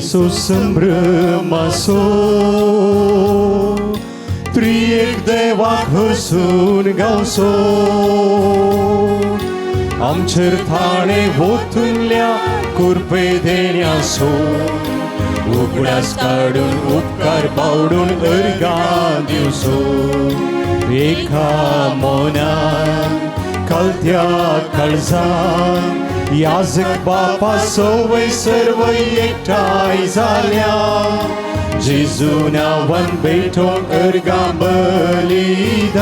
So संभ्रमासो त्रिएक देवाक हसून गावसो आमचेर थाणे वोतुल्ल्या कुरपे देण्यासो उगडास काडून उपकार बावडून अर्गां दिवसो एका मोनान कलत्या काळजान याजक बापा सवय सर्व एकठांय जाल्या जेजू नांवान बेठोंक अर्गां बलिदान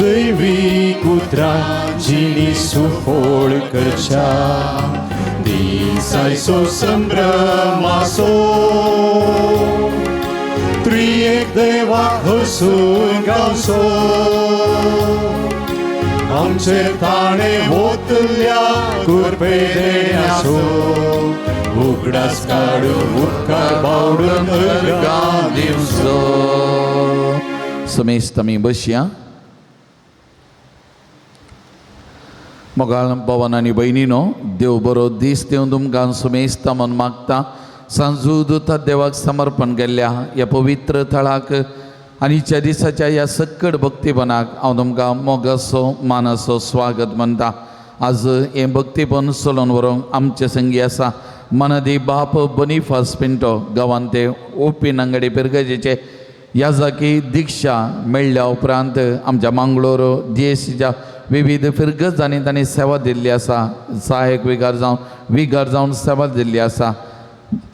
दैवीक उतरां जिणी सुफोळ करच्या दिसायचो संभ्रमासो त्रिएक देवाक हसून गावसो आमचे ताणे वोतल्या कुरपे देण्यासो उगडास काडून उपकार बावडून अर्गां दिवसो. समेस्त आमी बसया. मोगाळ भवन आनी भयणीनो, देव बरो दीस दिवन तुमकां सुमेस्त म्हणून मागता. सांजूद देवाक समर्पण केल्ल्या ह्या पवित्र थळाक आनीच्या दिसाच्या ह्या सक्कड भक्तीपणाक हांव तुमकां मोगाचो मानाचो स्वागत म्हणटा. आज हें भक्तीपण चलोवन व्हरूंक आमचे संगी आसा मनदी बाप बोनिफास पिंटो गांवांत ते ओपी नांगडे पिरगजेचे याजाकी दिक्षा मेळ्ळ्या उपरांत आमच्या मंगळूर DSCच्या विविध फिरगजांनी तांणी सेवा दिल्ली आसा. सहाय्यक विगार जावन सेवा दिल्ली आसा.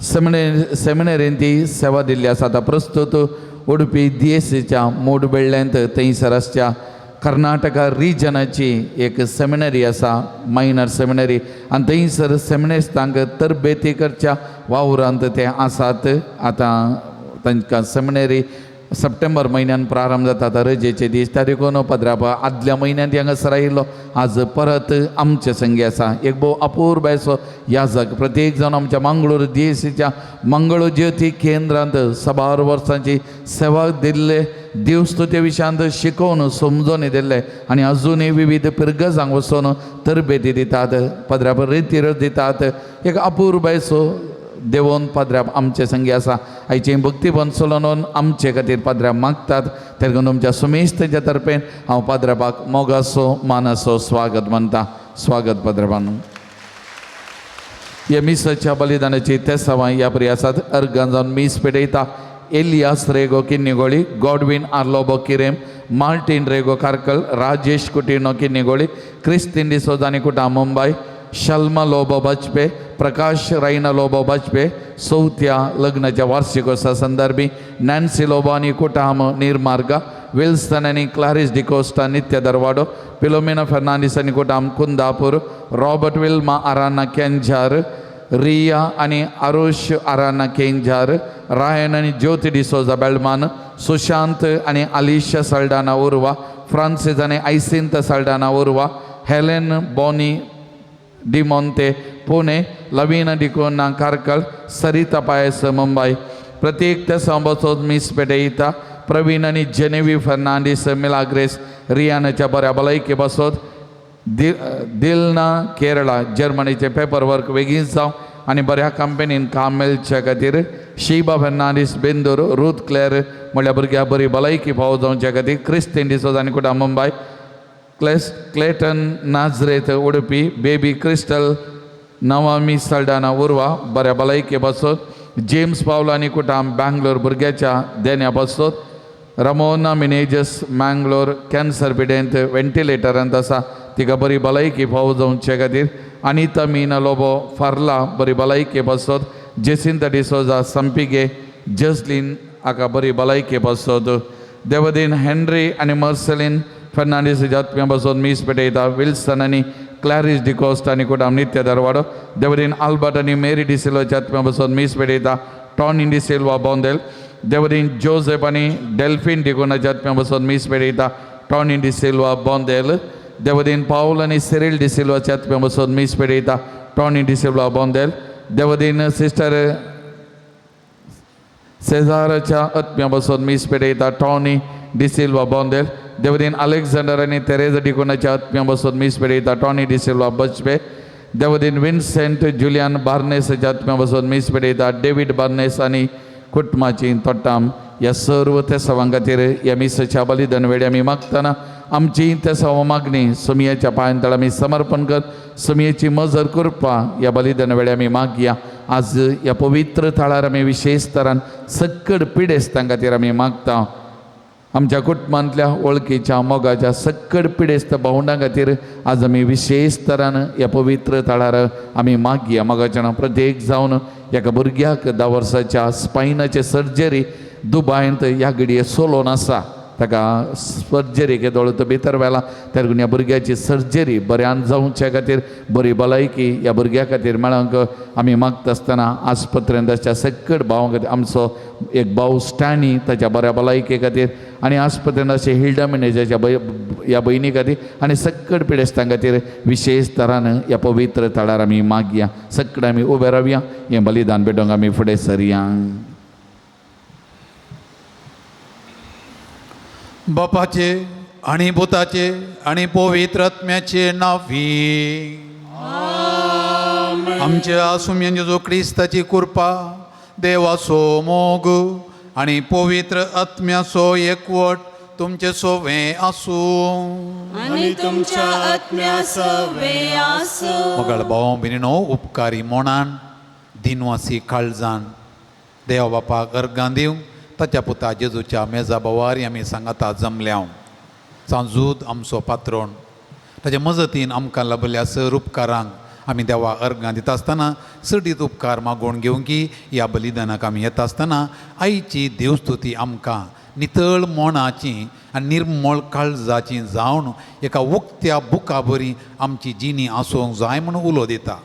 सेमिनारींत ती सेवा दिल्ली आसा. आतां प्रस्तुत उडुपी DSCच्या मोडबेळ्ळ्यांत थंयसरासच्या कर्नाटका रिजनाची एक सेमिनरी आसा, मायनर सेमिनरी, आनी थंयसर सेमिनिस्टांक तरबेती करच्या वावरांत ते आसात. आतां तांकां सेमिनरी सप्टेंबर म्हयन्यान प्रारंभ जाता. आतां रजेचे दीस त्या देखून पदरापा आदल्या म्हयन्यांत हांगासर आयिल्लो आज परत आमचे संगी आसा. एक भोव अपूर्व असो याजक प्रत्येक जावन आमच्या मंगळूर DSCच्या मंगळ ज्योती केंद्रांत 12 वर्सांची सेवा दिल्ले, देवस्तुते विशयांत शिकोवन समजोन दिल्ले आनी अजुनूय विविध पिरगजांक वचून तरबेती दितात, पदरापर रितीर दितात. एक अपूर्व असो देवोन पदराप आमचे संगी आसा. आयचे भक्तीपण चलोवन आमचे खातीर पदराप मागतात. ते देखून तुमच्या सुमेस्तेच्या तर्फेन हांव पदरापाक मोगाचो मानाचो स्वागत म्हणटा. स्वागत पदरापान. ह्या मिसाच्या बलिदानाची ते सवाय ह्या प्रयासात अर्गां जावन मीस पेटयता. एलियास रेगो किन्निगोळी, गॉडविन आर्लोबो किरेम, मार्टीन रेगो कार्कल, राजेश कुटिनो किन्निगोळी, क्रिस्तीन डिसोजानी कुटा मुंबई, शल्मा लोबो बचपे, प्रकाश रायना लोबो बचपे, चौथ्या लग्नाच्या वार्षिकोत्सवा संदर्भी नॅन्सी लोबानी कुटाम निर्मार्गा, विल्सन आणि क्लारिस डिकोस्टा नित्य दरवाडो, फिलोमिना फर्नांडिस आणि कुटाम कुंदापूर, रॉबर्ट विल्मा आराना केंझार, रिया आणि आरुष आराना केंझार, रायन आणि ज्योती डिसोजा बेळमान, सुशांत आणि अलिशा सल्डाना उर्वा, फ्रांसिस आणि आयसिंत सल्डाना उर्वा, हेलेन बॉनी डिमोंते पुणे, लवीना डिकोना कार्कल, सरिता पायस मुंबई. प्रत्येक त्या संबसोद मीस पेटयता. प्रवीण आणि जेनेवी फर्नांडीस मिलाग्रेस रियानाच्या बऱ्या भलायकी बसोत. दिलना केरळा जर्मनीचे पेपर वर्क बेगीन जावं आनी बऱ्या कंपनीन काम मेळच्या खातीर. शीबा फर्नांडीस बेंदूर, रूथ क्लेर म्हळ्यार भुरग्यां बरी भलायकी फावो जावच्या खातीर. क्रिस्तीन डिसोजा आनी कुटा मुंबई. क्लेटन नाझरेत उडुपी, बेबी क्रिस्टल नवामी सल्डाना उर्वा बऱ्या भलायकी बसोत. जेम्स पावलानी कुटाम बँगलोर भुरग्याच्या देण्या बसोत. रमोना मिनेजस मँगलोर कॅन्सर पिडेंत वेंटिलेटरांत आसा, तिका बरी भलायकी फावो जावचे खातीर. अनिता मीना लोबो फार्ला बरी भलायकी बसोत. जेसिंता डिसोजा संपिगे, जसलीन हाका बरी भलायकी बसोत. देवदीन हेनरी आनी मर्सेलीन फर्नांडीस आत्म्या बसोन मीस पेटयता. विल्सन आनी क्लॅरिस डिकोस्ट आनी कुटाम नित्य दरवाडो. देवदीन आल्बर्ट आनी मेरी डिसिलोच्या आत्म्या बसोन मीस पेटयता. टॉनी डी सिल्वा बोंदेल. देवदीन जोसेफ आणि डेल्फिन डिगोनाच्या आत्म्यापासून मीस पेडयता टॉनी डी सिल्वा बोंदेल. देवदीन पाऊल आणि सिरिल डी सिल्वाच्या आत्म्यापासून मीस पेडयता टॉनी डी सिल्वा बोंदेल. देवदीन सिस्टर सेझाराच्या आत्म्यापासून मीस पेडयता टॉनी डी सिल्वा बोंदेल. देवदीन अलेक्झांडर आणि तेरेझा डिकोनाच्या आत्म्यापासून मीस पेडयता टॉनी डी सिल्वा बचपे. देवदीन विन्सेंट जुलियन बार्नेसच्या आत्म्यापासून मीस पेडयता डेव्हिड बार्नेस आणि कुटुंबाची तोट्टाम. या सर्व त्या सवां खातीर ह्या मिसाच्या बलिदान वेळी आमी मागतना आमची त्या सव मागणी सुमयेच्या पांयांतळ आमी समर्पण करत सुमयेची मजर करपा ह्या बलिदान वेळी आमी मागया. आज ह्या पवित्र थळार आमी विशेष तरान सक्कड पिडेस्तां खातीर आमी मागता. आमच्या कुटुंबांतल्या वळखीच्या मोगाच्या सक्कड पिडेस्त भावंडां खातीर आज आमी विशेष तरान ह्या पवित्र थळार आमी मागया. मोगाच्या प्रत्येक जावन एका भुरग्याक 10 वर्साच्या स्पायनाचे सर्जरी दुबायंत ह्या घडये सोलोन आसा. ताका सर्जरी केदोळ तो भितर व्हेला त्या ह्या भुरग्याची सर्जरी बऱ्यान जावचे खातीर बरी भलायकी ह्या भुरग्या खातीर मेळोंक आमी मागता आसतना आस्पत्रेंत ताच्या सक्कड भावां खातीर आमचो एक भाव स्टॅनी ताच्या बऱ्या भलायके खातीर आनी आस्पत्रेंत अशे हिल्डा मिनेजाच्या ह्या भयणी खातीर आनी सक्कड पिडेस्तां खातीर विशेष तरान ह्या पवित्र थळार आमी मागया. सक्कड आमी उबे रावया. हें बलिदान भेटोवंक आमी फुडें सरया. बापाचे आणि भुताचे आणि पवित्र आत्म्याचे नावी आमच्या सुमयन जेजू क्रिस्ताची कृपा देवाचो मोग आणि पवित्र आत्म्याचो एकवट तुमचे सोवे आसूं आणि तुमच्या आत्म्यासवे आसूं. मगळ भाव भयणीनो उपकारी मोणान दिनवासी काळजान देवा बापाक अर्गां दिवं ताच्या पुता जेजूच्या मेजा बोवारी आमी सांगाता जमल्या. सांजूद आमचो पात्रोण ताच्या मजतीन आमकां लाभल्या सर उपकारांक आमी देवा अर्गां दिता आसतना सडीत उपकार मागोवन घेवं की ह्या बलिदानाक आमी येता आसतना आईची देवस्तुती आमकां नितळ मोणाची आनी निर्मळ काळजाची जावन एका उक्त्या बुका बरी आमची जिणी आसूंक जाय म्हणून उलो दिता.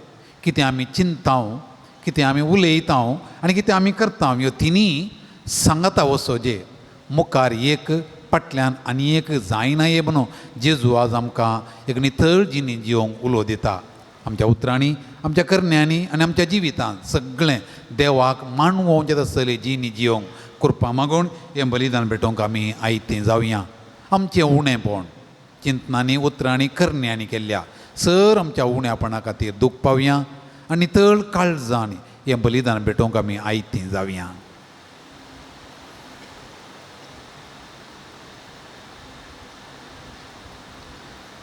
कितें आमी चिंताव, कितें आमी उलयतां आनी कितें आमी करता ह्यो तिनी सांगता वचोजे मुखार एक फाटल्यान आनी एक जायना ये म्हणून जेजू आज आमकां एक नितळ जिणी जिवंक उलो दिता. आमच्या उतरांनी आमच्या करण्यांनी आनी आमच्या जिवितांत सगळें देवाक मानवोवचें आसतलें जिणी जिवंक कृपा मागून हें बलिदान भेटोवंक आमी आयतें जावया. आमचें उणेंपण चिंतनांनी उतरांनी करण्यांनी केल्ल्या सर आमच्या उण्यापणा खातीर दूख पावया आनी नितळ काळजांनी हें बलिदान भेटोवंक आमी आयतें जावया.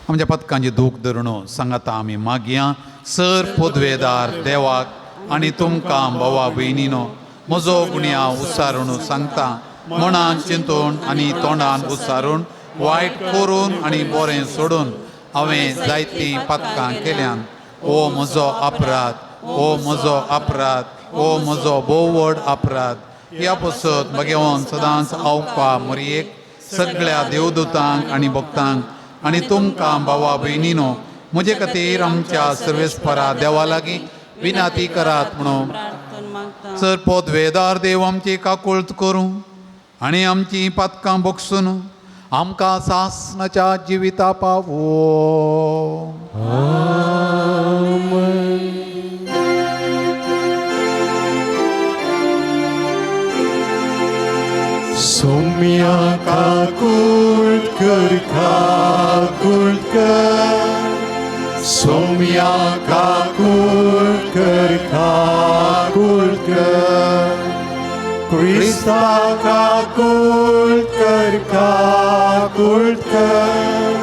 आमच्या पथकांची दूख धरणो सांगाता आमी मागया. सर पोदवेदार देवाक आनी तुमकां भावा भयणीनो म्हजो गुन्या उसारून सांगता. मनान चिंतून आनी तोंडान उसारून वायट करून आनी बरें सोडून हांवें जायतीं पथकां केल्यान. ओ म्हजो अपराध, ओ म्हजो अपराध, ओ म्हजो भोव व्हड अपराध. ह्या पसत भगवान सदांच आवपा मरयेक सगळ्या देवदूतांक आनी भक्तांक आनी तुमकां भावा भयणीनो म्हजे खातीर आमच्या सर्वेस्परा देवा लागीं विनाती करात म्हणून. सर पोदवेदार देव आमची काकुळट करूं आनी आमची पातकां बगसून आमकां सासणाच्या जिविता पावो. सोम्या काकुळट कर, काकुळट कर. सोम्या काकुळट कर, काकुळट कर. क्रिस्ता काकुळट कर, काकुळट कर.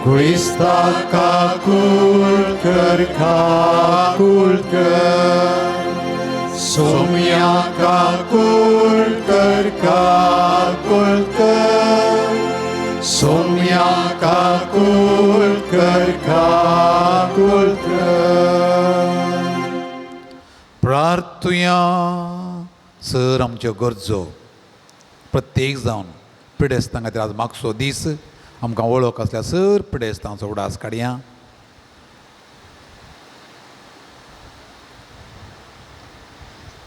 क्रिस्ता काकुळट कर, काकुळट कर. सोम्या काकुळट कर, काकुळट कर. सोम्या काकुळट कर, काकुळट कर. प्रार्थुया. सर आमच्यो गरजो प्रत्येक जावन पिडेस्तां खातीर आज मागचो दीस आमकां वळख आसल्या सर पिडेस्तांचो उडास काडया.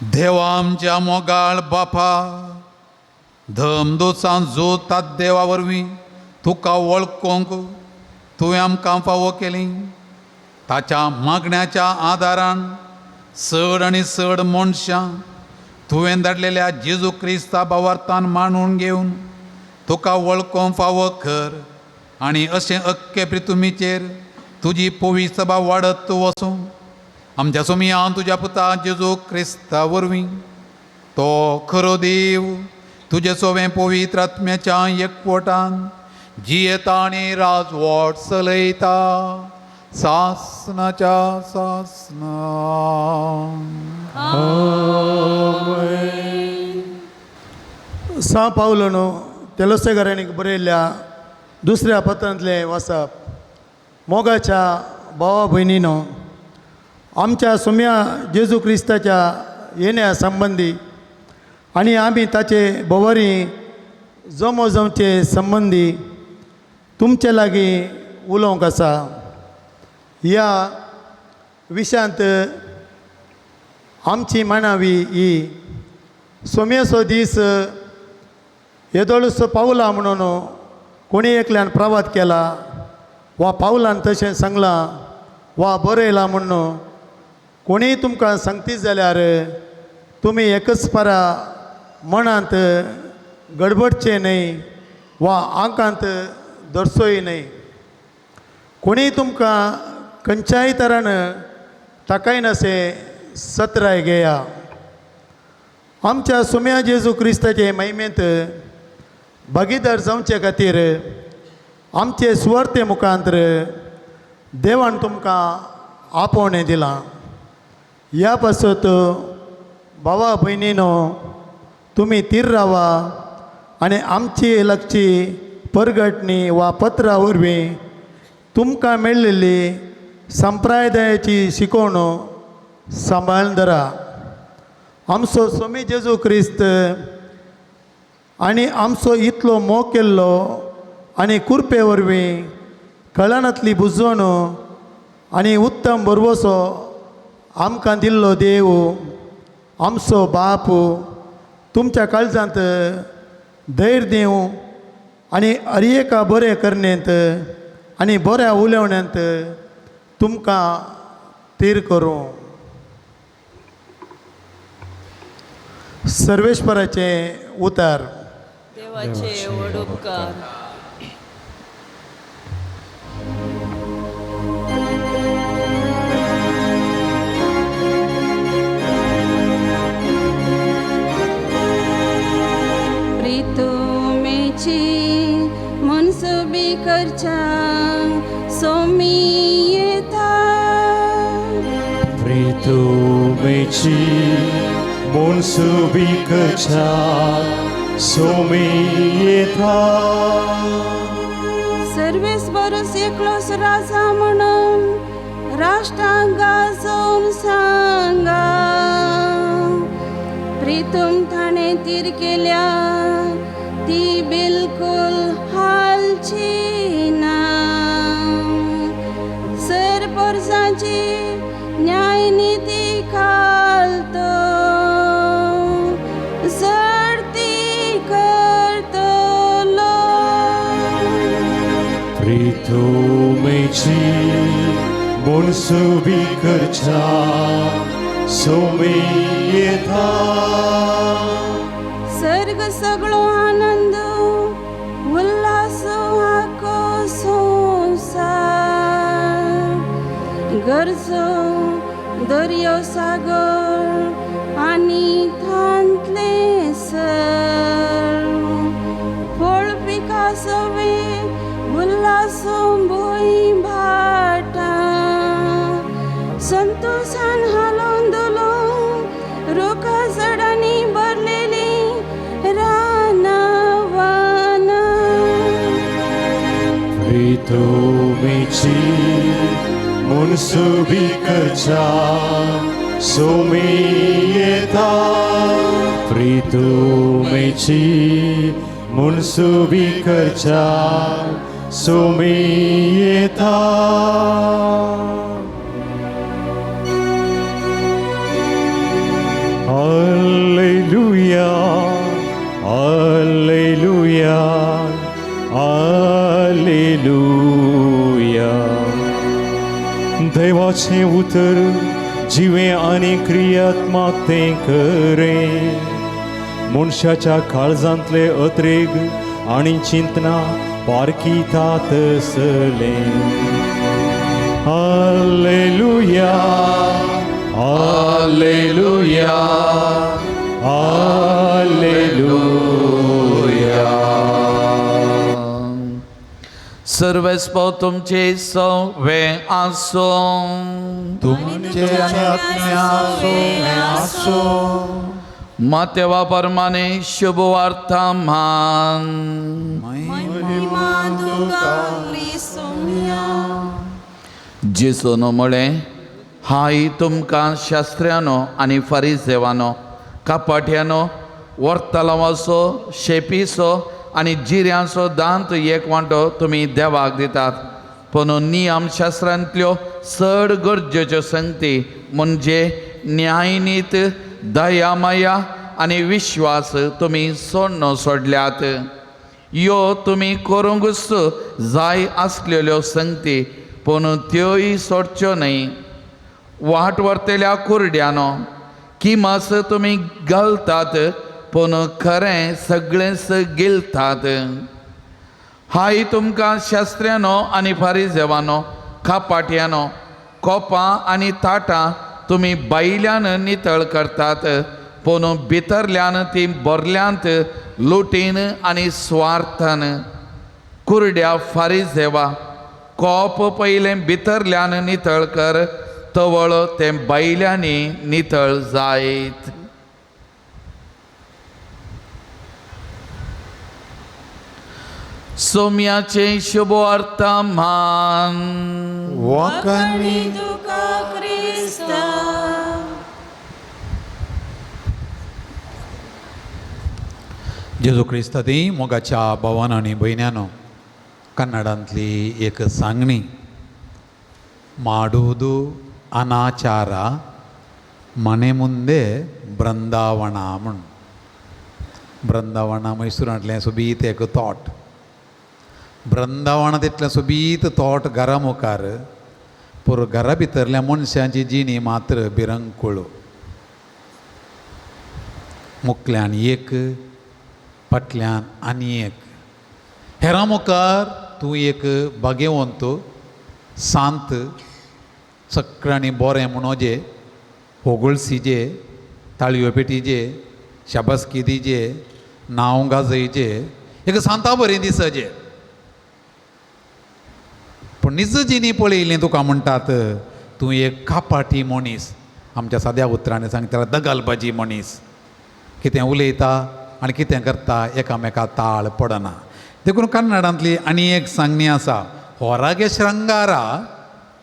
देवा आमच्या मोगाळ बापा धमदोसां जोतात देवा वरवीं तुका वळखोंक तुवें आमकां फावो केली. ताच्या मागण्याच्या आदारान चड आनी चड मनशां तुवें धाडलेल्या जेजू क्रिस्ता भावार्थान मांडून घेवन तुका वळखोंक फावो कर. आनी अशें अख्खे पृथ्वीचेर तुजी पवित्र सभा वाडत वचूं. आमच्या सोमियान तुज्या पुता जेजू क्रिस्ता वरवीं तो खरो देव तुजे सोवें पवित्र आत्म्याच्या एकवटान जियेता आनी राजवट चलयता सासनाच्या सासना. सा पावलोनो तेलोसेगारांनीक बरयल्ल्या दुसऱ्या पत्रांतले वाचप. मोगाच्या भावा भयणीनो, आमच्या सोम्या जेजू क्रिस्ताच्या येण्या संबंदी आनी आमी ताचे बोवारी जमोजमचे संबंदी तुमचे लागीं उलोवंक आसा. ह्या विशयांत आमची मानावी ही सोम्याचो दीस येदोळसो पावला म्हणून कोणी एकल्यान प्रवाद केला वा पावलान तशें सांगलां वा बरयलां म्हणून कोणीय तुमकां सांगती जाल्यार तुमी एकच पारा मनांत गडबडचे न्हय वा आंकांत दर्सोय न्हय. कोणीय तुमकां खंयच्याय तरान ताकाय नसे सत्राय घेया. आमच्या सोम्या जेजू क्रिस्ताचे महिमेंत भागीदार जावचे खातीर आमचे सुवार्ते मुखांतर देवान तुमकां आपोवणें दिलां. ह्या पासत भावा भयणीनो, तुमी थीर रावा आनी आमची लागची परगटणी वा पत्रां वरवीं तुमकां मेळिल्ली संप्रदायाची शिकवण सांबाळून धरा. आमचो सोमी जेजू क्रिस्त आनी आमचो इतलो मोग केल्लो आनी कुरपे वरवीं कळनांतली बुजवण आनी उत्तम बरवसो आमकां दिल्लो देव आमचो बाप तुमच्या काळजांत धैर्य दिवं आनी हर एका बरें करण्यात आनी बऱ्या उलोवण्यांत तुमकां थीर करूं. सर्वेश्वराचे उतार. देवाचे व्हड उपकार. प्रितुमेची मनसुबी करच्या सोमी येता. प्रितुमेची मनसुबी करच्या सोमी येता. सर्वेस्परस एकलोच राजा म्हणून राष्ट्रांक गाजोवन सांगा. प्रितम ताणें तीर केल्या ती बिलकुल हालची ना. सरपरसांची न्यायनिती घालतो सर्ती करतलो. प्रितुमेची मनसुबी करच्या सोमी येता. सर्ग सगळो आनंद उल्हास आको संसार. गरजो दर्यो सागर आनी थांतले सर. फळ पिका सवे उल्हासो भुंय भाटा. संतोषान हालोवन दोलो रोका झाडांनी भरलेली रानावाना. प्रितुमेची मनसुबी करच्या सोमी येता. प्रितुमेची मनसुबी करच्या सोमी येता. Alleluia, Alleluia, Alleluia. देवाचे उतर जिवे आणि क्रियात्मक ते करे, मनशाच्या काळजांतले अत्रेग आणि चिंतना पारखीतात सले. Alleluia, Alleluia, Alleluia. सर्वस्व तुमचे सवे आसो. तुमचे आणि आत्म्या आसो. मातेवा परमाने शुभवार्ता मान. महिमा तुका ख्रिस्तोया. जेसून म्हळें, हाय तुमकां शास्त्र्यानो आनी फारिसेवानो, कापाट्यानो, वर्तलावाचो, शेपीचो आनी जिऱ्यांचो दांत एक वांटो तुमी देवाक दितात, पूण नियमशास्त्रांतल्यो चड गरजेच्यो संगती म्हणजे न्यायनीत, दया माया आनी विश्वास तुमी सोडल्यात. ह्यो तुमी करूंकच जाय आसलेल्यो संगती, पूण त्योय सोडच्यो न्हय. वाट व्हरतल्या कुरड्यानो, किमास तुमी घालतात, पूण खरें सगळेंच गिलतात. हाय तुमकां शास्त्र्यानो आनी फारिसेवानो, कापाट्यानो, कोपां आनी ताटां तुमी भायल्यान नितळ करतात, पूण भितरल्यान ती बोरल्यांत लुटीन आनी स्वार्थान. कुरड्या फारिसेवा, कोप पयलें भितरल्यान नितळ कर, तवळ तें भायल्यांनी नितळ जायत. सोम्याचे शुभवार्ता मान. वखणी तुका ख्रिस्त. जेजू क्रिस्तादी मोगाच्या भावानो आनी भयण्यानो, कन्नडांतली एक सांगणी. ಮಾಡುವುದು ಅನಾಚಾರ ಮನೆ ಮುಂದೆ ಬೃಂದಾವನ म्हूण. बृंदावना मैसूरांतलें सोबीत एक तोट. बृंदावना तितलें सोबीत तोट घरा मुखार, पूण घरा भितरल्या मनशांची जिणी मात्र भिरंकूळ. मुखल्यान एक, फाटल्यान आनी एक. हेरां मुखार तूं एक भाग्यवंत, सांत, सगळ्यांनी बरें म्हणोजे, होगळसीजे, ताळयो पेटीजे, शाबासकी दिजे, नांव गाजयजे, एक सांता बरें दिसजे. पूण निज जिणी पळयलें तुका म्हणटात तूं एक कापाटी मनीस. आमच्या साद्या उतरांनी सांगता दगलबाजी मनीस. कितें उलयता आनी कितें करता एकामेकाक ताळ पडना. देखून कन्नडांतली आनी एक सांगणी आसा, ಹೊರಗೆ ಶೃಂಗಾರ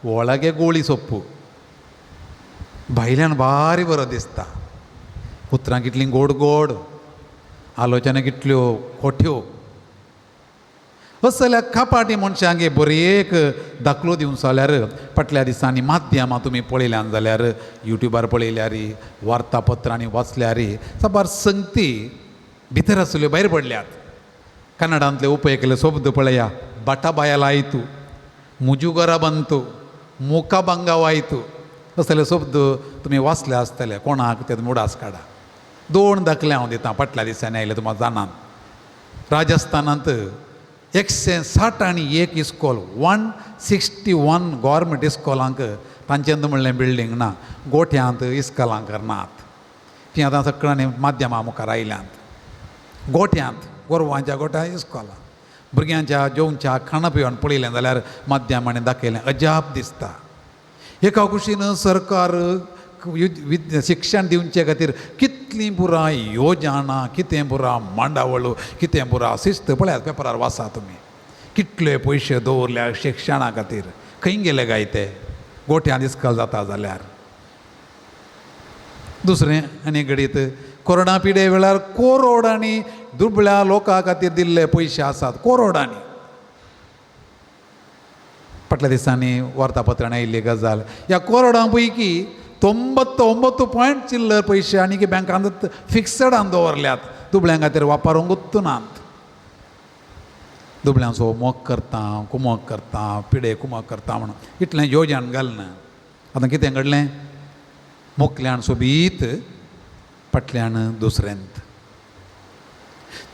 ಒಳಗೆ ಗೋಳಿ ಸೊಪ್ಪು. भायल्यान भारी बरो दिसता, उतरां कितलीं गोड गोड, आलोचना कितल्यो खोट्यो. जाल्यार कापाटी मनशांक बरी एक दाखलो दिवंक जाल्यार फाटल्या दिसांनी माध्यमां तुमी पळयल्यान जाल्यार, युट्यूबार पळयल्यार, वार्तापत्रांनी वाचल्यार साबार संगती भितर आसल्यो भायर पडल्यात. कन्नडांतले उपेग केले शब्द पळया. बटा बायलायतू, मुजुगरा बंतू, मुका बंगावायतू, असले शब्द तुमी वाचले आसतले. कोणाक ते मुडास काडा. 2 दाखले हांव दितां, फाटल्या दिसांनी आयले तुमकां जाणात. राजस्थानांत 161 इस्कॉल, 161 गव्हर्मेंट इस्कॉलांक तांच्यांत म्हणलें बिल्डींग ना, गोठ्यांत इस्कॉलांक नात. ती आतां सगळ्यांनी माध्यमां मुखार आयल्यांत. गोठ्यांत, गोरवांच्या गोठ्या इस्कॉलां, भुरग्यांच्या जेवच्या खाणा पिवण पळयलें जाल्यार माध्यमांनी दाखयलें, अजाप दिसता. एका कुशीन सरकार शिक्षण दिवचे खातीर कितलीं पुराय योजना, कितें पुरा मांडावळ, कितें पुरा शिस्त पळयात पेपरार वाचा तुमी. कितले पयशे दवरल्या शिक्षणा खातीर. खंय गेले काय ते गोठ्यांत इस्कॉल जाता जाल्यार. दुसरें आनी घडीत कोरोना पिडे वेळार कोरोडांनी दुबळ्या लोकां खातीर दिल्ले पयशे आसात, कोरोडांनी. फाटल्या दिसांनी वार्तापत्रांनी आयिल्ली गजाल. ह्या कोरोडां पैकी 99 पॉयंट चिल्लर पयशे आनी बँकांत फिक्सड आनी दवरल्यात दुबळ्यां खातीर वापरूंक उत्तुनात. दुबळ्यांचो मोग करता, कुमोग करता, पिडे कुमोग करता म्हणून इतलें योजन घालना. आतां कितें घडलें? मुखल्यान सोबीत फाटल्यान दुसऱ्यांत.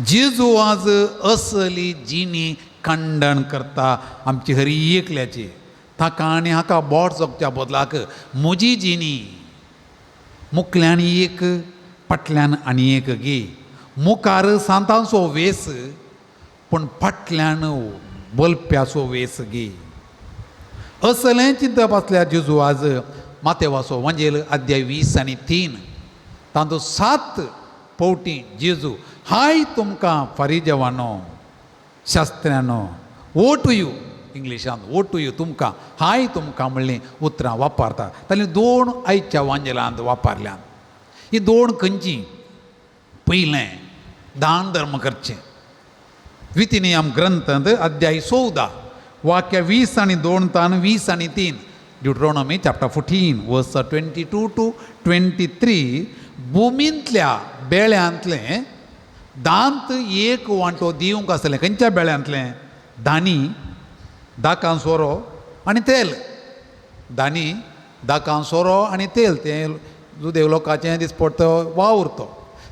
जेजू आज असली जिणी खंडन करता आमची हरी एकल्याची. ताका आनी हाका बोट जोगच्या बदलाक म्हजी जिणी मुखल्यान एक, फाटल्यान आनी एक गे. मुखार सांतांचो वेस पूण फाटल्यान बलप्याचो वेस गे. असलें चिंतप आसल्यार जेजू आज मातेवाचो वंजेल अध्याय 20 आनी 3 तातूंत 7 फावटी जेजू हाय तुमकां फारिजेवानो, शास्त्र्यानो, वो टू यू इंग्लिशांत वो टू यू तुमकां, हाय तुमकां म्हणलीं उतरां वापरता. ताणें 2 आयच्या वांजेलांत वापरल्यात. ही 2 खंयचीं? पयलें दान धर्म करचें. वितिनियम ग्रंथांत अध्याय 14 वाक्य 20 आनी 2 तान 20 आनी 3 ड्युट्रोनॉमी चॅप्टर 14 वर्स 22 to 23 भुमींतल्या बेळ्यांतलें दांत एक वांटो दिवंक आसलें. खंयच्या बेळ्यांतलें? दानी, दाकां सोरो आनी तेल. दानी, दाकां सोरो आनी तेल तें जुदेव लोकांचें दिसपडतो वावर तो.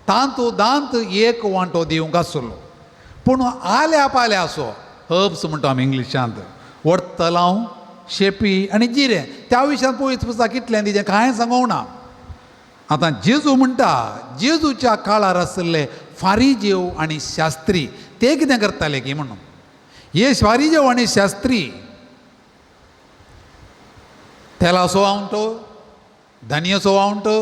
तांतूं दांत एक वांटो दिवंक आसलो. पूण आल्या पाल्या असो हर्ब्स म्हणटा आमी इंग्लिशांत, वडतलांव, शेपी आनी जिरें त्या विशयान पळयत पुसा कितलें दिजें कांय सांगूंक ना. आतां जेजू म्हणटा जेजूच्या काळार आसले फारिजेव आनी शास्त्री ते कितें करताले की म्हणून हे फारिजेव आनी शास्त्री तेलाचो वांटो, धनियाचो वांटो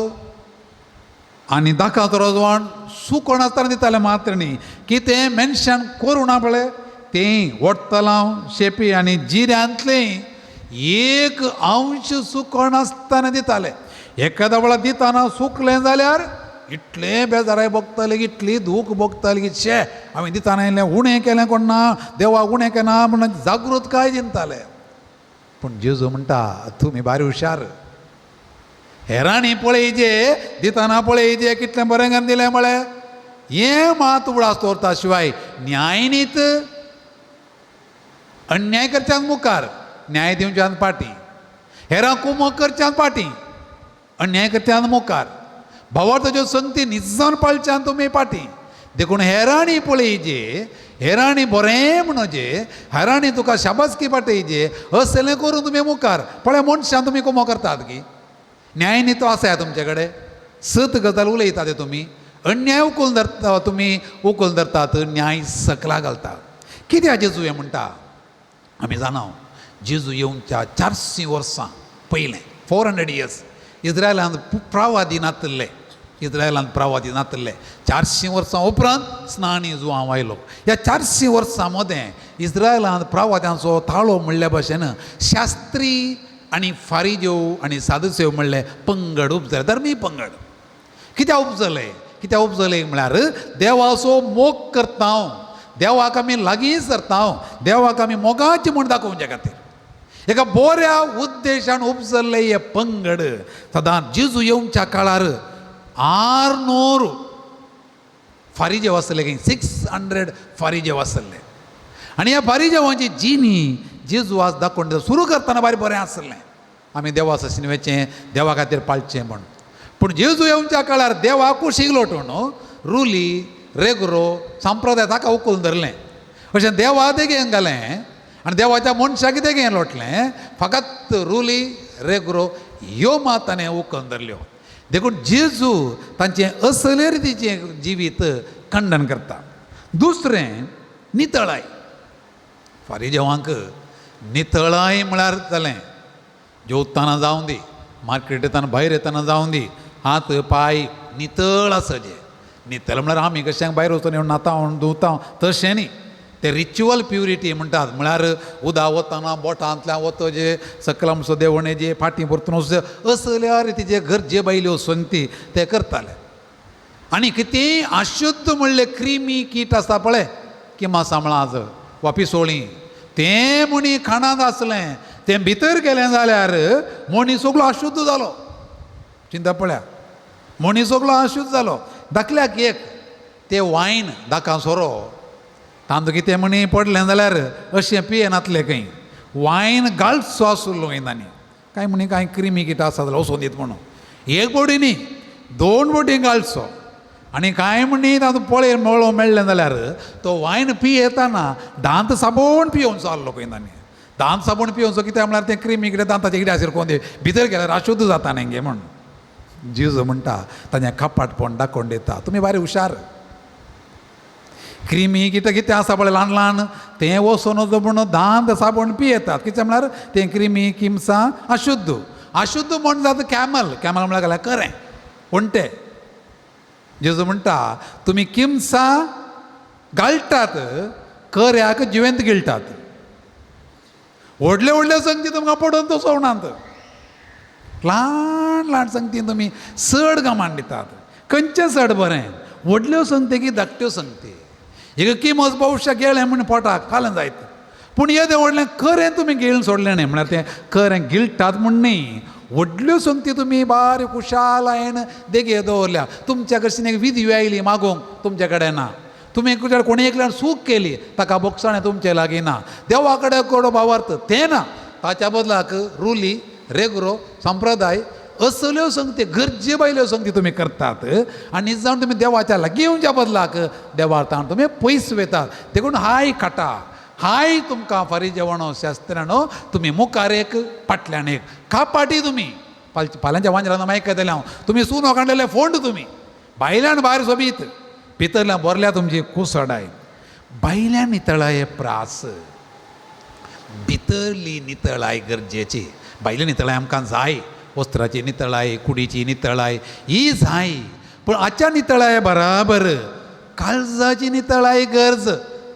आनी दाकाचो रजवण सुकोण आसतना दिताले मात्र न्ही. कितें मेन्शन करूं ना पळय तें वडतलांव, शेपी आनी जिऱ्यांतलें 1 अंश सुकोण आसतना दिताले. एखाद्या वेळा दिताना सुकलें जाल्यार इतलें बेजाराय भोगताले, इतली दूख भोगताली की शे हांवें दिताना इल्लें उणें केलें कोण ना, देवाक उणें केलें ना म्हणून जागृतकाय चिंताले. पूण जेजू म्हणटा तुमी बारी हुशार. हेरांनी पळयजे दिताना पळयजे कितलें बरें घालून दिलें म्हळें. हें मात उगडास दवरता शिवाय न्याय न्हीत. अन्याय करच्यान मुखार, न्याय दिवच्यान फाटीं. हेरां कुमोग करच्यान फाटीं, अन्याय करच्यान मुखार. भावार ताज्यो संगती निजान पाळच्यान तुमी फाटीं. देखून हेरांनी पळयजे, हेरांनी बरें म्हणजे, हेरांनी तुका शाबासकी पाठयजे असलें करून तुमी मुखार. पळय मनशान तुमी कुमो करतात की न्याय न्ही तो आसा तुमचे कडेन. 7 गजाल उलयता ते तुमी. अन्याय उखून धरता तुमी, उखून धरतात, न्याय सकला घालता. कित्याक जेजू हें म्हणटा आमी जाणाव. जेजू येवच्या 400 वर्सां पयलें 400 years इस्रायलांत प्रवादी नातल्ले. इस्रायलांत प्रवादी नातल्ले 400 वर्सां उपरांत स्नानी जुवांव आयलो. ह्या 400 वर्सां मदें इस्रायलांत प्रवाद्यांचो ताळो म्हणल्या भशेन शास्त्री आनी फारिजेव आनी सादुसेव म्हणले पंगड उपजले, धर्मी पंगड. कित्याक उपजले? कित्याक उपजले म्हळ्यार देवाचो मोग करता हांव, देवाक आमी लागीं सरता हांव, देवाक आमी मोगाचें म्हूण दाखोवचे खातीर. एका बऱ्या उद्देशान उपजल्ले हे पंगड सदांच जेजू येवच्या काळार 600 फारिजेव आसले, 600 फारिजेव आसले. आनी ह्या फारिजेवांची जिणी जेजू आज दाखोवन सुरू करतना बारी बरें आसलें. आमी देवा सशिनवेचें, देवा खातीर पाळचें म्हण. पूण जेजू येवच्या काळार देवाक कुशीक लोटून रुली, रेगरो, संप्रदाय ताका उखलून धरलें. अशें देवा देगेन घालें आनी देवाच्या मनशाक कितें घेवन लोटलें. फकत रुली, रेगरो ह्यो मात ताणें उखलून धरल्यो. देखून जेजू तांचें असले रितीचें जिवीत खंडन करता. दुसरें नितळाय. फारिजेवांक नितळाय म्हळ्यार जालें जेवताना जावं दी, मार्केट येताना भायर येताना जावं दी, हात पाय नितळ आसचे. नितळ म्हळ्यार आमी कशें भायर वचून येवन न्हाता धुवता तशें न्ही. ते रिच्युअल प्युरिटी म्हणटात. म्हळ्यार उदक वताना बोटांतल्यान वतजे, सकल आमचो देवणेजे, फाटीं परतून वचचे, असल्या रितीचे गरजे बायल्यो संगती ते करताले. आनी कितेंय अशुद्ध म्हणलें क्रिमी कीट आसता पळय, किंवा सांबळाज वा पिसोळीं, तें मणी खाणांत आसलें तें भितर गेलें जाल्यार मणी सगळो अशुद्ध जालो. चिंता पळया मणी सगळो अशूच जालो दाखल्याक एक ते वायन दाका सोरो तांदूळ कितें म्हणी पडलें जाल्यार अशें पियेनातलें खंय वायन घालचो आसलो तांणी काय म्हणी कांय क्रिमी कितें आसा जाल्यार वचून दित म्हणून एक बोटी न्ही 2 बोटी घालचो आनी कांय म्हणी तातूंत पळय मळो मेळ्ळें जाल्यार तो वायन पियेताना दांत साबण पियोवचो आसलो खंय तांणी दांत साबण पियोवचो कित्याक म्हळ्यार तें क्रिमी कितें दांताचें कितें आसलें कोण भितर गेल्यार अशुद्ध जाता न्ही गे म्हण जीव म्हणटा ताचें कपाटपण दाखोवन दिता तुमी बारी हुशार क्रिमी कितें कितें आसा पळय ल्हान ल्हान तें वचून म्हण दांत साबण पियेतात कित्याक म्हळ्यार तें क्रिमी किमसां अशुद्ध म्हण जाता कॅमल म्हळ्यार खरें उणटें जेजू म्हणटा तुमी किमसां घालतात खऱ्याक जिवेंत गिळटात व्हडल्यो व्हडल्यो संगती तुमकां पडोवन दसवणात ल्हान ल्हान संगती तुमी चड गमान दितात खंयचें चड बरें व्हडल्यो संगती की धाकट्यो संगती एक किमस भविश्य गेलें म्हण पोटाक खालें जायत पूण येदें व्हडलें खरें तुमी गिळून सोडलें न्ही म्हळ्यार तें खरें गिळटात म्हण न्ही व्हडल्यो संगती तुमी बारीक खुशालायेन देगे दवरल्या तुमच्या कडच्यान एक विधी आयली मागोवंक तुमचे कडेन ना तुमी कोणी एकल्यान सूख केली ताका बोगसाणें तुमचे लागीं ना देवा कडेन कोडो भावार्थ तें ना ताच्या बदलाक रुली रेगरो संप्रदाय असल्यो संगती गरजे भायल्यो संगती तुमी करतात आनी जावन तुमी देवाच्या लागीं येवच्या बदलाक देवार्थान तुमी पयस वेतात देखून हाय खाटा हाय तुमकां फारी जेवणो शास्त्रानो तुमी मुखार एक फाटल्यान एक खापाटी तुमी फाल्यांच्या वांजरान मागीर येतलें हांव तुमी सुनो काडलेले फोंड तुमी भायल्यान भायर सोबीत भितरल्यान बरल्या तुमची कुसडाय भायल्यान नितळाय प्रास भितरली नितळाय गरजेची भायली नितळाय आमकां जाय वस्त्राची नितळाय कुडीची नितळाय ही जाय पूण आजच्या नितळाय बराबर काळजाची नितळाय गरज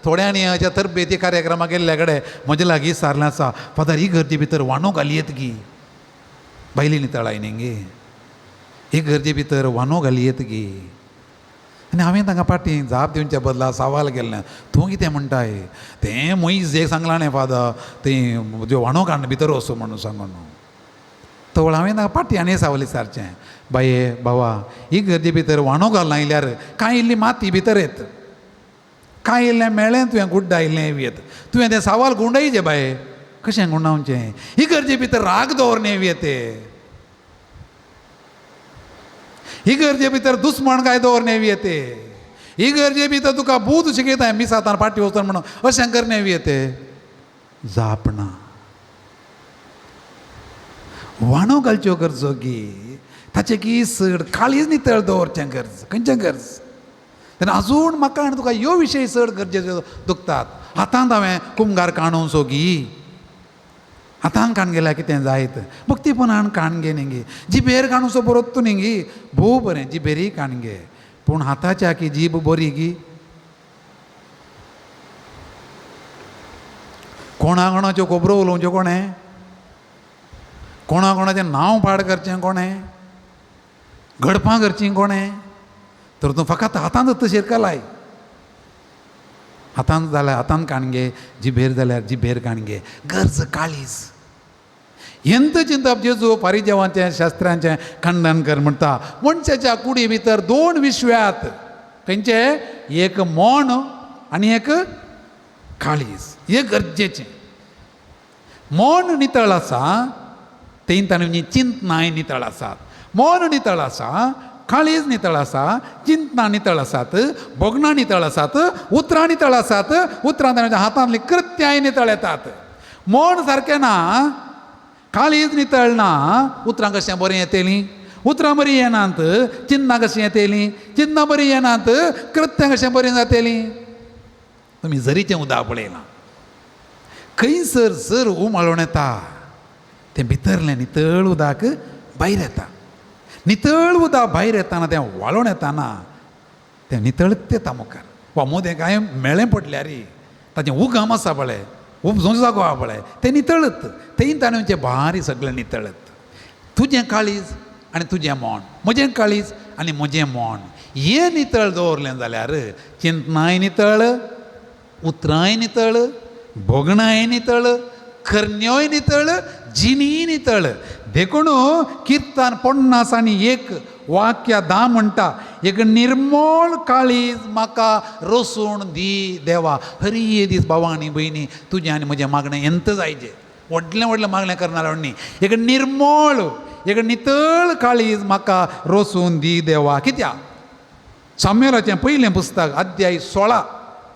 थोड्यांनी हाच्या तरबेती कार्यक्रमाक गेल्ल्या कडेन म्हजे लागीं सारलें आसा फादर ही गरजे भितर वांनो घाली येत गी भायली नितळाय न्ही गे ही गरजे भितर वांनो घाली येत गी आनी हांवें तांकां पाटी जाप दिवच्या बदला सवाल केल्लें तूं कितें म्हणटाय तें मयज एक सांगलां न्ही फादर तें ज्यो वांनो काडून भितर वचो म्हणून सांगून तो हांवें तांकां पाटी आनी सावल विचारचें बाये बाबा ही गरजे भितर वांनो घालना आयल्यार कांय इल्ली माती भितर येत कांय इल्लें मेळ्ळें तुवें गुड्डा इल्लें येत तुवें तें सावाल गुंडायचें बाये कशें गुंडावचें ही गरजे भितर राग दवरणे येते ही गरजे भितर दुस्मण काय दवरणे येते ही गरजे भितर तुका बूध शिकयता मिसातान पाटी वचून म्हणून अशें करणे येते जाप ना वांनो घालच्यो गरजो गी ताचे की चड काळीज नितळ दवरचें गरज खंयचें गरज तेन्ना आजून म्हाका आनी तुका ह्यो विशय चड गरजेच्यो दुखतात हातांत हांवें कुंभार काणूं सो गी हातान काण गेल्यार कितें जायत भक्तीपणान काण गे न्ही गे जिबेर काणूं सो बरोत तूं न्ही गी भोव बरें जिबेरी काण गे पूण हाताच्या की जीब बरी गी कोणाकोणाच्यो खबरो उलोवच्यो कोणें कोणाकोणाचें नांव पाड करचें कोणें घडपां करचीं कोणें तर तूं फकत हातांत तशेर लाय हातांत जाल्यार हातांत काणगे जिबेर जाल्यार जिबेर काणगे गरज काळीज ಎಂತ ಚಿಂತ ಜೇಜು ಪರಿಜವಾಂಚೆ ಶಾಸ್त्रांचें खंडन कर म्हणटा मनशाच्या कुडी भितर 2 विश्व्यात खंयचे एक मोण आनी एक काळीज हे गरजेचें मोण नितळ आसा तें ताणें चिंतनाय नितळ आसात मोण नितळ आसा काळीज नितळ आसा चिंतना नितळ आसात भोगणां नितळ आसात उतरां नितळ आसात उतरां ताणेच्या हातांतली कृत्याय नितळ येतात मोण सारकें ना काळीज नितळ ना उतरां कशें बरीं येतलीं उतरां बरीं येनात चिन्नां कशीं येतलीं चिन्नां बरीं येनात कृत्यां कशें बरीं जातलीं तुमी झरीचें उदक पळयलां खंयसर जर उमाळोवन येता तें भितरलें नितळ उदक भायर येता नितळ उदक भायर येताना तें वाळोवन येताना तें नितळत येता मुखार वा मोदें कांय मेळ्ळें पडल्यार ताचें उगम आसा पळय उपजो जागो आहा पळय तें नितळत तें ताणेंचें भारी सगळें नितळत तुजें काळीज आनी तुजें मोण म्हजें काळीज आनी म्हजें मोण हें नितळ दवरलें जाल्यार चिंतनाय नितळ उतरांय नितळ भोगणांय नितळ करण्योय नितळ जिणीय नितळ देखून कीर्तन 51 वाक्य 10 म्हणटा एक निर्मळ काळीज म्हाका रोसून दी देवा. हरी ये दीस भावा आनी भयणी तुजें आनी म्हजें मागणें एंत जायचें. व्हडलें व्हडलें मागणें करनार न्ही. एक निर्मळ एक नितळ काळीज म्हाका रोसून दी देवा. कित्याक साम्युएलाचें पयलें पुस्तक अध्याय 16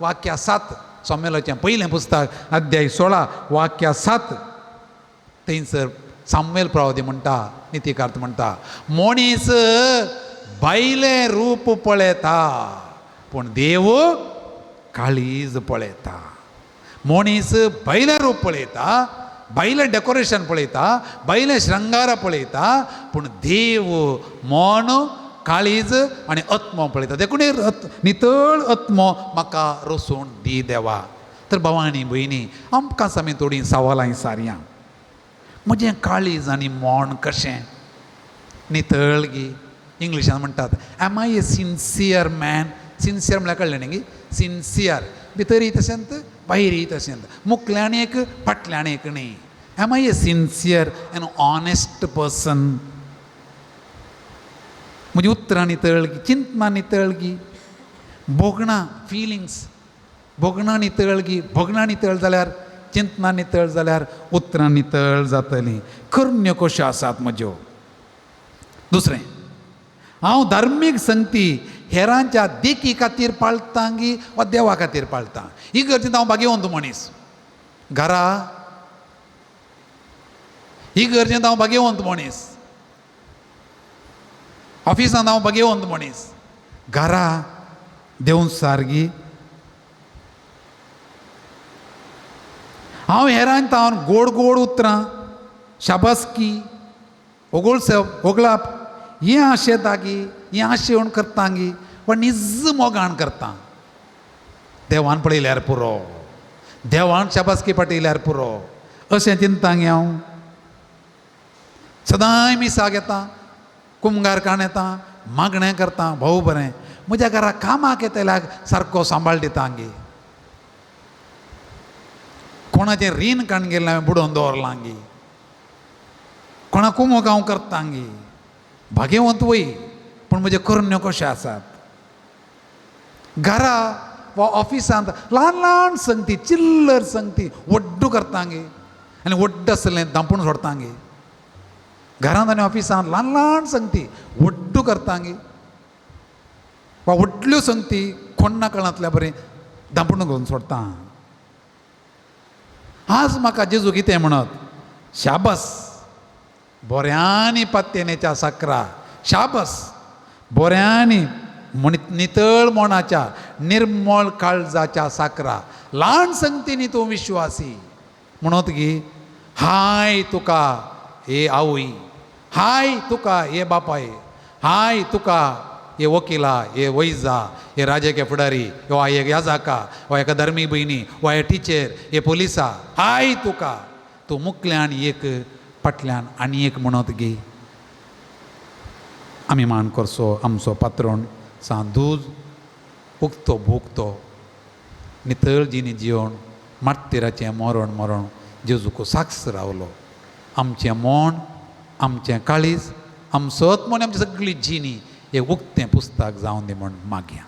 वाक्य 7. साम्युएलाचें पयलें पुस्तक अध्याय 16 वाक्य 7. थंयसर साम्युएल प्रवादी म्हणटा, नितीकार्थ म्हणटा, मनीस बायलें रूप पळयता पूण देव काळीज पळयता. मनीस बायलें रूप पळयता, बायलें डेकोरेशन पळयता, बायलें श्रंगार पळयता, पूण देव मन काळीज आनी आत्मो पळयता. देखून नितळ आत्मो म्हाका रोसून दी देवा. तर भावांनी भयणी, आमकां आमी थोडीं सवालां विचारया. म्हजें काळीज आनी मन कशें नितळगी. इंग्लिशान म्हणटात am I a sincere man. Sincere म्हळ्यार कळ्ळें न्ही, सिन्सियर भितरी तशेंत भायरी तशेंत, मुखल्यान एक फाटल्यान एक न्ही. Am I a sincere and honest person. म्हजी उतरां नितळगी, चिंतना नितळगी, भोगणां फिलिंग्स, भोगणां नितळगी. भोगणां नितळ जाल्यार, चिंतना नितळ जाल्यार उतरां नितळ जातलीं. करण्यो कश्यो आसात म्हज्यो. दुसरें, हांव धार्मीक संगती हेरांच्या देखी खातीर पाळटां गी वा देवा खातीर पाळटां. ही गरजेंत हांव भाग्यवंत मनीस. घरा ही गरजेंत हांव भाग्यवंत मनीस. ऑफिसांत हांव भाग्यवंत मनीस. घरा देव सारगी. हांव हेरांत हांव गोड गोड उतरां, शाबासकी, ओगळाप हें आशेता गी, हें आशेवण करता गी, वा निज मोगाण करता. देवान पळयल्यार पुरो, देवान शाबासकी पाटयल्यार पुरो अशें चिंता गी हांव. सदांय मिसाक येता, कुमगारकाण येता, मागणें करता, भाऊ बरें. म्हज्या घरा कामाक येतल्याक सारको सांबाळ दिता गी. कोणाचें रीण काण गेलें हांवें बुडोवन दवरलां गी. कोणा कुमोक हांव करता गी. भाग्यवंत वय, पूण म्हजे करण्यो कश्यो आसात. घरा वा ऑफिसांत ल्हान ल्हान संगती, चिल्लर संगती वड्डू करता गे आनी वड्ड आसलें धांपून सोडता गे. घरांत आनी ऑफिसांत ल्हान ल्हान संगती वड्डू करता गे, वा व्हडल्यो संगती कोण्णा कळनातल्या बरें धांपूण घालून सोडता. आज म्हाका जेजू कितें म्हणत, शाबस बोऱ्यांनी पात्येनेच्या साकरा. शाबस बोऱ्यांनी नितळ मोणाच्या निर्मळ काळजाच्या साकरा. ल्हान संगतीनी तूं विश्वासी म्हणत गी. हाय तुका हे आवय, हाय तुका हे बापाय, हाय तुका हे वकिला, हे वैजा, हे राजकीय फुडारी, वा एक याजाका, वा एका धर्मी भयणी, वा हे टिचर, हे पुलिसा. हाय तुका. तूं मुखल्यान एक, फाटल्यान आनी एक म्हणत गे. आमी मान करचो आमचो पात्रोण सांदूज उगतो भोगतो नितळ जिणी जिवन मार्तिराचें मरण जेजूक साक्ष रावलो. आमचें मन, आमचें काळीज, आमचो आत्मो आनी आमची सगळी जिणी हें उक्तें पुस्तक जावन दी म्हण मागया.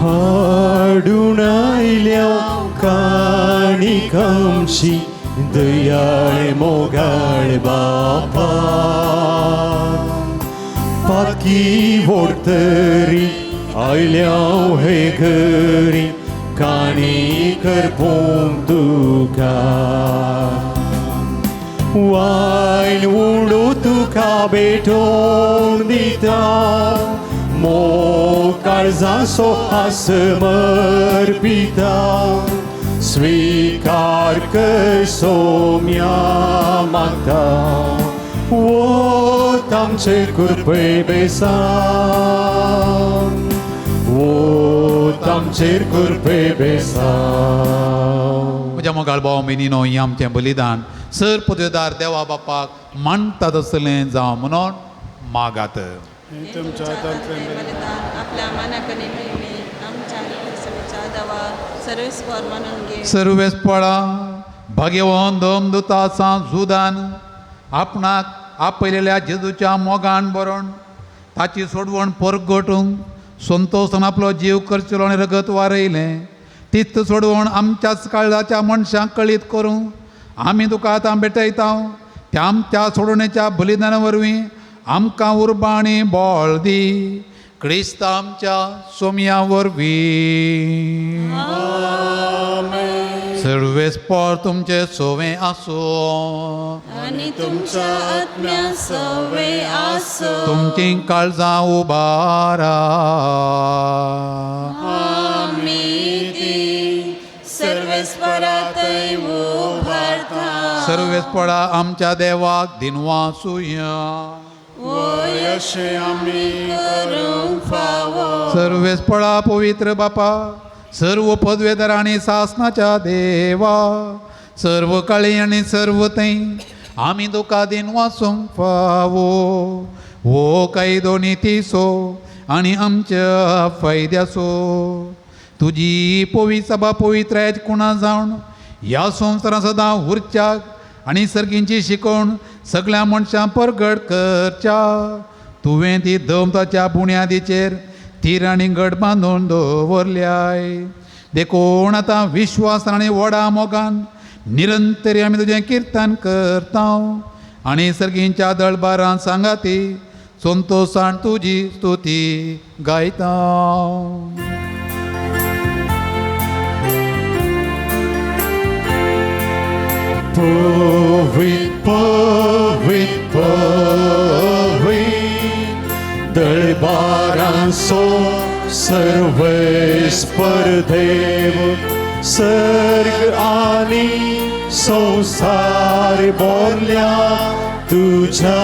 हाडून आयल्या काणिकांची दयाळ मोगाळ बापा. पातकी व्हडतरी आयल्या हे घरी काणी करपूंक तुका. वायन उडू तुका भेटोवन दिता, मोकाळजांचो आसमर्पिता. स्वीकार कर सोम्या मागता, वोत आमचे कुरपय बेसान, वोत आमचेर करपे बेसांव. म्हज्या मोगाळ भाव भयणीनो, ही आमचें बलिदान सर पदवेदार देवा बापाक मानता तसलें जावं म्हणून मागात. बलिदान आपल्या मनाकने महिमे आमच्या सर्वेच्या दवा सर्वेस्वर म्हणून घे. सर्वेस पळा भाग्यवान दमदुताचा जुदान आपणाक आपयलेल्या जेजूच्या मोगान बरोवन ताची सोडवण परगटूंक संतोषान आपलो जीव करचलो आनी रगत वारयलें. तीच सोडवण आमच्याच काळजाच्या मनशांक कळीत करूं आमी तुका आतां भेटयता. त्या आमच्या सोडवणेच्या बलिदाना वरवीं आमकां उर्बा आनी बळ दी. क्रिस्त आमच्या सोमया वरवीं. सर्वेस्पर तुमचे सोवे आसूं आणि तुमच्या आत्म्या सवे आसो. तुमची काळजां उबारा. सर्वेस्परातय उभारता. सर्वेस्परा आमच्या देवाक दिनवासुया. अशें आमी करूंक फावो. सर्वेस्परा पवित्र बापा, सर्व पदवेदार आनी सासनाच्या देवा, सर्व काळी आनी सर्व थंय आमी तुका दिनवासूंक फावो. हो कायदो नितीसो आनी आमच्या फायद्याचो. तुजी पवित्र सभा पवित्र कुणा जावन ह्या संवसारांत सदां उरच्याक आनी सर्गींची शिकवण सगळ्या मनशां परगट करच्या. तुवें ती दमताच्या बुन्यादीचेर तीर आनी गड बांदून दवरल्याय. देखून आतां विश्वास आनी व्हडा मोगान निरंतरी आमी तुजें किर्तन करता आनी सर्गींच्या दळबारां सांगाती संतोशान तुजी स्तुती गायता. पवित्र पवित्र पवित्र दळबारांचो सर्वेस्पर देव, सर्ग आनी संसार बोरल्या तुझ्या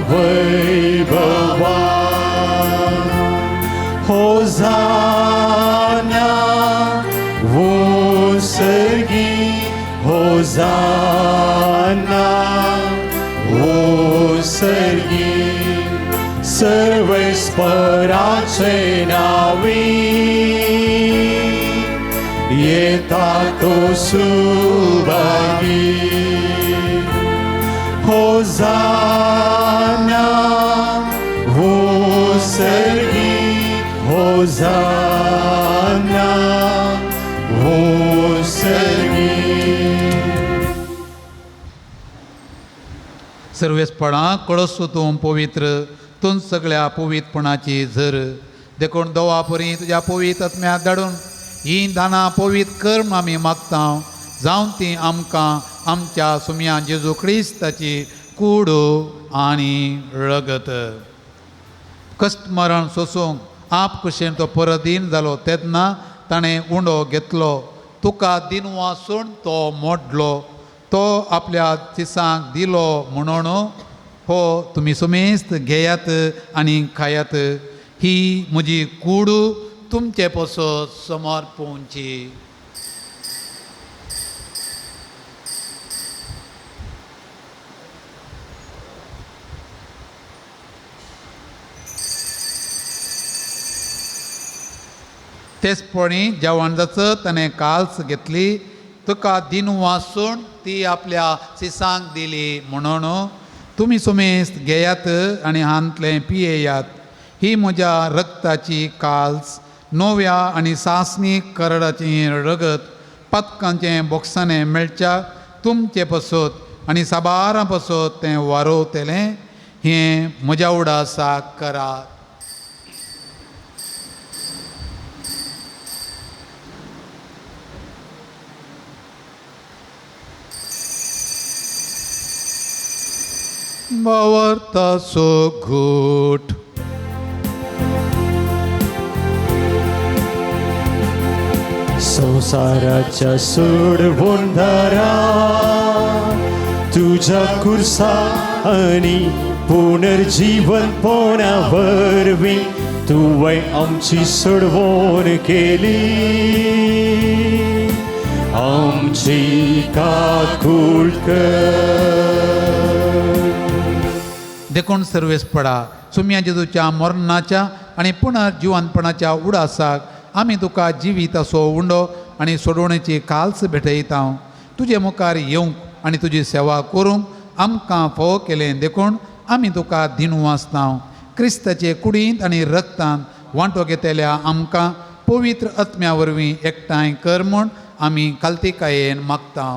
वैभवान. होजाना वो सर्गी होजाना वो सर्गी सर्वेस्पराचे नावी येता तो सुभागी. होजाना वो सर्गी होजाना वो सर्गी. सर्वेस्पणा कळस तूं पवित्र, तूं सगळ्या पवित्रपणाची झर. देखून दोवा परी तुज्या पवित्र आत्म्याक धाडून ही दानां पवित्र कर म्हूण आमी मागता. जावं ती आमकां आमच्या सुम्या जेजू क्रिस्ताची कूड आनी रगत. कश्ट मरण सोसूंक आप कशें तो परदीन जालो तेन्ना ताणें उंडो घेतलो. तुका दिनवासून तो मोडलो. तो आपल्या तिसांक दिलो म्हणून हो तुमी सुमेस्त घेयात आनी खायात. ही म्हजी कूड तुमचे पासत समर्पूंची. तेचपणी जेवण जाचत ताणें काल्स घेतली. तुका दिनवासून ती आपल्या सिसांक दिली म्हणून तुमी सुमेस्त घेयात आनी हांतलें पियेयात. ही म्हज्या रगताची काल्स, नव्या आनी सासणी करडाची रगत पदकांचें बोक्साने मेळच्या तुमचे पासत आनी साबारां पासत तें वारोवतलें. हें म्हज्या उडासाक करात. वावरतासो घोट संसाराच्या सोडवण दारा तुझ्या कुर्सा आणि पुनर्जीवन पोना वरवीं तुवें आमची सोडवण केली आमची काकूळ कर देखून सर्वेस्पडा सुम्या जेजूच्या मरणाच्या आणि पुनर्जिवनपणाच्या उडासाक आमी तुका जिवीत असो उंडो आनी सोडवणेची काल्स भेटयता तुजे मुखार येवंक आनी तुजी सेवा करूंक आमकां फोव केलें देखून आमी तुका दिनू आसता क्रिस्ताचे कुडींत आनी रक्तांत वांटो घेतल्या आमकां पवित्र आत्म्या वरवीं एकठांय कर म्हूण आमी काल्तिकायेन मागता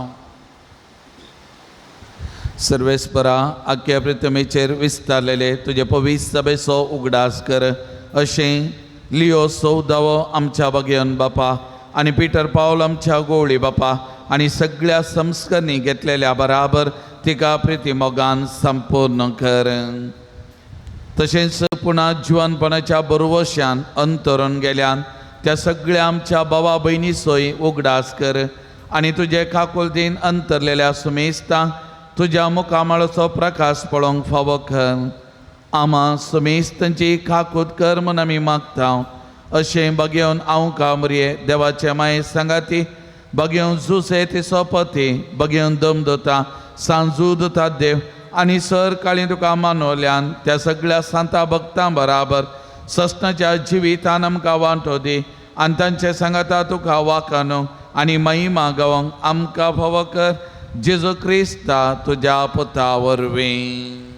सर्वेस्परा आख्या प्रथमेचेर विस्तारलेले तुजे पवित्र सभेचो उगडास कर अशें लिओ 14 आमच्या भगेवन बापा आनी पिटर पावल आमच्या गोवळी बापा आनी सगळ्या संस्करणी घेतलेल्या बराबर तिका प्रितीमोगान संपूर्ण कर तशेंच पुना जिवनपणाच्या बरोवश्यान अंतरून गेल्यान त्या सगळ्या आमच्या भावा भयणी सोय उगडास कर आनी तुजे काकुलतीन अंतरलेल्या सुमेस्तांक तुज्या मुखामळाचो प्रकाश पळोवंक फावो कर आमा सुमेस्तांची काकूत कर म्हूण आमी मागता अशें बगेवन हांव कामरिये देवाचे माये सांगाती बगेवन जुसे तिचो पती बगेवन दमदोता सांजू दोता देव आनी सर काळी तुका मानवल्यान त्या सगळ्या सांता भक्तां बराबर सस्नाच्या जिवितान आमकां वांटो दी आनी तांचे सांगाता तुका वाखानो आनी महिमा गावंक आमकां फावो कर जेजू क्रिस्ता तुज्या पुता वरवीं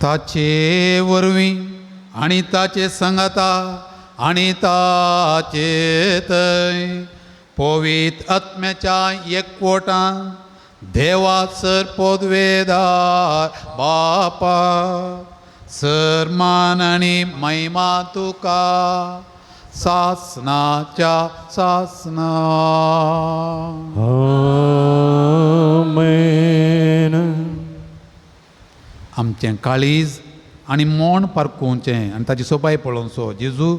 ताचे वरवीं आनी ताचे सांगाता आनी ताचे थंय पवित्र आत्म्याच्या एकवटान देवा सर पोदवेदार बापा सर मान आनी महिमा तुका सासनाच्या सासना आमेन आमचें काळीज आनी मोण पारखुचें आनी ताची सोपाय पळोवचो जेजू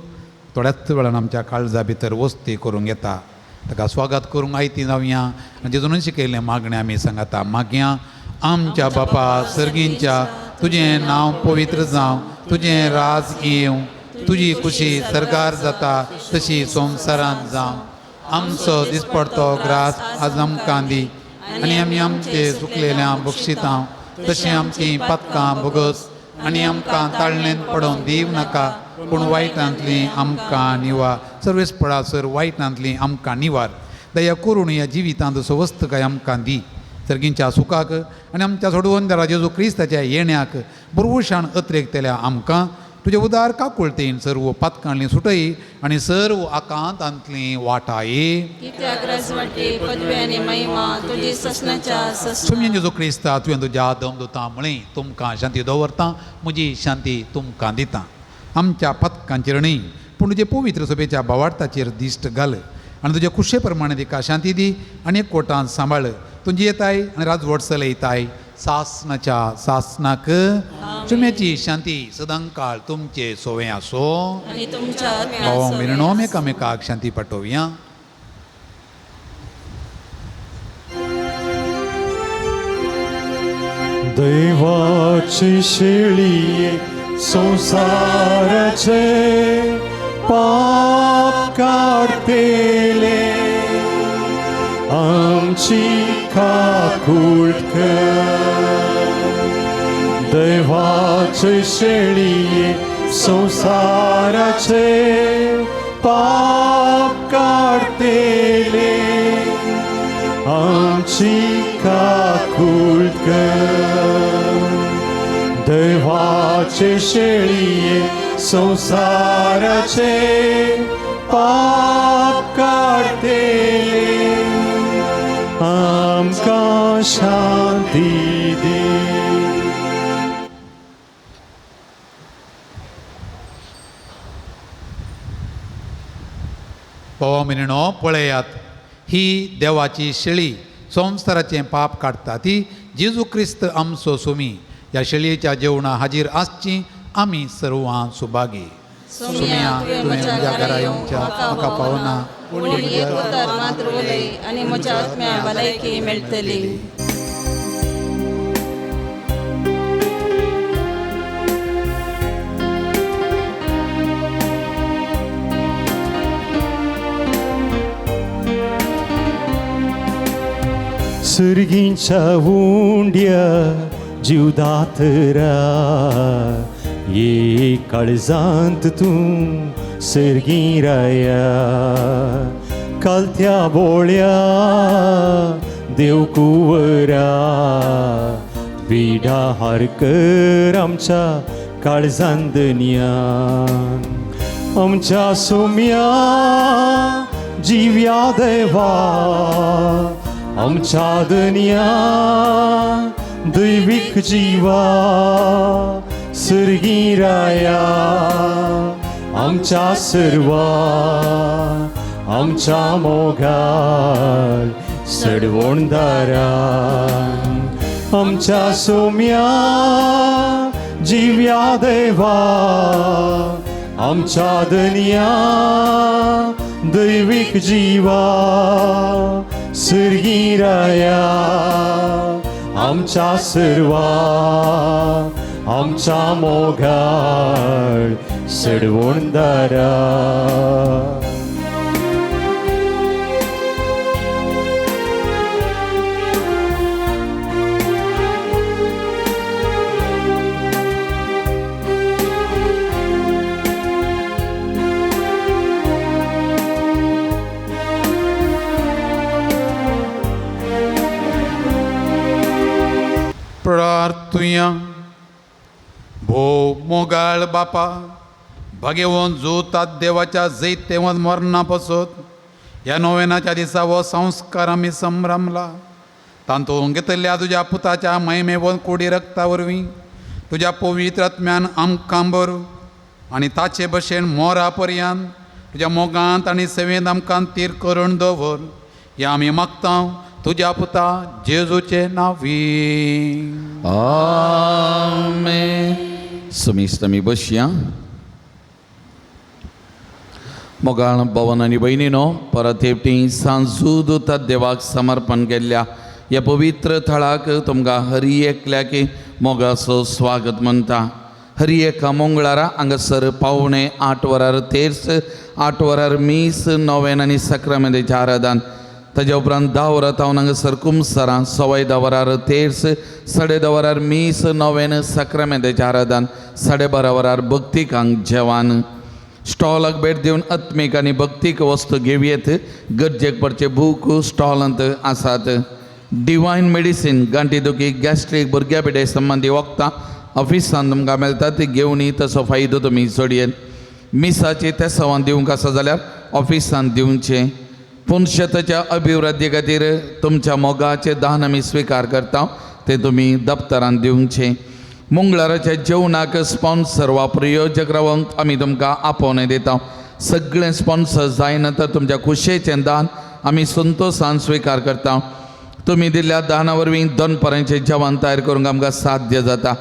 थोड्याच वेळान आमच्या काळजा भितर वस्ती करूंक येता ताका स्वागत करूंक आयती जावया आनी जेजून शिकयलें मागणें आमी सांगाता मागया आमच्या बापा सर्गींच्या तुजें नांव पवित्र जावं तुजें राज येवं तुजी खुशी सरकार जाता तशी संवसारांत जावं आमचो दिसपडतो ग्रास आज आमकां दी आनी आमी आमचे चुकलेल्या बक्षितां तशें आमची पातकां भोगस आनी आमकां ताळणेंत पडोवन दीव नाका पूण वायटांतली आमकां निवार सर्वेस्पळा सर वायटांतली आमकां निवार दया करून ह्या जिवितांत सवस्त काय आमकां दी सर्गींच्या सुखाक आनी आमच्या सोडवंदरा जेजू क्रिस्ताच्या येण्याक बरोवशान अत्रेकतेल्या आमकां तुजे उदार काकुळतेन सर्व पातकांतली सुटय आनी सर्व आकांतांतली वाटाये कित्याक राजवटी पदवी आनी महिमा तुजी ससनाच्या सुम्य जेजू क्रिस्ता तुवें तुज्या दमदुतां म्हळें तुमकां शांती दवरता म्हजी शांती तुमकां दिता आमच्या पथकांचेर न्ही पूण तुजे पवित्र सभेच्या भावार्थाचेर दिश्ट घाल आनी तुजे खुशे प्रमाणे तिका शांती दी आनी एकवटान सांबाळ तुजी येताय आनी राजवट चलयताय सासनाच्या सासनाक सुम्याची शांती सदांकाळ तुमचे सोवे आसो आनी तुमच्या भावा मिरणो एकामेकाक शांती पाठोवया देवाची शेळी संसाराचे पाप काढतेले आमची काकूळ कर देवाची शेळी संसाराचे पाप काढतेले आमची काकूळ कर देवाचे शेळी संसाराचे पाप काढतेले आमकां शांती दी भावा मिरणो पळयात ही देवाची शेळी संवसाराचें पाप काडटा ती जेजू क्रिस्त आमचो सोमी ह्या शेळयेच्या जेवणा हाजीर आसची आमी सर्वां सुभागी सुम्या तुवें म्हज्या घरा येवच्या म्हाका पावना पूण एक उतर मात्र उलय आनी म्हज्या आत्म्या भलायकी मेळटली सर्गींच्या उंड्या जीवदातरा ये काळजांत तूं सर्गी राया कालत्या बोळ्या देव कुंवरा विडा हार कर आमच्या काळजांदन्यान आमच्या सोम्या जिव्या देवा आमच्या दन्या दैविक जीवा सर्गी राया आमच्या सर्वा आमच्या मोगाल सडवणदारा आमच्या सोम्या जिव्या देवा आमच्या दन्या दैविक जीवा सर्गी राया आमच्या सर्वा आमच्या मोगाळ सडवणदारा प्रार्थुया भोव मोगाळ बापा भगेवोन जोतात देवाच्या जैतेवंत मरणा पासत ह्या नोवेनाच्या दिसा हो संस्कार आमी संभ्रमला तांतून घेतल्या तुज्या पुताच्या महिमेवंत कोडी रक्ता वरवीं तुज्या पवित्र आत्म्यान आमकां भर आनी ताचे भशेन मोरा पर्यंत तुज्या मोगांत आनी सेवेंत आमकां तीर करून दवर हें आमी मागता तुज्या पुता जेजूचे नांवी आमेन. समी बसया. मोगाळ भवन आनी भयणीनो परत हेवटी सांजूद देवाक समर्पण केल्ल्या ह्या पवित्र थळाक तुमकां हरी एकल्याक मोगाचो स्वागत म्हणटा. हरी एका मंगळारा हांगासर पावणे 8 वरार तेर्स 8 वरार मीस नोवेन आनी सक्रामेंताचें आराधन ताज्या उपरांत 10 वरां तावन हांगासर कुमसारां 10:15 वरार तेर्स 10:30 वरार मीस नोवेन सक्रामेंताचें आराधन 12:30 वरार भक्तिकांक जेवण. स्टॉलाक भेट दिवन आत्मीक आनी भक्तीक वस्तू घेवयेत. गरजेक पडचे बूक स्टॉलांत आसात. डिवायन मेडिसीन गांठी दुखी गॅस्ट्रीक भुरग्या पिड्या संबंदी वखदां ऑफिसान तुमकां मेळटा ती घेवन तसो फायदो तुमी सोडयेन. मिसाची तेसावां दिवंक आसा जाल्यार ऑफिसान दिवचें. पुणशताच्या अभिवृद्धी खातीर तुमच्या मोगाचें दान आमी स्विकार करता तें तुमी दप्तरान दिवचें. मंगळाराच्या जेवणाक स्पॉन्सर वा प्रयोजक रावंक आमी तुमकां आपोवणें दिता. सगळें स्पॉन्सर जायना तर तुमच्या खुशेचें दान आमी संतोशान स्विकार करता. तुमी दिल्ल्या दाना वरवीं दनपाराचें जेवण तयार करूंक आमकां साध्य जाता.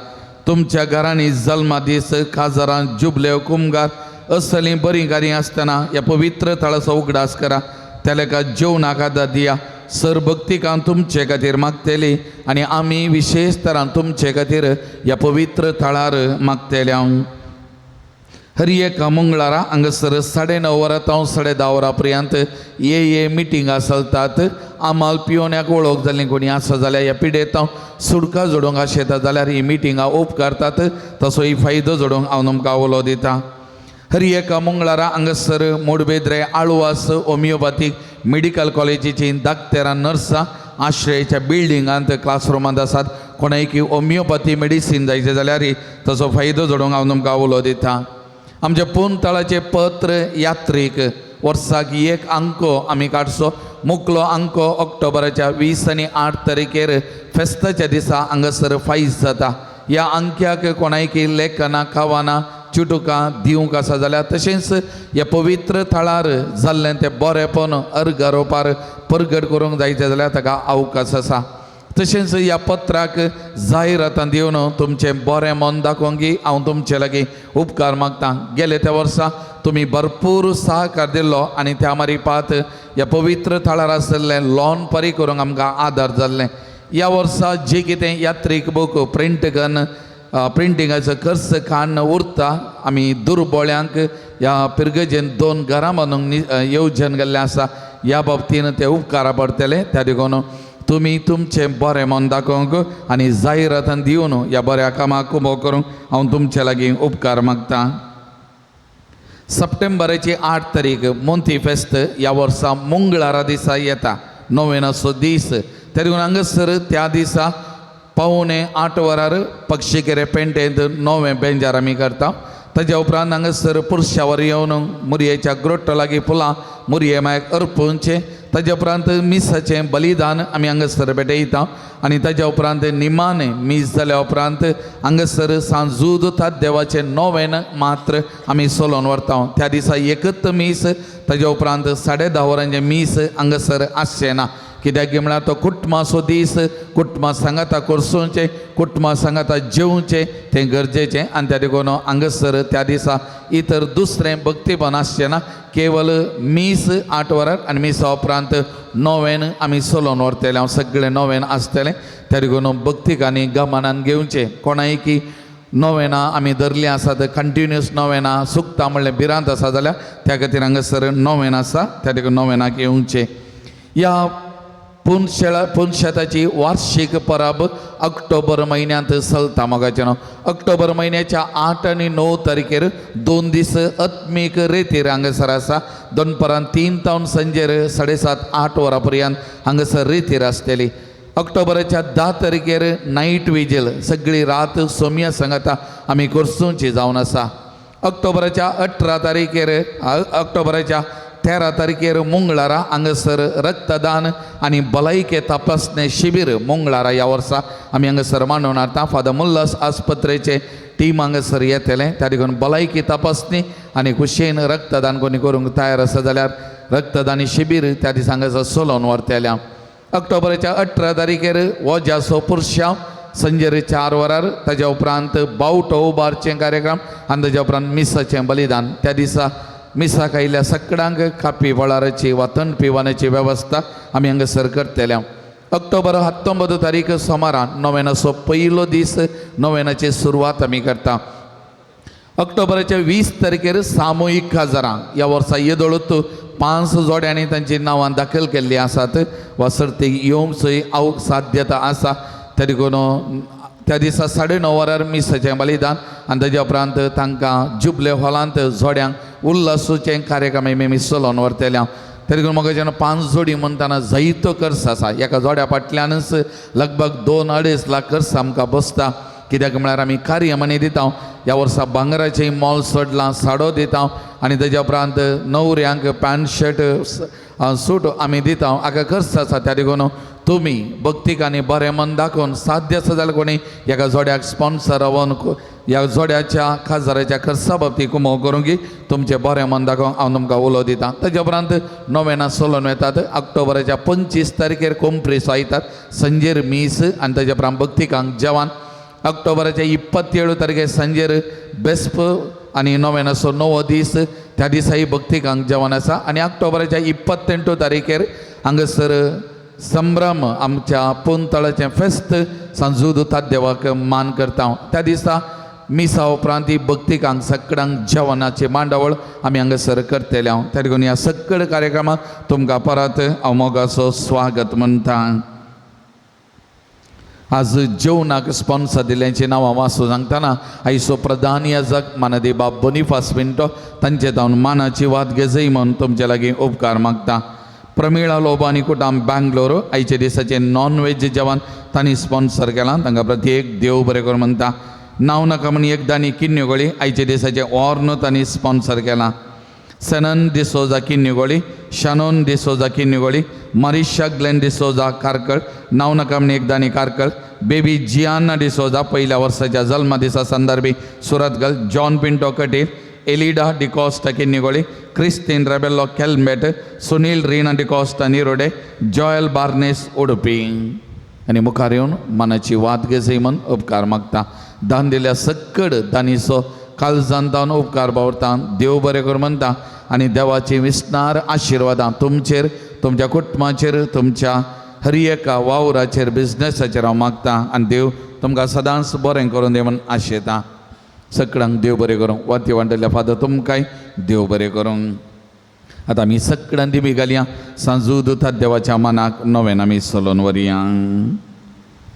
तुमच्या घरांनी जल्मा दीस काजारां जुबल्यो कुमगार असलीं बरीं कार्य आसतना ह्या पवित्र थळाचो उगडास करा. त्या लेखा जेवणाक आदार दिया. सरभक्तिकां तुमचे खातीर मागतेली आनी आमी विशेश तरान तुमचे खातीर ह्या पवित्र थळार मागतेल्या. हरी एका मंगळारा हांगासर 9:30 वरां तावन 10:30 वरां पर्यंत ये मिटिंगां चलतात. आमाल पिवण्याक वळख जाल्लीं कोणी आसा जाल्यार ह्या पिडेत सुडका जोडूंक आशेता जाल्यार ही मिटिंगां उपकारतात. तसोय फायदो जोडूंक हांव तुमकां उलो दिता. हरी एका मंगळारा हांगासर मोडबेद्रे आळवास होमिओपॅथीक मेडिकल कॉलेजीची धाकटेरां नर्सां आश्रयाच्या बिल्डिंगांत क्लासरुमांत आसात. कोणायकी होमिओपॅथी मेडिसीन जायचे जाल्यार तसो फायदो जोडूंक हांव तुमकां उलो दिता. आमच्या पुणतळाचे पत्र यात्रेक वर्साक 1 अंको आमी काडचो. मुखलो अंको ऑक्टोबराच्या 20 आनी 8 तारखेर फेस्ताच्या दिसा हांगासर फायज जाता. ह्या अंक्याक कोणायकी लेखनां खावाना चुटुकां दिवंक आसा जाल्यार तशेंच ह्या पवित्र थळार जाल्लें तें बरेंपण अर्गारोपार परगट करूंक जायचें जाल्यार ताका अवकाश आसा. तशेंच ह्या पत्राक जायरातां दिवन तुमचें बरें मन दाखोवंक हांव तुमचे लागीं उपकार मागतां. गेले त्या वर्सा तुमी भरपूर सहकार दिल्लो आनी त्या मारीपात ह्या पवित्र थळार आसलें लॉन परी करूंक आमकां आदार जाल्लें. ह्या वर्सा जें कितें यात्रीक बूक प्रिंट करून प्रिंटिंगाचो खर्च काडून उरता आमी दुर्बळ्यांक ह्या पिरगजेन 2 घरां बांदूंक येवजण गेल्लें आसा. ह्या बाबतीन ते उपकारा पडटले. त्या देखून तुमी तुमचें बरें मन दाखोवंक आनी जायरातान दिवन ह्या बऱ्या कामाक उबो करूंक हांव तुमचे लागीं उपकार मागतां. सप्टेंबराची 8 तारीख मोंती फेस्त ह्या वर्सा मंगळारा दिसा येता, नोवेनाचो दीस. तरी हांगासर त्या दिसा 7:45 वरार पक्षिकेरे पेंटेंत नोवें बेंजार आमी करता. ताज्या उपरांत हांगासर पुरश्यावर येवन मुरयेच्या ग्रोट्टा लागीं फुलां मुरये मायक अर्पूंचे. ताज्या उपरांत मिसाचें बलिदान आमी हांगासर भेटयता आनी ताज्या उपरांत निमाणें मीस जाल्या उपरांत हांगासर सांजूद देवाचें नोवेन मात्र आमी चलोवन व्हरता. त्या दिसा एकच मीस, ताज्या उपरांत 10:30 वरांचें मीस हांगासर आसचें ना. कित्याक म्हळ्यार तो कुटुंबाचो दीस, कुटुंबा सांगाता करसूचें, कुटुंबा सांगाता जेवचें तें गरजेचें. आनी त्या देखून हांगासर त्या दिसा इतर दुसरें भक्तीपण आसचें ना. केवल मीस 8 वरार आनी मिसा उपरांत नोवेन आमी चलोवन व्हरतले. हांव सगळें नोवेन आसतलें. त्या देखून भक्तीकांनी गमनान घेवचें. कोणाय की नोवेनां आमी धरलीं आसात, कंटिन्यूअस नोवेनां सुकता म्हणलें भिरांत आसा जाल्यार त्या खातीर हांगासर नोवेन आसा, त्या देखून नोवेनाक येवचें. ह्या पुनशेताची वार्षिक परब ऑक्टोबर म्हयन्यांत चलता. मोगाचें न्हू. ऑक्टोबर म्हयन्याच्या 8 आनी 9 तारखेर 2 दीस अत्मीक रेतीर हांगासर आसा. दनपारां 3 तावन संजेर 7:30-8 वरां पर्यंत हांगासर रेतीर आसतली. ऑक्टोबराच्या 10 तारखेर नायट विजील सगळी रात सोमिया सांगाता आमी करसूची जावन आसा. ऑक्टोबराच्या 18 तारखेर ऑक्टोबराच्या 13 तारखेर मंगळारा हांगासर रक्तदान आनी भलायके तपासणे शिबीर मंगळारा ह्या वर्सा आमी हांगासर मांडून हाडटा. फादर मुल्लास आस्पत्रेचे टीम हांगासर येतलें. त्या देखून भलायकी तपासणी आनी खुशेन रक्तदान कोणी करूंक तयार आसा जाल्यार रक्तदानी शिबीर त्या दिसा हांगासर चलोवन व्हरतलें. ऑक्टोबराच्या 18 तारखेर वजाचो पुरशांव संजेर 4 वरार. ताज्या उपरांत बावटो उबारचें कार्यक्रम आनी ताज्या उपरांत मिसाचें बलिदान. त्या दिसा मिसाक आयिल्ल्या सगळ्यांक कापी वळाराची वा थंड पिवानाची वेवस्था आमी हांगासर करतले. ऑक्टोबर 19 तारीख सोमारान नोवेनाचो पयलो दीस नोवेनाची सुरवात आमी करता. ऑक्टोबराच्या 20 तारखेर सामुहीक काजारां ह्या वर्सा येदोळूत 5 जोड्यांनी तांची नांवां दाखल केल्लीं आसात वा सर्तीक येवंकचोय साध्यता आसा. त्या देखून त्या दिसा 9:30 वरार मिसाचें बलिदान आनी ताज्या उपरांत तांकां जुबले हॉलांत जोड्यांक उल्हासूचें कार्यक्रम आमी चलोवन व्हरतले. तरी पूण म्हाका जेन्ना 5 जोडी म्हणटाना जायतो खर्च आसा. एका जोड्या फाटल्यानच लगभग 2-2.5 लाख खर्च आमकां बसता. कित्याक म्हळ्यार आमी कार्यामणी दिता. ह्या वर्सा भांगराचें मॉल सोडलां, साडो दिता आनी ताज्या उपरांत न्हवऱ्यांक पॅन्ट शर्ट सूट आमी दिता. हाका खर्च आसा. त्या देखून तुमी भक्तीकांनी बरें मन दाखोवन साध्य आसा जाल्यार कोणी एका जोड्याक स्पॉन्सर रावन ह्या जोड्याच्या खासदाराच्या खर्चा बाबतीत कुमो करूंक तुमचें बरें मन दाखोवंक हांव तुमकां उलो दितां. ताज्या उपरांत नोवेनां चलोवन येतात. ऑक्टोबराच्या 25 तारखेर कोंप्रेस आयतात संजेर मीस आनी ताज्या उपरांत भक्तीकांक जेवण. ऑक्टोबराच्या 27 तारखेर संजेर बेस्प आनी नोवेनाचो 9वो दीस. त्या दिसाय भक्तीकांक जेवण आसा. आनी ऑक्टोबराच्या 28 तारखेर हांगासर संभ्रम आमच्या पोंतळाचें फेस्त सांजूद देवाक मान करता. त्या दिसा मिसा उपरांत ही भक्तीकांक सगळ्यांक जेवणाची मांडावळ आमी हांगासर करतले. त्या देखून ह्या सगळ कार्यक्रमाक तुमकां परत हांव मोगाचो स्वागत म्हणटा. आज जेवणाक स्पॉन्सर दिल्यांची नांवां वाचून सांगतना आयचो प्रधान याजक मानदेबा बोनिफास पिंटो तांचे जावन मानाची वाद घेजय म्हणून तुमचे लागीं उपकार मागता. प्रमिळा लोबानी कुटाम बँगलोर आयचे दिसाचें नॉन वेज जेवण तांणी स्पॉन्सर केलां. तांकां प्रत्येक देव बरें करूं म्हणटा. नांव नाका म्हण एकदांनी किन्नेगोळी आयचे दिसाचें ऑर्न तांणी स्पॉन्सर केलां. सनन डिसोजा किन्नेगोळी, शानोन डिसोजा किन्नेगोळी, मारिशा ग्लेन डिसोजा कारकळ, नांव नाका म्हण एकदांनी कारकळ. बेबी जियाना डिसोजा पहिल्या वर्साच्या जल्म दिसा संदर्भी सुरतगल. जॉन पिंटो कटील, एलिडा डिकॉस्टा किन्नेगोळी, क्रिस्टीन रेबेल्लो केल्मेट, सुनील रिना डिकॉस्टा निरोडे, जॉयल बार्नेस उडपी. आनी मुखार येवन मनाची वाद घेजय म्हण उपकार मागता. दान दिल्या सगळ दानीचो काळजान जावन उपकार बावरता. देव बरें कर म्हणटा आनी देवाची विस्तार आशिर्वादां तुमचेर, तुमच्या कुटुंबाचेर, तुमच्या हर एका वावराचेर, बिझनेसाचेर हांव मागता. आनी देव तुमकां सदांच बरें करून दी म्हण आशेता. सगळ्यांक देव बरें करूं. वाती वांटल्या फादर तुमकांय देव बरें करूं. आता आमी सगळ्यां दिमी घालया सांजूद उतात देवाच्या मनाक नवें आमी सोलोन वरया.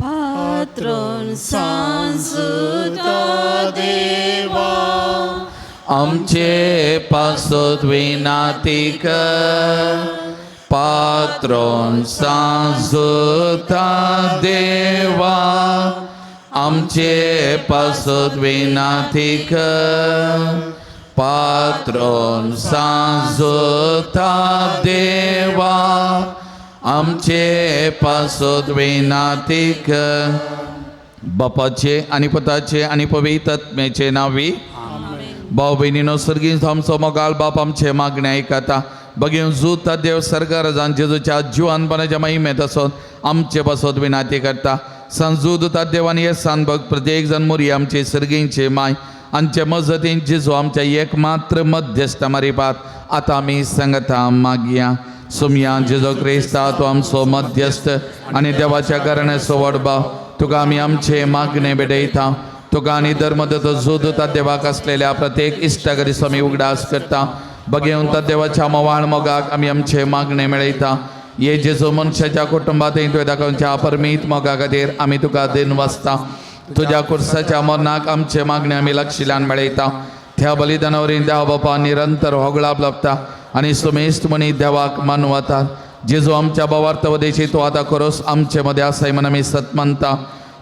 Patron sansuta deva आमचे पासत विनाती कर. पात्रोन सांजुता देवा आमचे पासत विनाती कर. पात्रोन सांजुता देवा आमचे पासत विनाती कर. बापाचे आणि पुताचे आणि पवित्र आत्म्याचे नावी. भाऊ बहिणीनो सर्गीन आमचो मोगाल बाप आमचे मागणे ऐकता. बघून जुता देव सर्गराजान जेजूच्या जिवानपणाच्या महिमेत असून आमचे पासत विनाती करता. सांजुता देवानी हे सांबग प्रत्येक जण मोरी आमचे सर्गींचे माय आमच्या मजतीन जेजू आमच्या एकमात्र मध्यस्थ मारिपात आता आमी सांगता मागया. सुमया जेजो क्रिस्ता तू आमचो मध्यस्थ आणि देवाच्या कारणाचो वडभाव तुका आमी आमचे मागणे बेडयता. तुका आनी धर्मदत्त जोदूता देवाक असलेल्या प्रत्येक इश्टागरी आमी उगडास करता. बघेवन त्या देवाच्या मोवाळ मोगाक आमी आमचे मागणे मेळयता. हे जेजू मनशाच्या कुटुंबातय तुवें दाखोवच्या अपरमीत मोगा खातीर आमी तुका दिन वाचता. तुज्या कुर्साच्या मरणाक आमचे मागणे आमी लक्षिल्यान मेळयता. त्या बलिदानावरील देवा बापा निरंतर होगळाप लाभता आणि सुमेस्त मनी देवाक मानवता. जेजू आमच्या भावार्थवदेशी तू आता करोस आमचे मध्ये आसाय म्हणून आमी सत मानता.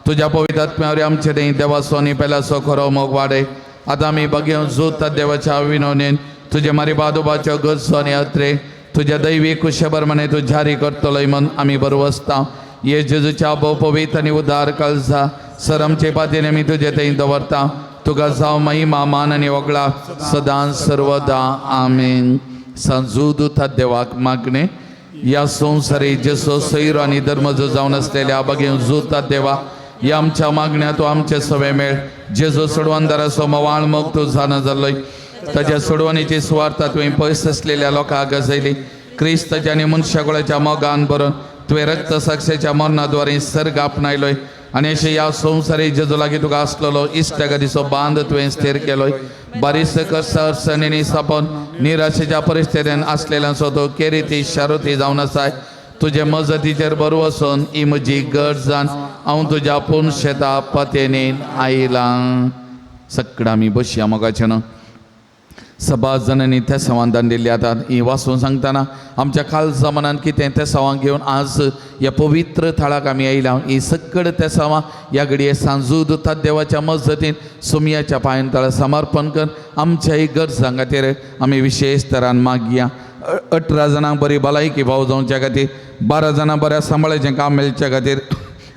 तुझ्या पवित्र आत्म्यावर आमचे देही देवाचो आणि पेलाचो खरो मोग वाडय. आता आमी बघेवन जोता देवाच्या विनोनेन तुझे मारी बादोबाच्यो गरजो आनी अत्रे तुझ्या दैवी कुशबरमणे तू जारी करतलोय म्हण आमी बरवसता. ये जेजूच्या भोव पवित्र आनी उदार काळजा सर आमचे पातयेन आमी तुजे थंय दवरता. तुका जावं महिमा मान आनी वगळा सदां सर्वदा आमेन. सांजुता देवाक मागणे. या संवसारी जेसो सैरो आनी धर्मजो जावन असलेल्या बघेवन जोता देवा या आमच्या मागण्या तू आमचे सवे मेळ. जेजो सोडवणदाराचो मोवाळ मोग तू जाणा जाल्लोय. ताच्या सोडवणीची सुवार्ता तुवें पयस असलेल्या लोकांक गजयली. क्रिस्ताच्या आनी मनशाकुळाच्या मोगान बरोवन तुवें रक्त साक्षेच्या मरणाद्वारे सर्ग आपणायलोय आनी अशें ह्या संवसारी जेजू लागीं तुका आसलेलो इश्टगतीचो बांद तुवें स्थिर केलोय. बारीस कर्स अडचणींनी सापोवन निराशेच्या परिस्थितीन आसलेल्यांचो तो केरिती शारुती जावन आसाय. तुजे मजतीचेर बरो वचून ही म्हजी गरजान हांव तुज्या पूर्ण शेता पतेनेन आयलां. सगळ्या आमी बसया मोगाचे न्हू. सभा जणांनी त्या संवादान दिल्ली आता ही वाचून सांगतना आमच्या काल जमान्यात कितें त्या सवांक घेवन आज ह्या पवित्र थळाक आमी आयला. ही सगळ त्या सवां ह्या घडये सांजुता देवाच्या मजतीन सुमयाच्या पांयां तळ समर्पण कर. आमच्याय गरजां खातीर आमी विशेष तरान मागया. 18 जाणांक बरी भलायकी भाव जावच्या खातीर, 12 जाणांक बऱ्या सांबाळाचें काम मेळच्या खातीर,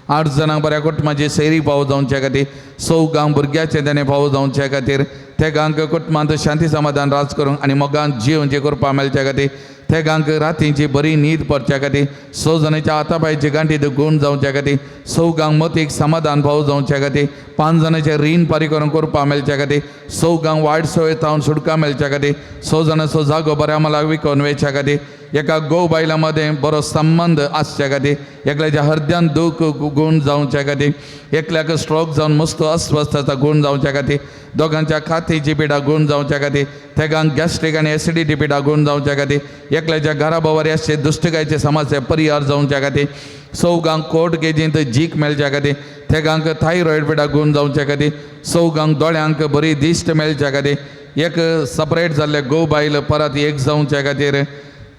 8 जाणांक बऱ्या कुटुंबाची सैरी भाव जावच्या खातीर, 100 गांव भुरग्याचे तेणे भाव जावच्या खातीर, त्या गांक कुटुंबांत शांती समाधान राज करूंक आनी मोगान जीवनची कृपा मेळच्या खातीर, त्या गांक रातींची बरी न्हीद पडच्या खातीर, 100 जाणांच्या हातापायची गांठीत गुण जावच्या खातीर, 100 गांक मतीक समाधान भाव जावच्या खातीर, 5 जाणांचे रीण पारी करून करपा मेळच्या खातीर, 100 गांक वायट सवय तावन सुटका मेळच्या खातीर, 100 जाणांचो जागो बऱ्या मलाक विकून वेच्या खातीर, एका गो बायला मदें बरो संबंध आसच्या खातीर, एकल्याच्या हृदयान दूख गुण जावच्या खातीर, एकल्याक स्ट्रोक जावन मस्त अस्वस्थता गुण जावच्या खातीर, दोगांच्या खातीची पिडा गुण जावच्या खातीर, तेगांक गॅस्ट्रीक आनी एसिडिटी पिडा गुण जावच्या खातीर, एकल्याच्या घरा भोंवरी आसचे दुश्टकायचे समस्या परिहार जावच्या खातीर, 100 गांक कोर्ट केजींत जीक मेळच्या खातीर, तेगांक थायरॉयड पिडा गुण जावच्या खातीर, 100 गांक दोळ्यांक बरी दिश्ट मेळच्या खातीर, एक सपरेट जाल्ले गो बायल परत एक जावच्या खातीर,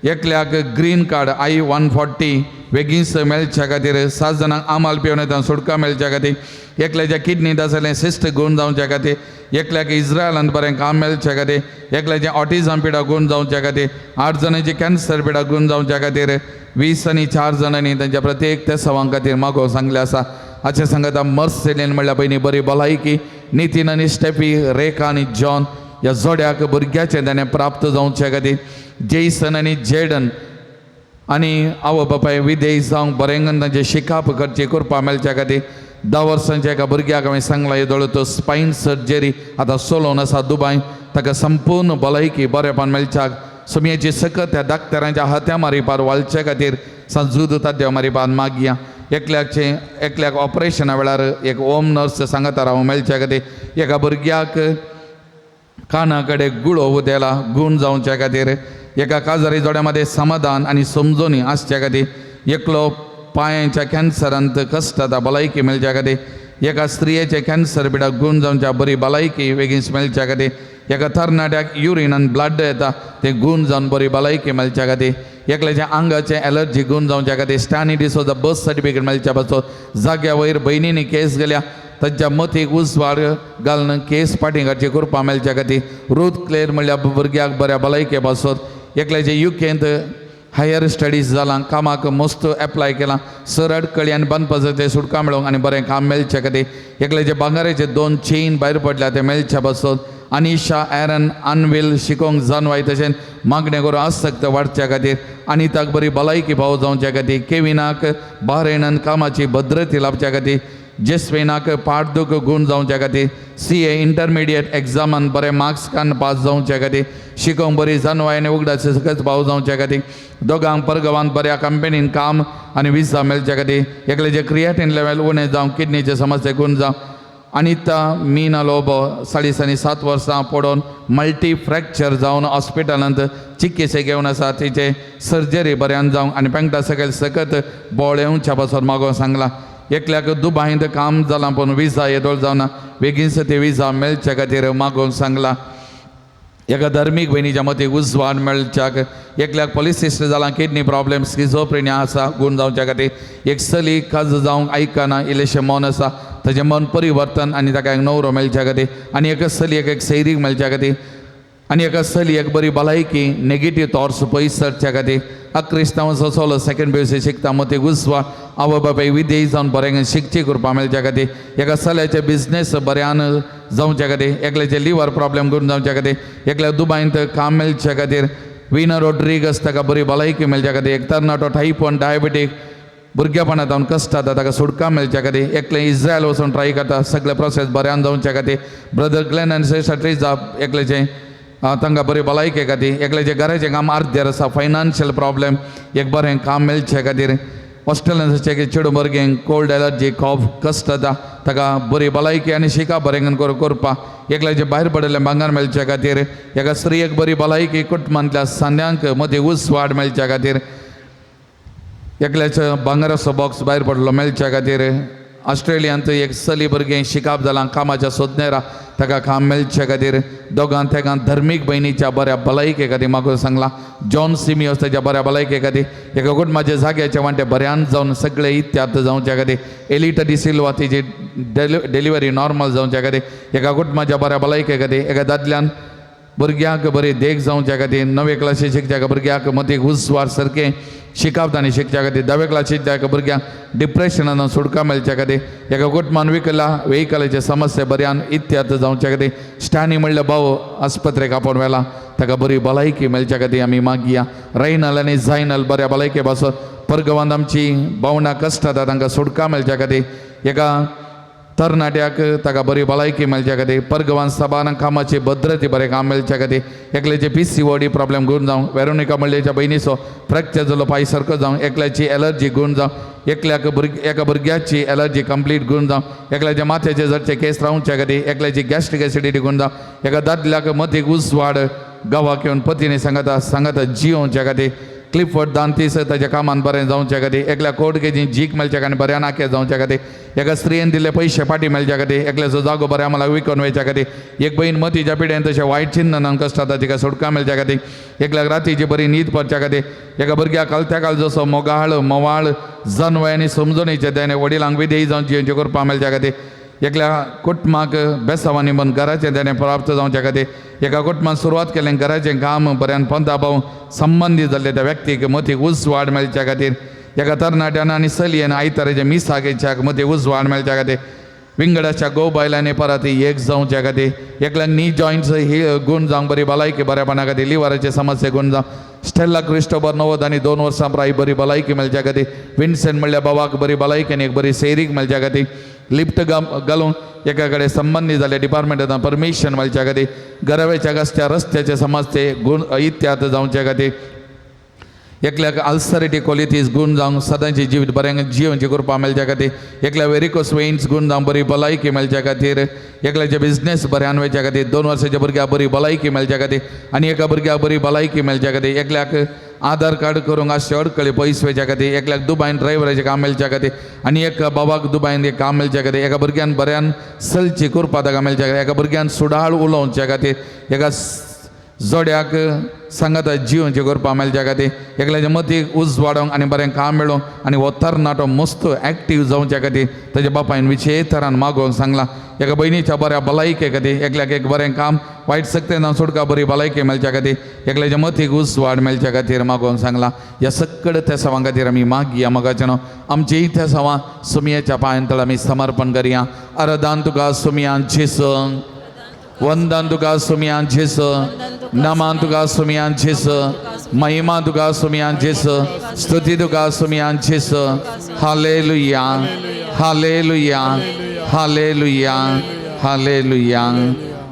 एकल्याक ग्रीन कार्ड I-140 बेगीनच मेळच्या खातीर, 7 जाणांक आमाल पिवन येता सुटका मेळच्या खातीर, एकल्याच्या किडनींत आसलें सिस्ट गुण जावच्या खातीर, एकल्याक इज्रायलांत बरें काम मेळच्या खातीर, एकल्याचें ऑटिझम पिडा गुण जावच्या खातीर, 8 जाणांची कॅन्सर पिडा गुण जावच्या खातीर, 20 आनी 4 जाणांनी तांच्या प्रत्येक त्या सवां खातीर मागो सांगले आसा. हाचे सांगता मर्सेलेन म्हणल्या पयलीं बरी भलायकी नितीन आनी स्टेफी, रेखा आनी जॉन ह्या जोड्याक भुरग्याचें ताणें प्राप्त जावच्या खातीर, जेसन आनी जेडन आनी आवय बापाय विदेश जावंक बरेंगन तांचे शिकाप करची करपा मेळच्या खातीर, 10 वर्सांच्या एका भुरग्याक हांवें सांगला येदोळो तो स्पायन सर्जरी आतां चलोवन आसा दुबय, ताका संपूर्ण भलायकी बरेपण मेळच्याक सुमयेची सकत ह्या डाक्टरांच्या हात्या मारिपार वालच्या खातीर सांजुता देव मारिपार मागया. एकल्याक ऑपरेशना वेळार एक होम नर्स सांगता राव मेळच्या खातीर, एका भुरग्याक काना कडेन गुळो उदेला गुण जावच्या खातीर, एका काजारी जोड्यामध्ये समाधान आणि समजोनी आसच्या खातीर एकलो पांयांच्या कॅन्सरांत कश्ट जाता भलायकी मेळच्या खातीर एका स्त्रियेचे कॅन्सर पिडाक गूण जावच्या बरी भलायकी बेगीन मेळच्या खातीर एका तरणाट्याक युरीन आनी ब्लड येता ते गूण जावन बरी भलायकी मेळच्या खातीर एकल्याच्या आंगाचे एलर्जी गूण जावच्या खातीर स्टॅनी डिसोजा बर्थ सर्टिफिकेट मेळच्या पासून जाग्या वयर बहिणींनी केस गेल्या तांच्या मतीक उसवाड घालून केस फाटींगाची करपा मेळच्या खातीर रूथ क्लेर म्हणल्यार भुरग्याक बऱ्या भलायके पासत एकल्याचे युकेंत हायर स्टडीज जालां कामाक मस्त एप्लाय केलां सरळ कळी आनी बनपाचे सुटका मेळोंक आनी बरें काम मेळचे खातीर एकल्याचे भांगाराचे 2 चेन भायर पडल्या ते मेळच्या पासत अनिशा एरन अनविल शिकोंक जानवाय तशेंच मागणें करून आसक्त वाडच्या खातीर आनी ताका बरी भलायकी फावो जावच्या खातीर केविनाक बारेणान कामाची भद्रती लाभच्या खातीर जेस्वेनाक पाठदुख गूण जावच्या खातीर CA इंटरमिडिएट एग्जामान बरे मार्क्स कान पास जावच्या खातीर शिकोंक बरी जानवाय आनी उगडाचे सकत भाव जावच्या खातीर दोगांक परगांवांत बऱ्या कंपनीन काम आनी विजा मेळच्या खातीर एकल्याचे क्रिएटिन लेवल उणें जावं किडनीचे समस्या गूण जावं अनिता मीना लोबो 7.5 वर्सां पडून मल्टी फ्रॅक्चर जावन हॉस्पिटलांत चिकित्से घेवन आसा तिचे सर्जरी बऱ्यान जावंक आनी पेंगटा सकयल सकत बोळ येवच्या पासून मागोवन सांगलां एकल्याक दुबायंत काम जालां पूण विजा येदोळ जावना बेगीनच ते विजा मेळच्या खातीर मागोवन सांगलां एका धर्मीक भयणीच्या मतीक उजवाड मेळच्याक एकल्याक पॉलिसिस्ट जालां किडनी प्रॉब्लेम स्किझोफ्रेनिया आसा गूण जावच्या खातीर एक चली काज जावंक आयकना इल्लेशें मन आसा ताचें मन परिवर्तन आनी ताका एक नवरो मेळच्या खातीर आनी एका चलयेक एक सैरीक मेळच्या खातीर आनी एका चलयेक बरी भलायकी नेगेटीव थॉट्स पयस सरच्या खातीर क्रिस्तांवाचो चलो सेकंड PUC शिकता मतीक उजवाड आवय बापाय विदेय जावन बरें शिकची करपा मेळच्या खातीर एका चल्याचे बिझनेस बऱ्यान जावच्या खातीर एकल्याचे लिवर प्रॉब्लेम करून जावच्या खातीर एकल्या दुबायंत काम मेळच्या खातीर विना रोड्रिगस ताका बरी भलायकी मेळच्या खातीर एक तरणाटो टायप 1 डायबेटीक भुरगेपणांत जावन कश्ट जाता ताका सुटका मेळच्या खातीर एकले इस्रायल वचून ट्राय करता सगळे प्रोसेस बऱ्यान जावच्या खातीर ब्रदर ग्लेन आनी सिस्टर ट्रिजा एकल्याचें तांकां बरी भलायके खातीर एकल्याचें घराचें काम अर्देर आसा फायनान्शियल प्रॉब्लेम एक बरें काम मेळचे खातीर ऑस्ट्रेलियन्साचे चेडूं भुरगें कोल्ड एलर्जी कॉफ कश्ट जाता ताका बरी भलायकी आनी शिका बरें करपा एकल्याचें भायर पडिल्लें भांगर मेळच्या खातीर एका स्त्रियेक बरी भलायकी कुटुंबांतल्या सान्यांक मदीं उसवाड मेळच्या खातीर एकल्याचो भांगराचो बॉक्स भायर पडलो मेळच्या खातीर ऑस्ट्रेलियांत एक चली भुरगें शिकाप जालां कामाच्या सोदनेर ताका काम मेळच्या खातीर दोगां तेगां धर्मीक भयणीच्या बऱ्या भलायके खातीर म्हाका सांगलां जॉन सिमियोस ताच्या बऱ्या भलायके खातीर एका कुटुंबाच्या जाग्याचे वांटे बऱ्यान जावन सगळे इत्यार्थ जावच्या खातीर एलिटा डिसिल्वा तिची डिलिव्हरी नॉर्मल जावच्या खातीर एका कुटुंबाच्या बऱ्या भलायके खातीर एका दादल्यान भुरग्यांक बरी देख जावच्या खातीर 9वे क्लासीक शिकच्या भुरग्यांक मतीक उजवाड सारकें शिकाप आनी शिकच्या खातीर 10वे क्लासीक त्या भुरग्यांक डिप्रेशनान सुटका मेळच्या खातीर एका कुटुंबान व्हेकलाचे समस्या बऱ्यान इत्यार्थ जावच्या खातीर स्टॅनी म्हणल्यार भाऊ आस्पत्रेक आपोवन व्हेला ताका बरी भलायकी मेळच्या खातीर आमी मागया रायनल आनी जायनल बऱ्या भलायके पासत परगांवांत आमची भावना कश्ट जाता तांकां सुटका मेळच्या खातीर एका तरणाट्याक ताका बरी भलायकी मेळच्या खातीर परगांवांत सभान कामाची भद्रती बरें काम मेळच्या खातीर एकल्याचे PCOD प्रॉब्लेम गूण जावं वेरोनिका म्हणल्याच्या बहिणीचो फ्रॅक्चर जालो पांय सारको जावं एकल्याची एलर्जी गूण जावं एका भुरग्याची एलर्जी कंप्लीट गूण जावं एकल्याच्या माथ्याचे जरचे केस रावच्या खातीर एकल्याची गॅस्ट्रीक एसिडिटी गूण जावं एका दादल्याक मतीक उसवाड गांवाक येवन पतीने सांगता जियोवच्या खातीर क्लिफर्ड दांतीस ताच्या कामान बरें जावच्या खातीर एकल्या कोर्ट केजी जीक मेळच्या खातीर बऱ्या नाके जावच्या खातीर एका स्त्रियेन दिल्ले पयशे फाटी मेळच्या खातीर एकल्याचो जागो बऱ्या मला विकून वयच्या खातीर एक बहीण मतीच्या पिड्यान तशें वायट चिन्नान कश्ट जाता तिका सुटका मेळच्या खातीर एकल्याक रातीची बरी न्हीद पडच्या खातीर एका भुरग्याक कालत्या काल जसो मोगाळ मोवाळ जनवय आनी समजणीचे त्याने वडिलांक विधेय जावन जियोवचें करपा मेळच्या खातीर एकल्या कुटुंबाक बेसावांनी म्हूण घराचें तेणें प्राप्त जावच्या खातीर एका कुटुंबान सुरवात केलें घराचें काम बऱ्यान पंथा भाव संबंदीत जाल्ले त्या व्यक्तीक मतीक उसवाड मेळच्या खातीर एका तरणाट्यान आनी चलयेन आयतारेच्या मिसागेच्याक मतीक उसवाड मेळच्या खातीर विंगडाच्या गो बायलांनी परत एक जावच्या खातीर एकल्याक नी जॉयंट्स ही गूण जावंक बरी भलायकी बऱ्यापणा खातीर लिव्हराचे समस्या गूण जावं स्टेला क्रिस्टोबर 90 आनी 2 वर्सां प्राय बरी भलायकी मेळच्या खातीर विन्सेंट म्हणल्यार बाबाक बरी भलायकी आनी एक बरी सैरीक मेळच्या खातीर लिफ्ट घालून एका कडेन संबंदीत जाल्ल्या डिपार्टमेंटान परमिशन मेळच्या खातीर घरावेच्या रस्त्याचे समस्ये गूण इत्यार्थ जावच्या खातीर एकल्याक अल्सरिटी कोलिटीज गूण जावंक सदांची जिवीत बरें जिवनची कृपा मेळच्या खातीर एकल्या वेरिकोस वेन्स गूण जावंक बरी भलायकी मेळच्या खातीर एकल्याचे बिझनेस बऱ्यान वयच्या खातीर 2 वर्साच्या भुरग्याक बरी भलायकी मेळच्या खातीर आनी एका भुरग्याक बरी भलायकी मेळच्या खातीर एकल्याक आधार कार्ड करूंक अशें अडकळे पयस वेच्या खातीर एकल्याक दुबायन ड्रायव्हराचें काम मेळच्या खातीर आनी एक बाबाक दुबायन एक काम मेळच्या खातीर एका भुरग्यान बऱ्यान चलची कृपा ताका मेळच्या खातीर एका भुरग्यान सुडाळ उलोवच्या खातीर एका जोड्याक सांगाता जिवनची करपा मेळच्या खातीर एकल्याच्या मतीक उज वाडोवंक आनी बरें काम मेळोवंक आनी हो तरणाटो मस्त एक्टीव जावच्या खातीर ताच्या बापायन विशेष तरान मागोवंक सांगलां एका भयणीच्या बऱ्या भलायके खातीर एकल्याक एक बरें काम वायट सक्तेन सुटका बरी भलायकी मेळच्या खातीर एकल्याच्या मतीक उज वाड मेळच्या खातीर मागोवंक सांगलां ह्या सगळ त्या सवां खातीर आमी मागया मोगाचें आमची त्या सवां सुमयेच्या पांयां तळ आमी समर्पण करया अरदान तुका सुमयान जेसू वंदन तुका सुमयान जेसू नमान तुका सुमयान जेसू महिमा तुका सुमयान जेसू स्तुती तुका सुमयान जेसू हालेलुया हालेलुया हालेलुया हालेलुया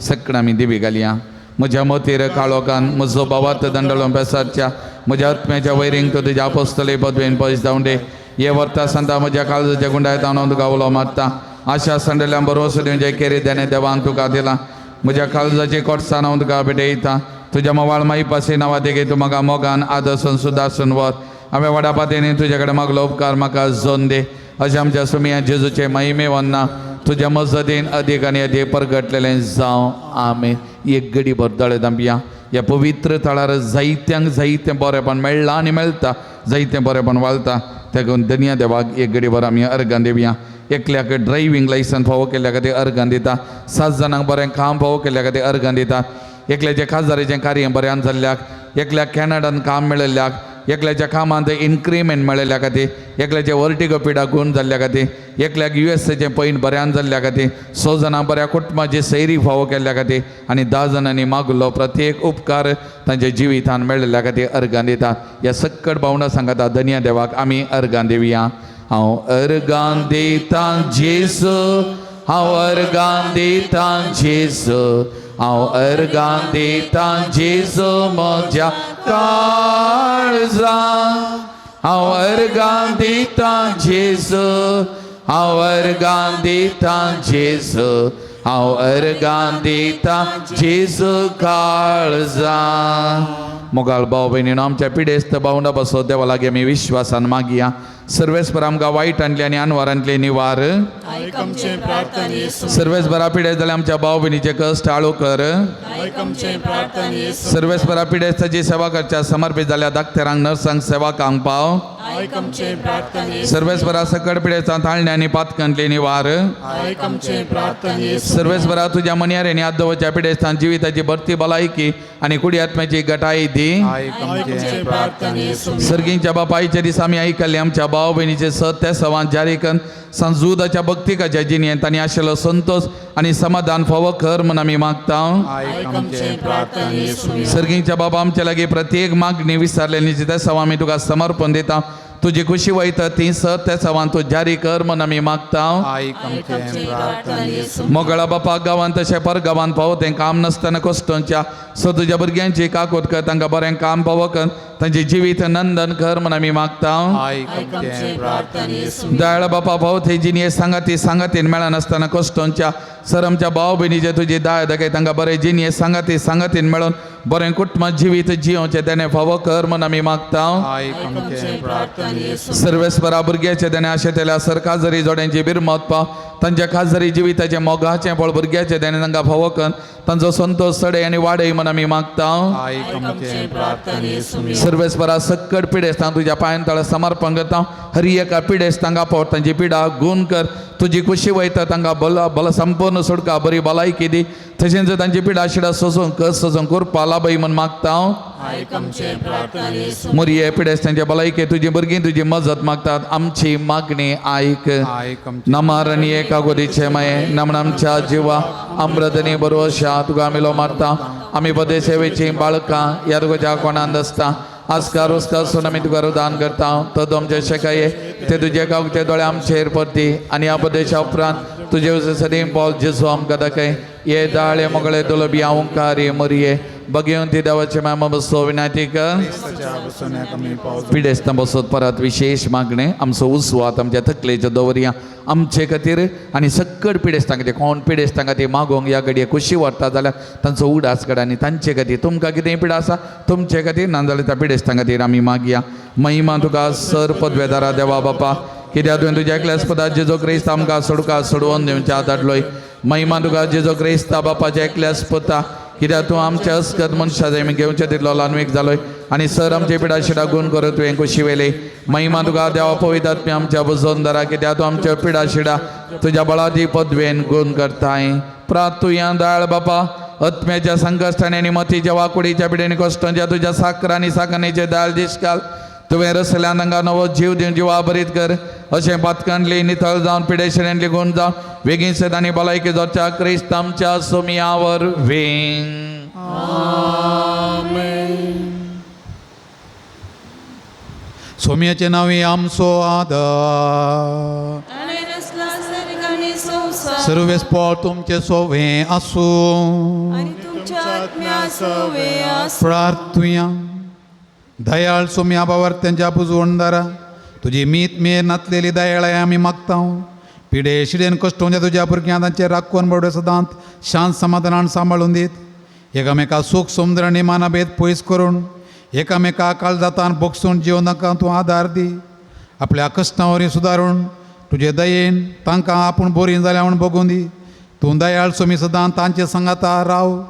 सगळं आमी दिवी घालया म्हज्या मतीर काळोखान म्हजो भावार्थ दंडलो बेसारच्या म्हज्या आत्म्याच्या वैरींक तो तुज्या अपोस्तले पदवेन पयस जावं दे हे वर्ता सांता म्हज्या काळजाच्या गुंडायत हांव तुका उलो मारता आशा संडल्यान बरोवसो दिवन जे केरी देणे देवान तुका दिला म्हज्या काळजाचे कोटसान हांव तुका भेटयता तुज्या मोवाळ माई पासे नांवा देगे तूं म्हाका मोगान आदर्शन सुदारसून वर हांवें व्हडा पातयेनी तुजे कडेन मागलो उपकार म्हाका जोन दे अशें आमच्या सुमया जेजूचे महिमे वन्ना तुज्या मजतीन अदीक आनी अदीक परगटलेलें जावं आमेन एक घडी भर दळे दांबिया ह्या पवित्र थळार जायतें बरेंपण मेळ्ळां आनी मेळटा जायतें बरेंपण वाळटा त्या लागून धन्य देवाक एक घडी भर आमी अर्गां दिवया एकल्याक ड्रायव्हिंग लायसन फावो केल्ल्या खातीर अर्गां दिता 7 जाणांक बरें काम फावो केल्ल्या खातीर अर्गां दिता एकल्याचें खासदारीचें कार्य बऱ्यान जाल्ल्याक एकल्याक कॅनडान काम मेळिल्ल्याक एकल्याच्या कामांत इन्क्रिमेंट मेळिल्ल्या खातीर एकल्याचे वर्टिगो पिडा गुण जाल्ल्या खातीर एकल्याक USAचें पयन बऱ्यान जाल्ल्या खातीर 6 जाणां बऱ्या कुटुंबाची सैरी फावो केल्ल्या खातीर आनी 10 जाणांनी मागलो प्रत्येक उपकार तांच्या जिवितान मेळिल्ल्या खातीर अर्गां दिता ह्या सकट भावंडा सांगाता धन्य देवाक आमी अर्गां दिवया हांव अर्गां दिता जेसू हांव अर्गां दिता जेसू हांव अर्गां दिता जेसू म्हज्या काळजां हांव अर्गां दिता जेसू हांव अर्गां दिता जेसू हांव अर्गां दिता जेसू काळजां मोगाळ भाव भयणीनो आमच्या पिडेस्त भावंडा बसो देवा लागीं आमी विश्वासान मागया सर्वेस्पर आमकां वायटांतली आनी अनवरांतली निवार सर्वेस्परा पिडे जाल्यार आमच्या भाव भयणीचे कश्ट आळू कर सर्वेस्परा पिडेस्ताची सेवा करच्या समर्पीत जाल्या दाक्तेरांक नर्सांक सेवाकांक पाव सर्वेस्परा सकट पिडेस्ता ताळणी आनी पातकांतली निवार सर्वेस्परा तुज्या मन्यारेनी आदवच्या पिडेस्तान जिविताची भरती भलायकी आनी कुडी आत्म्याची गटाय दी सर्गींच्या बापायच्या दिसा आमी आयकल्ले आमच्या भाव भयणीचे सत्य सवान जारी करून संजुदाच्या भक्तिकाच्या जिणेंत तांणी आशिल्लो संतोष आनी समाधान फावो कर म्हूण आमी मागता सर्गींच्या बाबा आमच्या लागीं प्रत्येक मागणी विसरलेली त्या सवा आमी तुका समर्पण दिता तुजी खुशी वयता ती सत्य सवान तूं जारी कर म्हूण आमी मागता मोगळा बापा गांवांत तशें पर गांवांत फावो तें काम नासतना कश्टांच्या सो तुज्या भुरग्यांची काकोत कर तांकां बरें काम फावो कर तांचे जिवीत नंदन कर म्हूण आमी मागता दयाळ बापा फावो थंय जिणे सांगातीन मेळनासतना कश्टांच्या सर आमच्या भाव भयणीचे तुजी दाय दाखय तांकां बरें जिणे सांगातीन मेळोन बरें कुटुंब जिवीत जियोवचें तेणें फावो कर म्हूण आमी मागता सर्वेस्परा भुरग्याचे तेणें आशें केल्या सर खाजरी जोड्यांची बिरमत पाव तांच्या खाजरी जिविताचें मोगाचें फळ भुरग्याचें तेणें तांकां फावो कर तांचो संतोष चडय आनी वाडय म्हूण आमी मागता सर्वेस्परा सकट पिडेस्तां तुज्या पांयां तळ समर्पण करता हरी एका पिडेस्तांक आपोवप तांची पिडा गूण कर तुजी खुशी वयता तांकां बल संपूर्ण सुटका बरी भलायकी दी तशेंच तांची पिडा शिडा सोसूंक करपा लाभय म्हूण मागता मुरये पिडेस्तांच्या भलायके तुजी भुरगीं तुजी मजत मागतात आमची मागणी आयक नमारणी एका गोदीचे माये नमन आमच्या जिवा अमृतनी बरोवशा तुका मिलो मारता आमी पदे सेवेची बाळकां ह्या तुज्या कोणांत आसता आस्कार उस्कार आमी तुका रुदान करता तो तुमचे शेकाये ते तुजे गांवचे दोळे आमचेर पडटी आनी ह्या पदेशा उपरांत तुजे सदीं पावल जेजू आमकां दाखय ये दाळे मोगळे दुलबिया ओंकार ये मरये बघेवन ती देवाचे मामा बसो विनाती कर पिडेस्तां बसोत परत विशेष मागणे आमचो उसवात आमच्या तकलेच्या दवरया आमचे खातीर आनी सकट पिडेस्तां खातीर कोण पिडेस्तां खातीर मागोंक या घडये खुशी वाडटा जाल्यार तांचो उडास काड आनी तांचे खातीर तुमकां कितेंय पिडा आसा तुमचे खातीर नाजाल्यार त्या पिडेस्तां खातीर आमी मागया महिमा तुका सर पदवेदारा देवा बापा कित्याक तुवें तुज्या एकल्यास्पदात जेजो क्रिस्त आमकां सोडून दिवच्या धाडलोय महिमा तुका जेजो क्रिस्त बापाच्या एकल्यास्पता कित्याक तूं आमच्या अस्कत मनशां जाय घेवचे तितलो लानवीक जालोय आनी सर आमचे पिडा शिडा गुण करून तुवें खुशी वेले महिमा तुका देवा पवित्र आत्म्या आमच्या बसोवन धरा कित्याक तूं आमच्या पिडा शिडा तुज्या बळाची पदवेन गुण करताय प्रार्थुया दयाळ बापा आत्म्याच्या संकश्टांनी आनी मतीच्या वाकुडीच्या पिडेनी कश्टांच्या तुज्या साकरांनी साकणेचे दाळ दिसकाल तुवें रसल्या तांकां नवो जीव दिवन जिवा बरीत कर अशें पातकांतली नितळ जावन पिडेशिऱ्यांतली गुण जावन वेगीन आनी भलायकी जोडच्या क्रिस्त आमच्या सोमयावर वेंग सोम्याचे नावे आमचो आदार आणि रसला सर्गाने संसार सर्वेस्पळ तुमचे सोवे आसूं आणि तुमच्या आत्म्या सोवे आस प्रार्थुया दयाळ सोम्या बावर त्यांच्या पुजवणदारा तुजी मीत मेर नातलेली दयाळाय आमी मागता पिडे शिडेन कश्टोवच्या तुज्या भुरग्यांक तांचे राखण बडे सदांत शांत समाधानान सांबाळून दीत एकामेका सूख समुद्र आनी मानभेद पयस करून एकामेका काळजातान बोगसून जिवनाका तूं आदार दी आपल्या कश्टावरी सुदारून तुजे दयेन तांकां आपूण बरी जाल्या म्हूण बगून दी तूं दयाळ सोमी सदां तांचे संगाता राव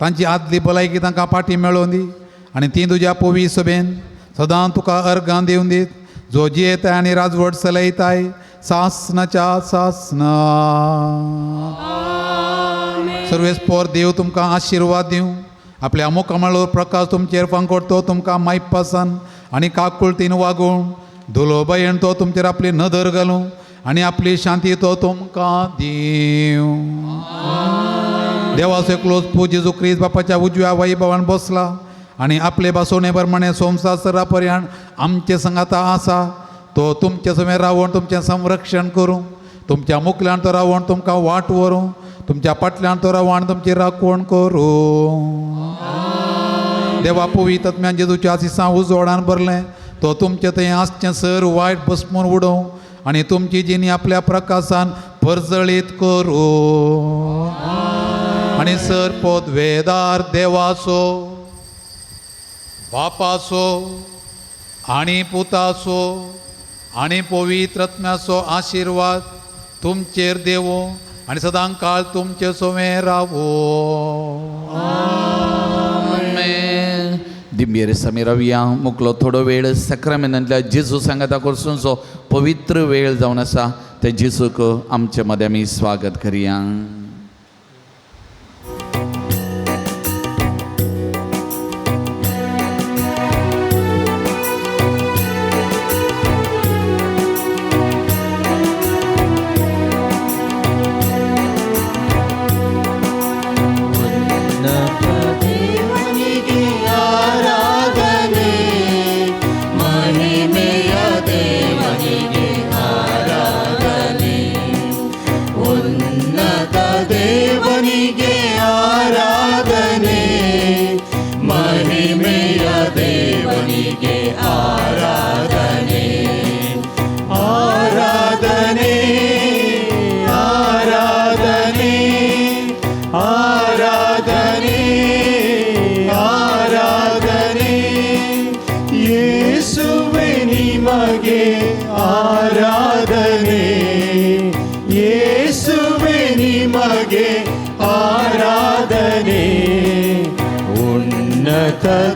तांची आदली भलायकी तांकां फाटीं मेळोवन दी आनी ती तुज्या पोवी सभेन सदां तुका अर्गां दिवन दीत जो जियेताय आनी राजवट चलयताय सासनाच्या सासना सर्वेस्पोर देव तुमकां आशिर्वाद दिवं आपल्या मुखामळार प्रकाश तुमचेर फांकोडतो तुमकां मायपासान आनी काकुळटीन वागोवन धुलो भयण तो तुमचेर आपली नदर घालूं आनी आपली शांती तो तुमकां दिवं देवाचो एकलोच पूज जेजू क्रिस्त बापाच्या उजव्या वैभवान बसला आनी आपले बसोवणे प्रमाणे सोमसासरा पर्यंत आमचे संगाता आसा तो तुमचे समेर रावण तुमचें संरक्षण करूं तुमच्या मुखल्यान तो रावण तुमकां वाट व्हरूं तुमच्या फाटल्यान तो रावण तुमची राखण करूं देवा पवित्र आत्म्यान जेजूच्या आशिसां उजवाडान भरलें तो तुमचें थंय आसचें सर वायट भस्मून उडोवं आनी तुमची जिणी आपल्या प्रकाशान परजळीत करूं आनी सर पदवेदार देवाचो बापाचो आनी पुताचो आनी पवित्र आत्म्याचो आशिर्वाद तुमचेर देवो आनी सदां काळ तुमचे सोवे रावो दिंबेर समीरव्या मुकलो थोडो वेळ सक्रामेंतांतल्या जेजू सांगाता करसूनचो पवित्र वेळ जावन आसा ते जेजूक आमचे मदें आमी स्वागत करया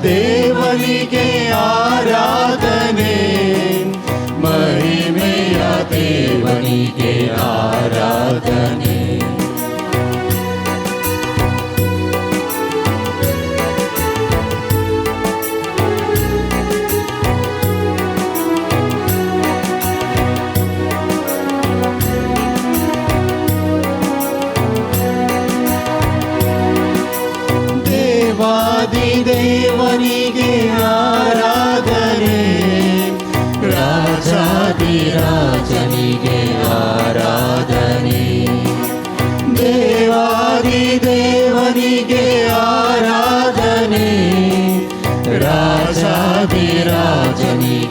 ದೇವನಿಗೆ ಆರಾಧನೆ ಮಹಿಮೆಯ ದೇವನಿಗೆ ಆರಾಧನೆ ದೇವನಿಗೆ ಆರಾಧನೆ ರಾಜಾದಿರಾಜನಿಗೆ ಆರಾಧನೆ ದೇವಾದಿದೇವನಿಗೆ ಆರಾಧನೆ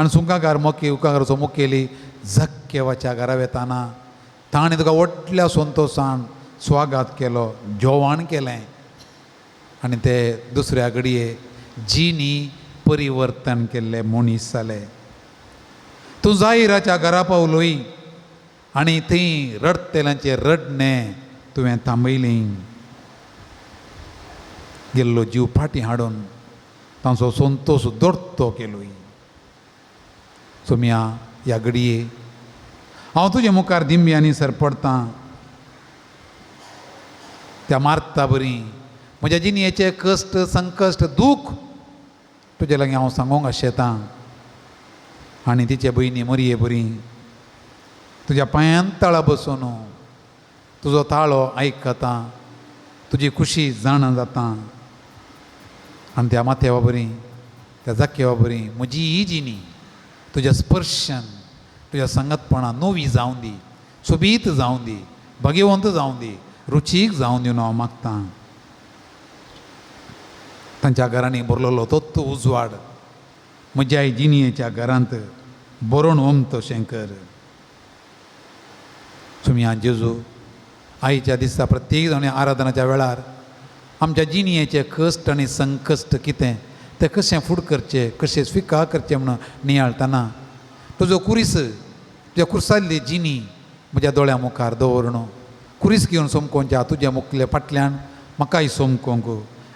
आनी सुंकागार मोके उकागाराचो मुखेली झक्केवाच्या घरा वेताना ताणें तुका व्हडल्या संतोशान स्वागत केलो जेवण केलें आनी ते दुसऱ्या घडये जिणी परिवर्तन केल्ले मनीस जाले तूं जायराच्या घरा पावलोय आनी थंय रडतेल्यांचे रडणें तुवें थांबयलें गेल्लो जीव फाटीं हाडून तांचो संतोश दर्तो केलोय सोम्या ह्या घडये हांव तुजे मुखार दिंब्यांनी सरपडटां त्या मारता बरी म्हज्या जिणेचे कश्ट संकश्ट दूख तुजे लागीं हांव सांगूंक आशेतां आनी तिचे भयणी मरये बरी तुज्या पांयान ताळा बसून तुजो ताळो आयकता तुजी खुशी जाण जाता आनी त्या माथ्या बरी त्या जाक्या बरी म्हजी ही जिणी तुज्या स्पर्शान तुज्या संगतपणान नवी जावं दी सोबीत जावं दी भाग्यवंत जावं दी रुचीक जावं दिवन हांव मागतां तांच्या घरांनी भरलेलो तोच उजवाड म्हज्या जिणयेच्या घरांत बरोवन ओमतो शंकर सुमिया जेजू आईच्या दिसा प्रत्येक जाण आराधनाच्या वेळार आमच्या जिणयेचे कश्ट आनी संकश्ट कितें तें कशें फूड करचें कशें स्विकार करचें म्हणून नियाळतना तुजो कुरीस तुज्या कुर्साल्ली जिणी म्हज्या दोळ्या मुखार दवरून कुरीस घेवन सोमकोवच्या तुज्या मुखले फाटल्यान म्हाकाय सोमकोंक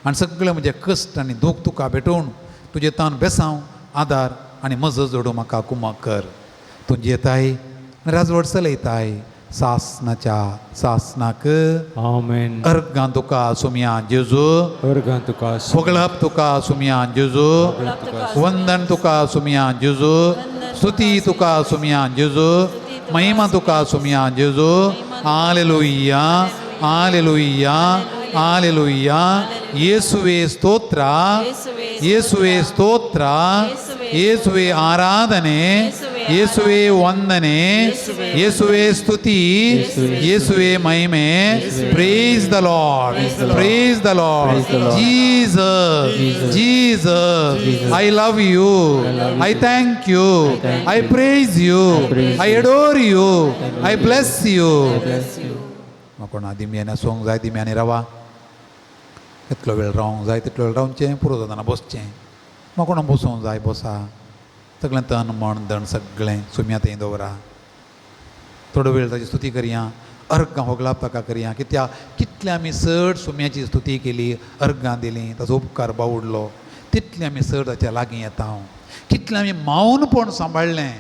आनी सगळे म्हजे कश्ट आनी दूख तुका भेटोवन तुजे तान बेसांव आदार आनी मजो जोडूं म्हाका कुमक कर तूं जेताय राजवट चलयताय सासनाच्या सासनाक आमेन अर्गां तुका सुमिया जेजू अर्गां तुका फोगळप तुका सुमिया जेजू वंदन तुका सुमिया जेजू स्तुती तुका सुमिया जेजू महिमा तुका सुमिया जेजू हालेलुया हालेलुया हालेलुया येसुवे स्तोत्र येसुवे स्तोत्र येसुवे आराधने येसुवे वंदने येसुवे स्तुति येसुवे महिमे praise the Lord Jesus Jesus I love you I thank you I praise you I adore you I bless you कोणा दिम्याने सोंग जाय दिम्याने रावा कितलो वेळ रावंक जाय तितलो वेळ रावचें पुरो जाताना बसचें म्हाका कोणा बसूंक जाय बसा सगळें तन मन धन सगळें सुम्या थंय दवरा थोडो वेळ ताची स्तुती करया अर्गां होगलाप ताका करया कित्याक कितले आमी चड सुम्याची स्तुती केली अर्गां दिलीं ताचो उपकार बावडलो तितले आमी चड ताच्या लागीं येता हांव कितलें आमी मौनपण सांबाळ्ळें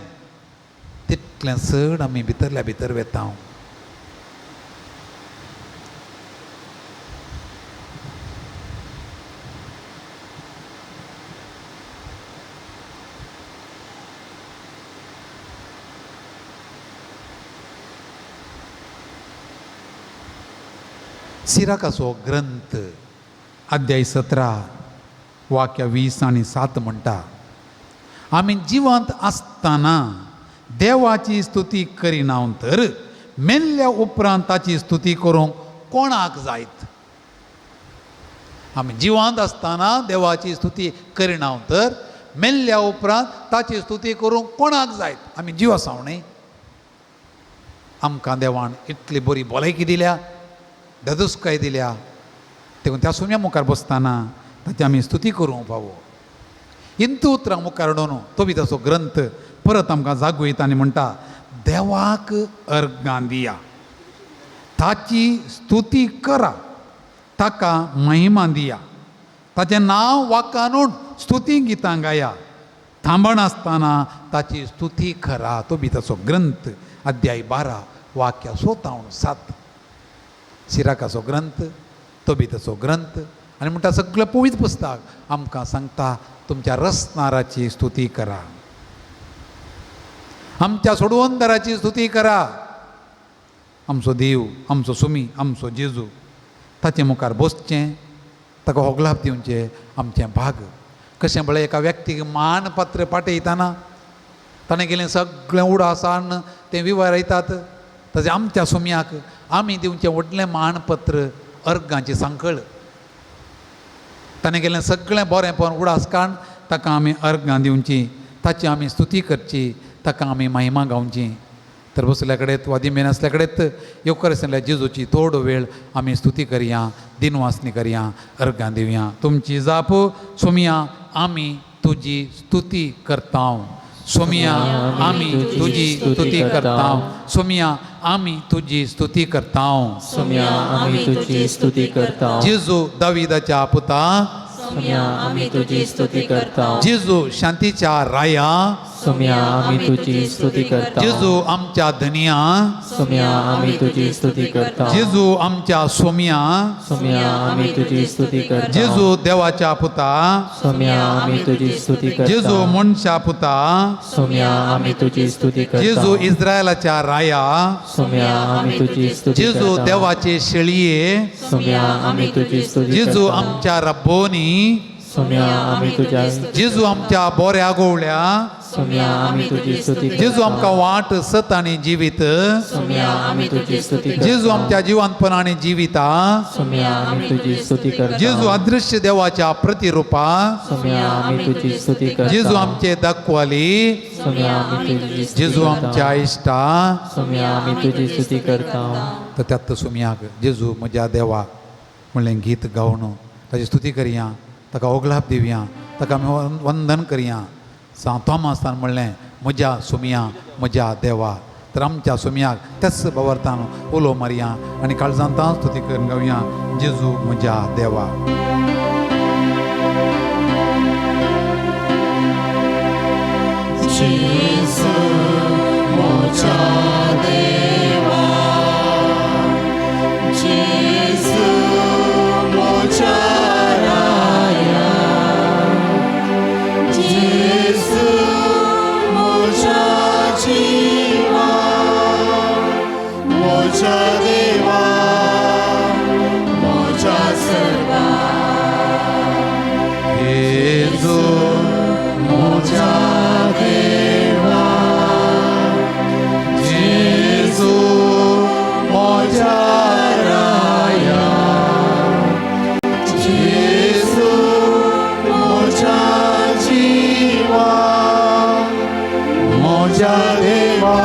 तितलें चड आमी भितरल्या भितर वेता हांव सिराकाचो ग्रंथ अध्याय 17 वाक्य 20 आनी 7 म्हणटा आमी जिवंत आसतना देवाची स्तुती करिना तर मेल्ल्या उपरांत ताची स्तुती करूंक कोणाक जायत आमी जिवंत आसतना देवाची स्तुती करिना तर मेल्ल्या उपरांत ताची स्तुती करूंक कोणाक जायत आमी जीव आसाव न्ही आमकां देवान इतली बरी भलायकी दिल्या ददुस्काय दिल्या देखून त्या सुम्या मुखार बसतना ताची आमी स्तुती करूंक फावो हिंदू उतरां मुखार हाडून तो बी ताचो ग्रंथ परत आमकां जागो येता आनी म्हणटा देवाक अर्गां दिया ताची स्तुती करा ताका महिमा दिया ताचें नांव वाखाणून स्तुती गितां गाया थांबण आसतना ताची स्तुती करा तो बी ताचो ग्रंथ अध्याय 12 वाक्य 7 सिराकाचो ग्रंथ तो बी ताचो ग्रंथ आनी म्हणटा सगळें पवित्र पुस्तक आमकां सांगता तुमच्या रसनाराची स्तुती करा आमच्या सोडवंदराची स्तुती करा आमचो देव आमचो सुमी आमचो जेजू ताचे मुखार बसचें ताका होगलाप दिवचें आमचें भाग कशें म्हळ्यार एका व्यक्तीक मानपत्र पाठयतना ताणें गेलें सगळें उडासान तें विवरायतात तशें आमच्या सुम्याक आमी दिवचें व्हडलें मानपत्र अर्गांची सांखळ ताणें गेलें सगळें बरेंपण उडास काण ताका आमी अर्गां दिवचीं ताची आमी स्तुती करची, ताका आमी महिमा गावची. तर बसल्या कडेन वादी मेन आसल्या कडेन येवकार आसल्या जेजूची थोडो वेळ आमी स्तुती करया, दिनवासनी करया, अर्गां दिवया. तुमची जाप सोमिया आमी तुजी स्तुती करतांव. सोमिया आमी तुजी स्तुती करतांव. सोमिया आमी तुजी स्तुती करतांव. सोम्या आमी तुझी स्तुती करता. जेजू दाविदाच्या पुता, सोम्या आमी तुझी स्तुती करता. जेजू शांतीच्या राया, सोम्या आमी तुझी स्तुती करता. जेजू आमच्या धनिया, सोम्या आमी तुझी स्तुती करता. जेजू आमच्या सोमिया, सोम्या आमी तुझी स्तुती करता. जेजू देवाच्या पुता, सोम्या आमी तुझी स्तुती करता. जेजू मनशा पुता, सोम्या आमी तुझी स्तुती करता. जेजू इस्रायलाच्या राया, सोम्या आमी तुझी स्तुती जेजू करता. देवाचे शेळये, सोम्या आमी तुझी स्तुती जेजू करता. आमच्या रब्बोनी, सोम्या आमी तुझ्या जेजू आमच्या बोऱ्या गोवळ्या, सोम्या आमी तुझी स्तुती करता. जेजू आमकां वाट सत आनी जिवीत, सोम्या आमी तुझी स्तुती करता. जेजू आमच्या जिवंतपण आनी जिविता, सोम्या आमी तुझी स्तुती करता. जेजू अदृश्य देवाच्या प्रतिरुपा, सोम्या आमी तुझी स्तुती करता. जेजू आमचे दाखवाली, सोम्या आमी तुझी स्तुती जेजू करता. आमच्या इश्टा. सोम्या आमी तुझी स्तुती करता. तर त्यात सोम्याक जेजू म्हज्या देवा म्हणलें गीत गावन ताची स्तुती करया, ताका ओगलाप दिवया, ताका आमी वंदन करया. सांत थॉमासान म्हणलें म्हज्या सोम्या म्हज्या देवा. तर आमच्या सोम्याक त्याच बाबर्तान उलो मारया आनी काळजांतां स्तुती करून गावया, जेजू म्हज्या देवा. जेजू म्हज्या देवा, जेजू म्हज्या राया, जेजू म्हज्या जिवा, म्हज्या देवा,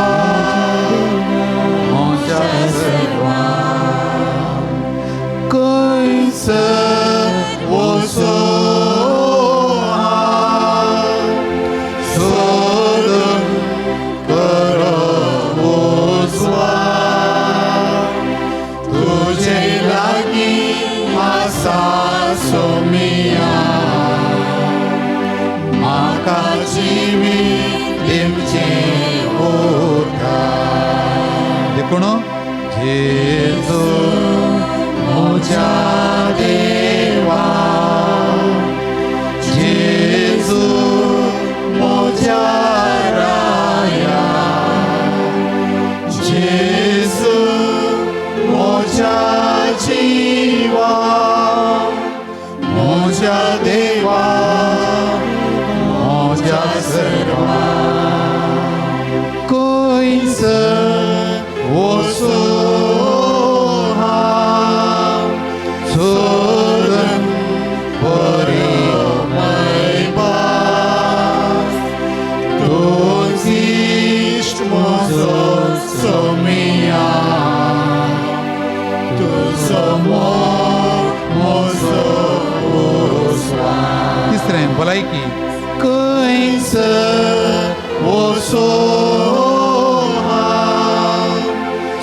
म्हज्या सर्वा. खंयसर वचो देखून जेजू म्हज्या देवा, जेजू म्हज्या राया, जेजू म्हज्या जिवा, म्हज्या देवा, म्हज्या सर्वा. वचो सोदन बरी मैबास, तोच इश्ट म्हजो सोमिया, तुजो मोग म्हजो उस्वास. तिसरें भलायकी. खंयसर वचो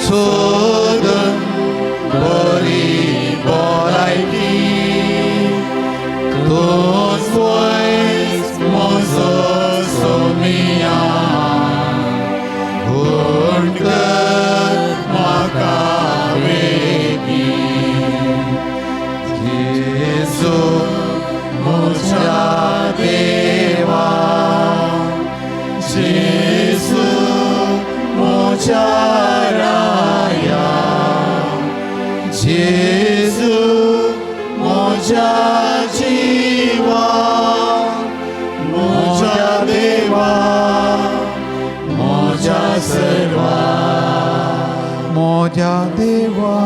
सोदन बरी भलायकी, तोच पयस म्हजो सोमिया, गूण कर म्हाका बेगीन. जेजू म्हज्या देवा, जेजू म्हज्या राया, जेजू म्हज्या जिवा, म्हज्या देवा, म्हज्या सर्वा. म्हज्या देवा,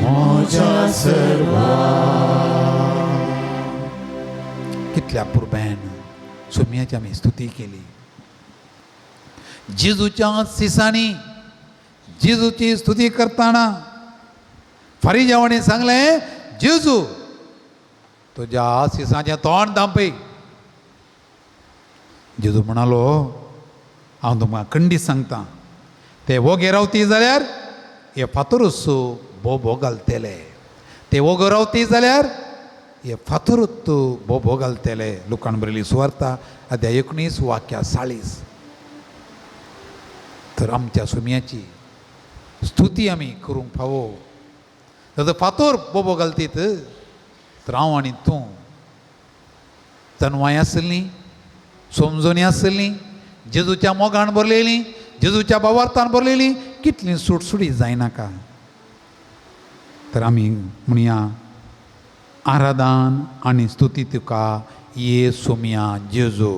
म्हज्या सर्वा. कितल्या पुरबेन सोम्याची आमी स्तुती केली. जेजूच्या सिसांनी जेजूची स्तुती करताना फरिजावांनी सांगलें, जेजू तुज्या सिसांचें तोंड दांपय. जेजू म्हणालो, हांव तुमकां खंडीत सांगता, ते वोगे रावती जाल्यार हे फातरूच बोबो घालतले. ते वोगो रावती जाल्यार हे फातरूच बोबो घालतले. लोकांन बरयली सुवार्ता अध्याय 19 वाक्य 40. तर आमच्या सोम्याची स्तुती आमी करूंक फावो. ताजो फातोर बोबो घालतीत तर हांव आनी तूं जन्माय आसलीं, समजोनी आसलीं, जेजूच्या मोगान बरलेलीं, जेजूच्या भावार्थान बरलेलीं, कितलीं सुटसुटी जायनाका. तर आमी म्हणया, आराधन आनी स्तुती तुका ये सोम्या जेजू.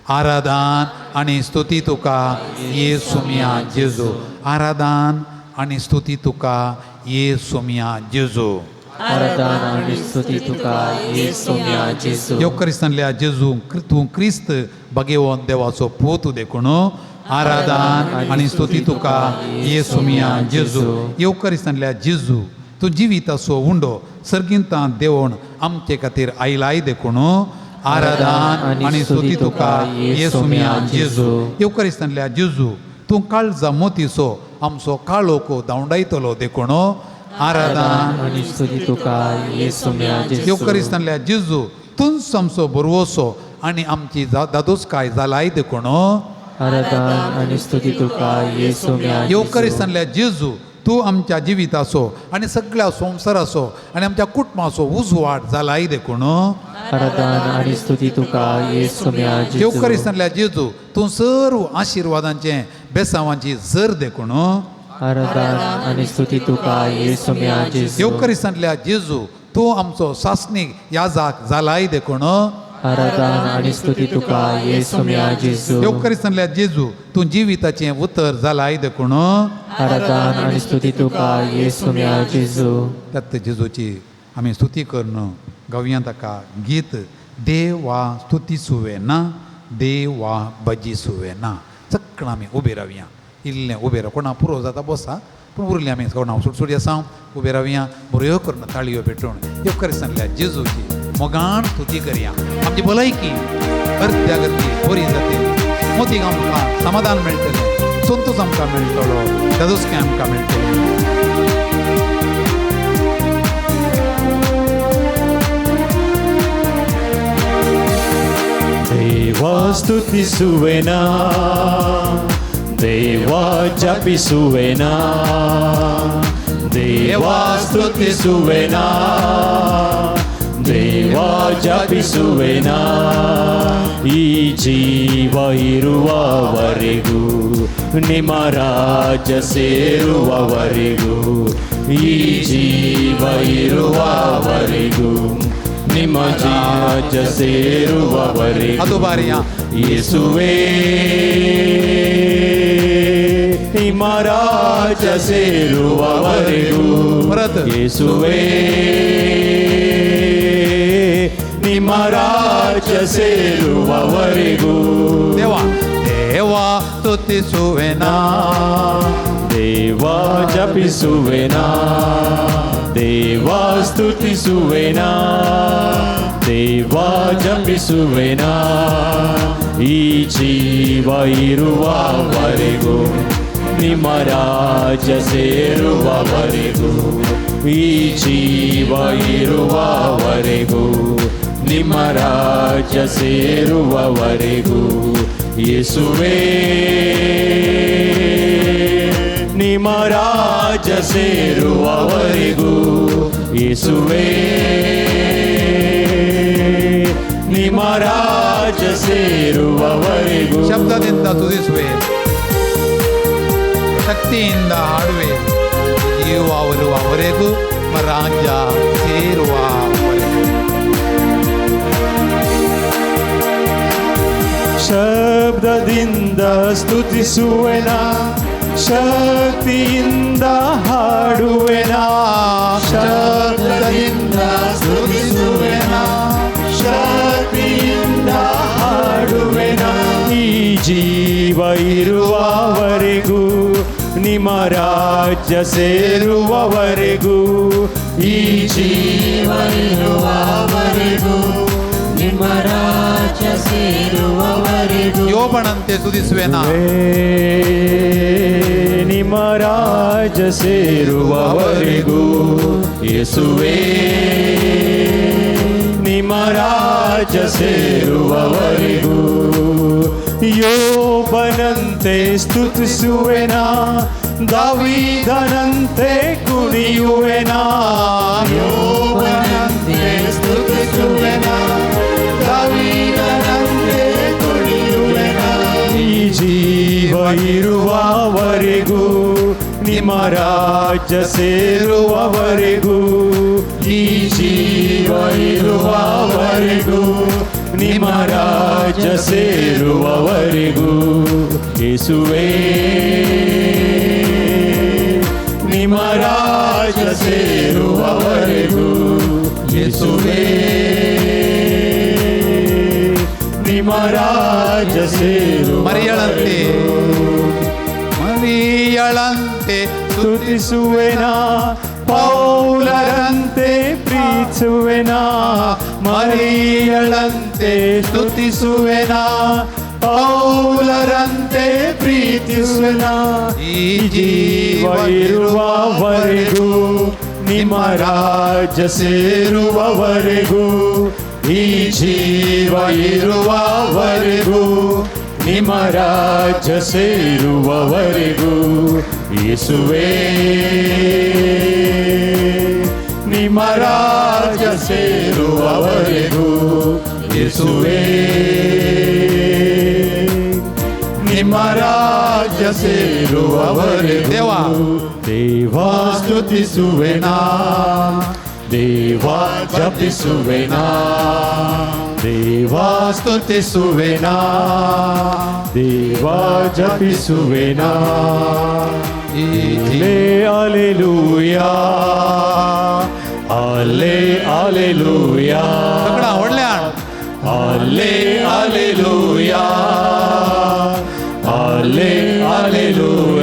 आराधन आनी स्तुती तुका ये सोम्या जेजू. आराधन आनी स्तुती तुका ये सोम्या जेजू. आराधन आनी स्तुती तुका ये सोम्या जेजू. येवकरिस्तांतल्या जेजू तूं क्रिस्त भगेवन देवाचो पोत देखून आराधन आनी स्तुती तुका ये सोम्या जेजू. येवकरिस्तांतल्या जेजू तूं जिवीत असो उंडो सर्गिंतां देवून आमचे खातीर आयलाय देखून आराधन आनी स्तुती तुका ये सोम्या जेजू. येवकरिस्तांतल्या जेजू तूं काळजा मोतीसो आमचो काळोको धांवडायतलो देखून आराधन आनी स्तुती तुका ये सोम्या जेजू. येवकरिस्तांतल्या जेजू तूंच आमचो बरवोसो आनी आमची दादोसकाय जालाय देखून आराधन आनी स्तुती तुका ये सोम्या जेजू. येवकरिस्तांतल्या जेजू तूं आमच्या जिविताचो आनी सगळ्या संवसाराचो आनी आमच्या कुटुंबाचो उजवाड जालाय देखून आराधन आनी स्तुती तुका ये सोम्या जेजू. येवकरिस्तांतल्या जेजू तूं सर्व आशिर्वादांचे बेसांवांची झर देखून आराधन आनी स्तुती तुका ये सोम्या जेजू. येवकरिस्तांतल्या जेजू तूं आमचो सासनीक याजाक जालाय देखून आराधन आनी स्तुती तुका ये सोम्या जेजू. येवकरिस्तांतल्या जेजू तूं जिविताचें उतर जालाय देखून आराधन आनी स्तुती तुका ये सोम्या जेजू. त्यात जेजूची आमी स्तुती करून गावया ताका गीत देवा स्तुती सुवे ना, देवा भजी सुवे ना. चक्कण आमी उबे रावया. इल्लें उबे राव. कोणा पुरो जाता बसा, पूण उरलें आमी कोणा सुटसुटी आसा उबे रावया. बऱ्यो करून ताळयो पेटोवन येवकरिस्तांतल्या जेजूची मोगान स्तुती करया. आमची भलायकी अर्ध्या गर्दी बरी जातली. मोतीक आमकां समाधान मेळटलें, संतोश आमकां मेळटलो, दादोसकाय आमकां मेळटलें. देवा स्तुतिಸುವೆನಾ, ದೇವಾ ಜಪಿಸುವೆನಾ, ದೇವಾ ಸ್ತುತಿಸುವೆನಾ, ದೇವಾ ಜಪಿಸುವೆನಾ. ಈ ಜೀವ ಇರುವವರೆಗೂ ನಿಮ್ಮ ರಾಜ್ಯ ಸೇರುವವರೆಗೂ, ಈ ಜೀವ ಇರುವವರೆಗೂ ನಿಮ್ಮ ರಾಜ್ಯ ಸೇರುವವರೆಗೂ. ಅದು ಬಾರಿಯ ಯೇಸುವೇ ನಿಮ್ಮ ರಾಜ್ಯ ಸೇರುವವರೆಗೂ, ಯೇಸುವೇ ನಿಮ್ಮ ರಾಜ್ಯ ಸೇರುವವರೆಗೂ. ದೇವಾ ದೇವಾ ಸ್ತುತಿಸುವೆನಾ, ದೇವಾ ಜಪಿಸುವೆನಾ, ದೇವಾ ಸ್ತುತಿಸುವೆನಾ, ದೇವಾ ಜಪಿಸುವೆನಾ. ಈ ಜೀವ ಇರುವವರೆಗೂ ನಿಮ್ಮ ರಾಜ್ಯ ಸೇರುವವರೆಗೂ, ಈ ಜೀವ ಇರುವವರೆಗೂ ನಿಮ್ಮ ರಾಜ್ಯ ಸೇರುವವರೆಗೂ. ಯೇಸುವೇ ನಿಮ್ಮ ರಾಜ್ಯ ಸೇರುವವರೆಗೂ, ಯೇಸುವೇ ನಿಮ್ಮ ರಾಜ್ಯ ಸೇರುವವರೆಗೂ. ಶಬ್ದದಿಂದ ತುದಿಸುವೆ, ಶಕ್ತಿಯಿಂದ ಹಾಡುವೆ, ಜೀವವರೆಗೂ ರಾಜ್ಯ ಸೇರುವವರೆಗೂ. ಶಬ್ದದಿಂದ ಸ್ತುತಿಸುವೆನಾ, ಶಕ್ತಿಯಿಂದ ಹಾಡುವೆನಾ, ಶಬ್ದದಿಂದ ಸ್ತುತಿಸುವೆನಾ, ಶಕ್ತಿಯಿಂದ ಹಾಡುವೆನಾ. ರಾಜ್ಯ ಸೇರುವವರೆಗೂ ಈ ಜೀವ ಇರುವವರೆಗೂ ನಿಮ್ಮ ರಾಜ್ಯ ಸೇರುವವರೆಗೂ ಯೋಬನಂತೆ ಸ್ತುತಿಸುವೆನಾ ನಿಮ್ಮ ರಾಜ್ಯ ಸೇರುವವರೆಗೂ ಯೇಸುವೇ ನಿಮ್ಮ ರಾಜ್ಯ ಸೇರುವವರೆಗೂ ಯೋಬನಂತೆ ಸ್ತುತಿಸುವೆನಾ ದಾವೀದನಂತೆ ಕುಣಿಯುವೆನಾ ಯೋಬನಂತೆ ಸ್ತುತಿಸುವೆನಾ ದಾವೀದನಂತೆ ಕುಣಿಯುವೆನಾ ಈ ಜೀವ ಇರುವವರೆಗೂ ನಿಮ್ಮ ರಾಜ್ಯ ಸೇರುವವರೆಗೂ ಈ ಜೀವ ಇರುವವರೆಗೂ ನಿಮ್ಮ ರಾಜ್ಯ ಸೇರುವವರೆಗೂ ಯೇಸುವೇ ನಿಮ್ಮ ರಾಜ್ಯ ಸೇರುವವರೆಗೂ ಯೇಸುವೇ ನಿಮ್ಮ ರಾಜ್ಯ ಸೇರು ಮರಿಯಳಂತೆ ಮರಿಯಳಂತೆ ಸ್ತುತಿಸುವೆನಾ ಪೌಲರಂತೆ ಪ್ರೀತಿಸುವೆನಾ ಮರಿಯಳಂತೆ ಸ್ತುತಿಸುವೆನಾ ಪೌಲರಂತೆ ಪ್ರೀತಿಸುವೆನಾ ಈ ಜೀವ ಇರುವವರೆಗೂ ನಿಮ್ಮ ರಾಜ್ಯ ಸೇರುವವರೆಗೂ ಈ ಜೀವ ಇರುವವರೆಗೂ ನಿಮ್ಮ ರಾಜ್ಯ ಸೇರುವವರೆಗೂ ಯೇಸುವೇ ನಿಮ್ಮ ರಾಜ್ಯ ಸೇರುವವರೆಗೂ ಯೇಸುವೇ ನಿಮ್ಮ ರಾಜ್ಯ ಸೇರುವವರೆಗೂ ದೇವಾ ಸ್ತುತಿಸುವೆನಾ ದೇವಾ ಜಪಿಸುವೆನಾ ದೇವಾ ಸ್ತುತಿಸುವೆನಾ ದೇವಾ ಜಪಿಸುವೆನಾ ಅಲೆಲೂಯಾ ಅಲೆ ಅಲೆಲೂಯಾ ಒಳ್ಳೆ ಅಲೆ ಅಲೆಲೂಯಾ ಅಲೆ ಅಲೆಲೂಯಾ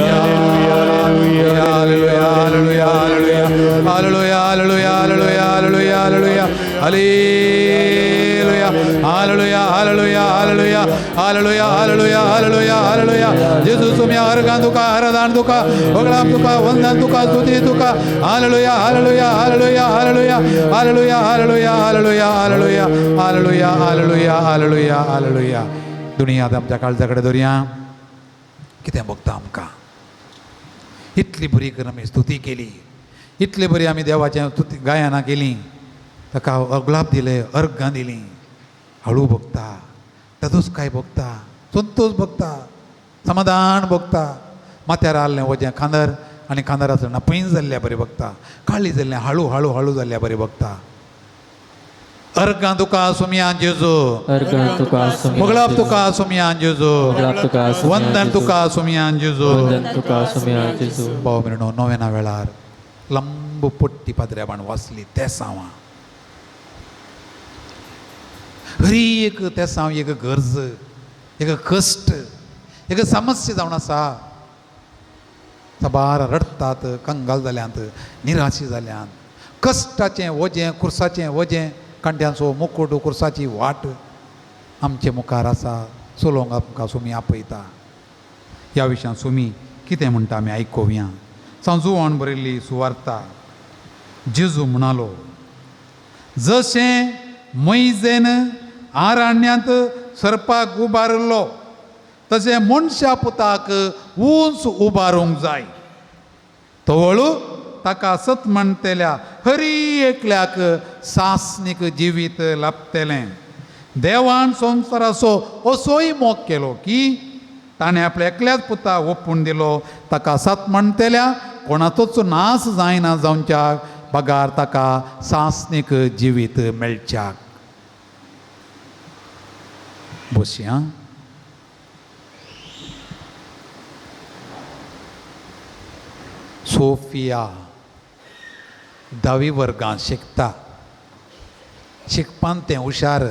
ಯೇಸು ಸುಮ್ಯ ಹರಗಾನ್ ತುಕ ಹರದಾನ್ ತುಕ ಹೊಗಳಾಂ ತುಕ ವಂದನ್ ತುಕ ಸ್ತುತಿ ತುಕ hallelujah hallelujah hallelujah hallelujah hallelujah hallelujah hallelujah hallelujah hallelujah hallelujah hallelujah hallelujah दुनियात आमच्या काळजा कडेन दवरया कितें भोगता आमकां इतली बरी करून आमी स्तुती केली इतली बरी आमी देवाचें स्तुती गायनां केलीं ताका अगलाप दिले अर्घां दिलीं हळू भोगता तातूंच काय भोगता संतोष भोगता समाधान भोगता माथ्यार आसलें वजें खांदर आनी खांदर आसतना पयस जाल्ल्या बरें भोगता काळी जाल्लें हळू हळू हळू जाल्ल्या बरें भोगता अर्घां तुका सुमयान जेजू अर्घां तुका सुमयान मोगलाप जेजू. तुका सुमयान जेजू मोगलाप तुका सुमयान वंदन जेजू. तुका सुमयान जेजू वंदन तुका सुमयान जेजू. भाव मिरणो नव्याना वेळार लंब पट्टी पाद्र्याबाण वाचली तेसांवां हरी एक तेसांव एक गरज एक कश्ट एक समस्या जावन आसा सबार रडतात कंगाल जाल्यांत निराशी जाल्यांत कश्टाचें वजें कुर्साचें वजें कांट्यांचो मुकूट कुर्साची वाट आमचे मुखार आसा चलोवंक आमकां सुमी आपयता ह्या विशयान सुमी कितें म्हणटा आमी आयकोवया सांजुवण बरयल्ली सुवार्ता जेजू म्हणालो जशें मैजेन आराण्यांत सर्पाक उबारलो तशें मनशा पुताक उंच उबारूंक जाय तवळू ताका सत म्हणटल्या हरी एकल्याक सासनीक जिवीत लाभतलें देवान संवसाराचो असोय मोग केलो की ताणें आपल्या एकल्याच पुता ओपून दिलो ताका सात म्हणटल्या कोणाचोच नाश जायना जावच्याक बगार ताका सासनीक जिवीत मेळच्याक बसया सोफिया 10वी वर्गांत शिकता शिकपान तें हुशार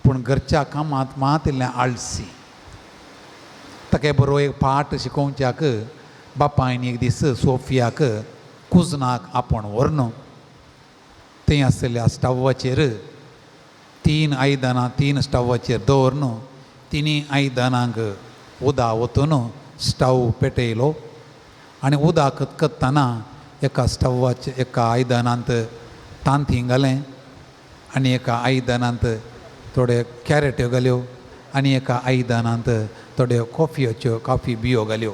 पूण घरच्या कामांत मात इल्लें आळसी ताका बरो एक पाठ शिकोवच्याक बापायन एक दीस सोफियाक कुजनाक आपण व्हरन थंय आसलेल्या स्टव्वाचेर 3 आयदनां 3 स्टव्वाचेर दवरन 3 आयदनांक उदक ओतून स्टव पेटयलो आनी उदक खतखतना एका स्टव्वाचे एका आयदनांत तांती घालें आनी एका आयदनांत थोडे कॅरेट्यो घाल्यो आनी एका आयदनांत थोड्यो कॉफी बियो घाल्यो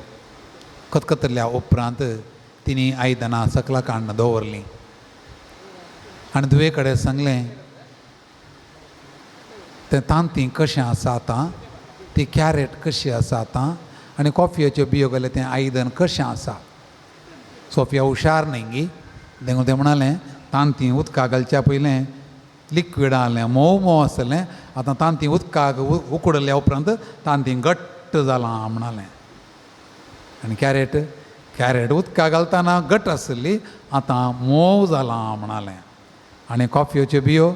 खतखतल्या उपरांत तिनी आयदनां सकला काडून दवरलीं आनी दुवे कडेन सांगलें तें तांती कशें आसा आतां ती कॅरेट कशी आसा आतां आनी कॉफयेच्यो बियो घाले तें आयदन कशें आसा सोफिया हुशार न्ही गी देखून तें म्हणालें तांती उदका घालच्या पयलें लिक्वीड आहलें मोव आसलें आतां तांती उदकाक उकडल्या उपरांत तांती घट्ट जालां म्हणालें आनी कॅरेट उदका घालतना घट्ट आसली आतां मोव जालां म्हणालें आनी कॉफयेच्यो बियो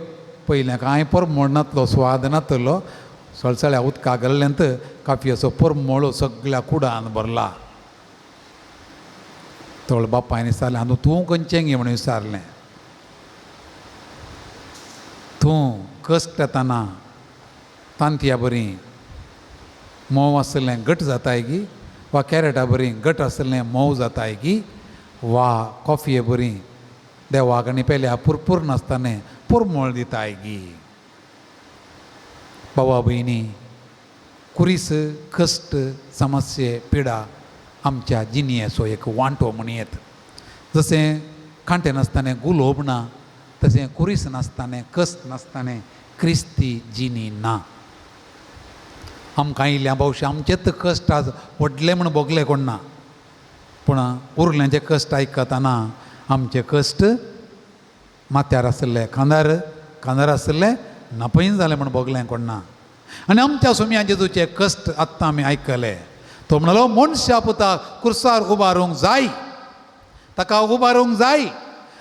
पयलें कांय परमळ नासलो स्वाद नासलो सळसळ्या उदकाक घाल्ल्यांत कॉफयेचो परमळ सगळ्या कुडान भरला तोळ बापायन विचारलें आतां तूं खंयचें घे म्हणून विचारलें तूं कश्ट येताना तांतयां बरीं मोव आसलें घट जाताय गी वा कॅरेटां बरीं घट आसलें मोव जाताय गी वा कॉफये बरीं देवाक आनी पेल्या पुरपूर नासतना परमळ दिताय गी भावा भयणी कुरीस कश्ट समस्ये पिडा आमच्या जिणयेचो एक वांटो म्हणयेत जशें खांटे नासतना गुलोब ना तशें कुरीस नासतना कश्ट नासतना क्रिस्ती जिणी ना आमकां इल्ल्या भोवशे आमचेच कश्ट आज व्हडले म्हूण भोगले कोण ना पूण उरल्यांचे कश्ट आयकतना आमचे कश्ट माथ्यार आसले खांदार आसले नापयन जालें म्हूण भोगलें कोण ना आनी आमच्या सुम्या जेजूचे कश्ट आत्तां आमी आयकले तो म्हणलो मनशा पुताक कुर्सार उबारूंक जाय ताका उबारूंक जाय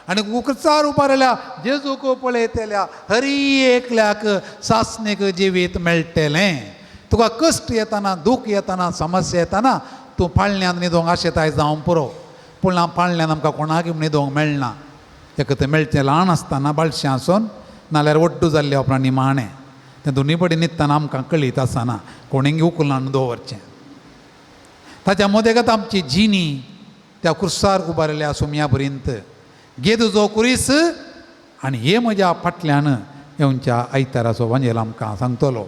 आनी कुर्सार उबारल्या जेजूक पळयतल्या हरी एकल्याक सासणेक जिवीत मेळटलें तुका कश्ट येताना दूख येताना समस्या येताना तूं पाळण्यांत न्हिदोंक आशेताय जावं पुरो पूण पाळण्यांत आमकां कोणाक न्हिदोंक मेळना एक तें मेळचें ल्हान आसतना बाळशें आसून नाल्यार वड्डू जाल्ले उपरांत निमाणें तें दोनी पडेन न्हिदतना आमकां कळीत आसना कोणींय उखलून दवरचें ताच्या मदेगत आमची जिणी त्या कुर्सार उबारल्या सुम्या पर्यंत घे तुजो कुरीस आनी हे म्हज्या फाटल्यान येवच्या आयताराचो वांजेल आमकां सांगतलो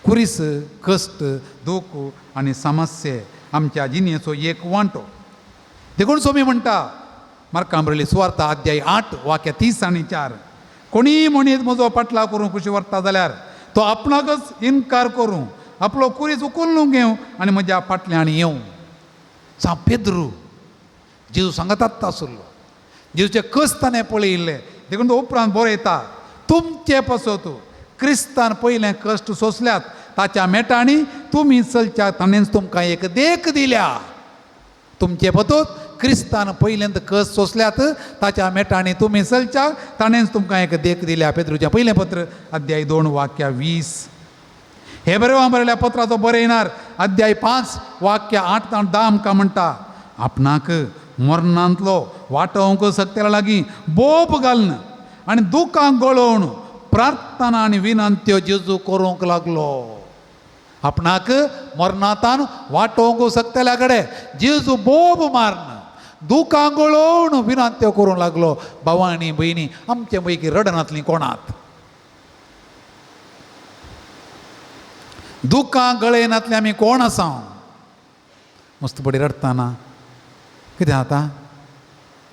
कुरीस कश्ट दूख आनी समस्ये आमच्या जिणयेचो एक वांटो देखून सोमी म्हणटा मार्कान बरयल्ली सुवार्त अध्याय 8 वाक्य 30 आनी 4 कोणी मनीस म्हजो पाटला करूं कुशी व्हरता जाल्यार तो आपणाकच इन्कार करूं आपलो कुरीस उखलून घेवं आनी म्हज्या फाटल्यान येवं सा पेद्रू जेजू सांगतात आसलो जेजूचे कश्ट ताणें पळयिल्ले देखून तो उपरांत बरयता तुमचे पसत क्रिस्तान पयलें कश्ट सोंसल्यात ताच्या मेटांनी तुमी चलच्या ताणेंच तुमकां एक देख दिल्या तुमचे पतूत क्रिस्तान पयलेंत कश्ट सोंसल्यात ताच्या मेटांनी तुमी चलच्या ताणेंच तुमकां एक देख दिल्या पेद्रूचें पयलें पत्र अध्याय 2 वाक्य 20 हेब्रेवां बरयल्या पत्राचो बरयणार अध्याय 5 वाक्य 8 ते 10 आमकां म्हणटा आपणाक मरणांतलो वाटोवंक सक्तेला लागीं बोप घालन आनी दुखांक गळोवन प्रार्थना आनी विनंत्यो जेजू करूंक लागलो आपणाक मरणांतान वाटोवंक सक्तेल्या कडेन जेजू बोब मारन दुखांक गळोवन विनंत्यो करूंक लागलो भावा आनी भयणी आमचे पैकी रडनातलीं कोणात दुखां गळयनातले आमी कोण आसा मस्त बडी रडतना कितें जाता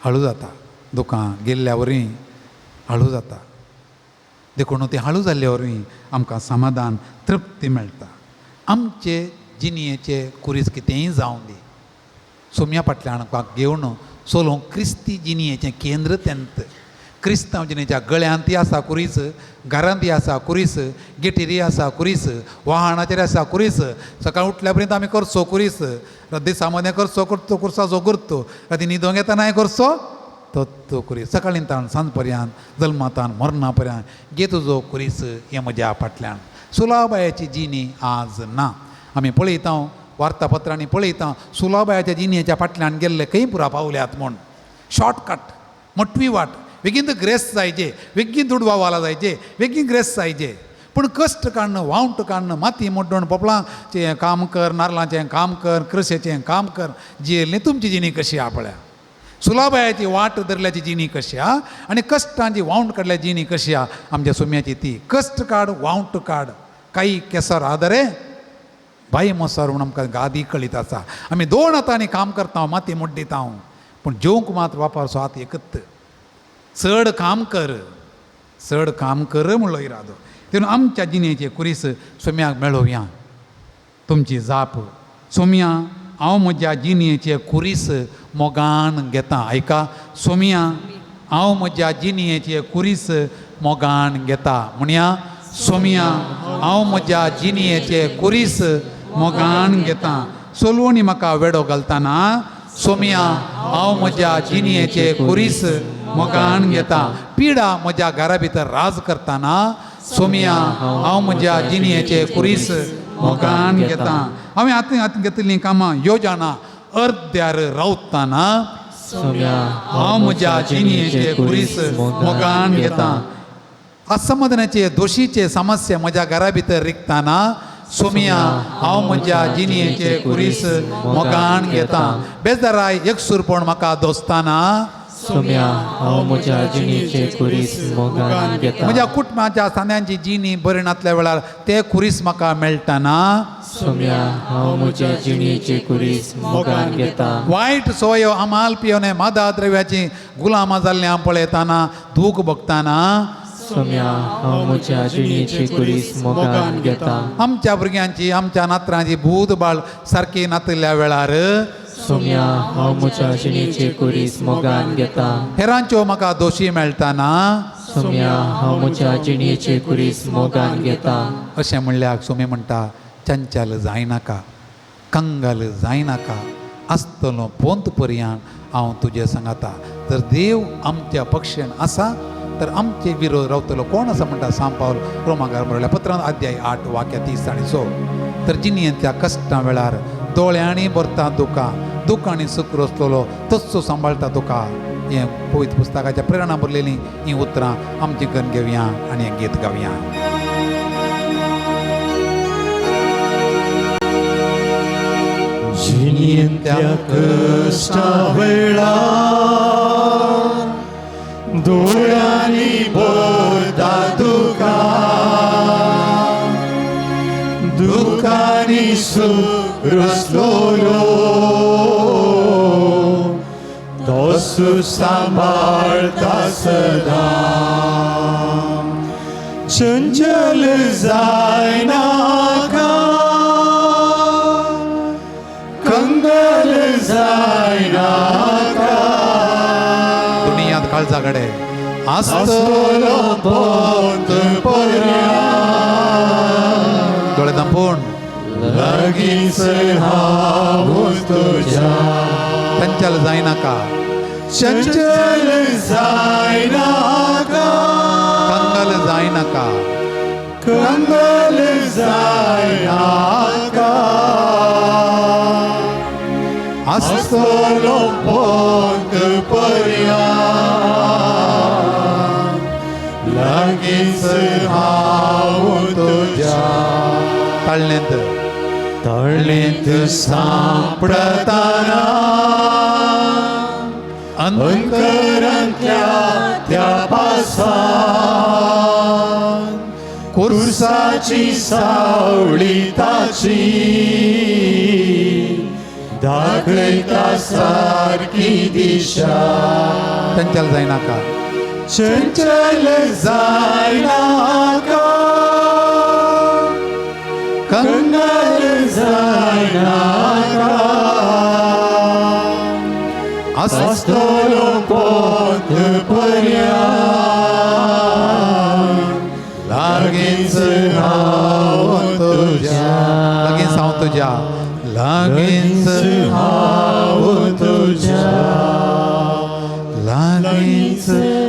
हळू जाता दुखां गेल्ल्या वरी हळू जाता देखून ती हळू जाल्ल्या वरी आमकां समाधान तृप्ती मेळटा आमचे जिणयेचे कुरीस कितेंय जावं दी सोम्या फाटल्यान घेवन सोलों क्रिस्ती जिणयेचें केंद्र तेंत क्रिस्तांव जिणयेच्या गळ्यांत आसा कुरीस घरांत आसा कुरीस गिटेरी आसा कुरीस वाहनाचेर आसा कुरीस सकाळ उठल्या पर्यंत आमी करचो कुरीस दिसा मदें करचो करचो कुर्साचो करतो राती न्हिदोंक येतानाय करचो तो कुरीस सकाळींतान सांज पर्यंत जल्मातान मरणा पर्यंत घे तुजो कुरीस हें म्हज्या फाटल्यान सुलाबायाची जिणी आज ना आमी पळयता वार्तापत्रांनी पळयता सुलाबायाच्या जिन्याच्या फाटल्यान गेल्ले खंय पुरा पावल्यात म्हूण शॉर्टकट मोटवी वाट बेगीन तर ग्रेस जायचे बेगीन दुडवावाला जायचे बेगीन ग्रेस जायचे पूण कश्ट काडणं वावंट काडणं माती मोड्डोवन पोपळांचें काम कर नारळांचें काम कर कृशेचें काम कर जियेली तुमची जिणी कशी आहा पळया सुलाबायाची वाट धरल्याची जिणी कशी आहा आनी कश्टांची वावंट काडल्याची जिणी कशी आहा आमच्या सोम्याची ती कश्ट काड वावंट काड काही केसर आदरे बाई मोसार म्हणून आमकां गादी कळीत आसा आमी 2 हातांनी काम करता माती मोड्डिता पूण जेवंक मात वापरचो हात एकच चड काम कर म्हणलो इरादो देखून आमच्या जिणेचे कुरीस सोम्याक मेळोवया तुमची जाप सोम्या हांव म्हज्या जिणेचे कुरीस मोगान घेता आयका सोम्या हांव म्हज्या जिणेचे कुरीस मोगान घेता म्हणया सोम्या हांव म्हज्या जिणेचे कुरीस मोगान घेता सोलवणी म्हाका वेडो घालतना सोम्या हांव म्हज्या जिणेचे कुरीस मोगान घेता पिडा म्हज्या घरा भितर राज करतना सोम्या हांव म्हज्या जिणेचे कुरीस मोगान घेता हांवें हातीन घेतिल्लीं कामां योजना अर्द्यार रावतना सोम्या हांव म्हज्या जिणेचे कुरीस मोगान घेता असमाधानाचे दोशीचे समस्या म्हज्या घरा भितर रिकतना सोम्या हांव म्हज्या जिणेचे कुरीस मोगान घेता बेजाराय एकसुरपण म्हाका दोस्ताना सोम्या हांव म्हज्या जिणेचे कुरीस मोगान घेता म्हज्या कुटुंबाच्या सान्यांची जिणी बरी नासल्या वेळार ते कुरीस म्हाका मेळटना सोम्या हांव म्हज्या जिणेचे कुरीस मोगान घेता वायट सवयो अमाल पियोने मादा द्रव्याची गुलामां जाल्ल्या पळयतना दूख भोगतना सोम्या हांव म्हज्या जिणेचे कुरीस मोगान घेता आमच्या भुरग्यांची आमच्या नातरांची भूतबाळ सारकी नातिल्ल्या वेळार सोम्या हांव म्हज्या जिणेचे कुरीस मोगान घेता हेरांच्यो म्हाका दोशी मेळटना सोम्या हांव म्हज्या जिणेचे कुरीस मोगान घेता अशें म्हणल्यार सोमी म्हणटा चंचल जायनाका कंगाल जायनाका आसतलो पोंत पर्यान हांव तुजें सांगता जर देव आमच्या पक्षान आसा तर आमचे विरोध रावतलो कोण आसा म्हणटा सांग पावल रोमाकार बरयल्या पत्रांत अध्याय 8 वाक्य 30 आनी 6 तर जिणेंतल्या कश्टां वेळार दोळ्यांनी भरता दूख आनी सुख रचलेलो तस्सो सांबाळटा तुका हें पवित्र पुस्तकाच्या प्रेरणा बरलेलीं हीं उतरां आमची गण घेवया आनी हें गीत गावया जिणेंतल्या कश्टा वेळार दोळ्यांनी भरता तुका दुखांनी सूख रचलोलो तोसू सांबाळता सदा चंचल जायनाका कंगाल जायनाका दुनियांत काळजाकडे आसतलो पोंत पर्यान दोळे दांपून लागींच हांव तुज्या चंचल जायनाका चंचल जायनाका कंगाल जायनाका कंगाल जायनाका आसतलो पोंत पर्यान लागींच हांव तुज्या तळ्ळेंत सांपडताना अंतरांतल्या त्या पासान कुर्साची सावळी ताची दाखयता सारकी दिशा चंचल जायनाका चंचल जायनाका कंगाल जायनाका आसतलो पोंत पर्यान लागींच हांव तुज्या लागींच हांव तुज्या लागींच हांव तुज्या लागींच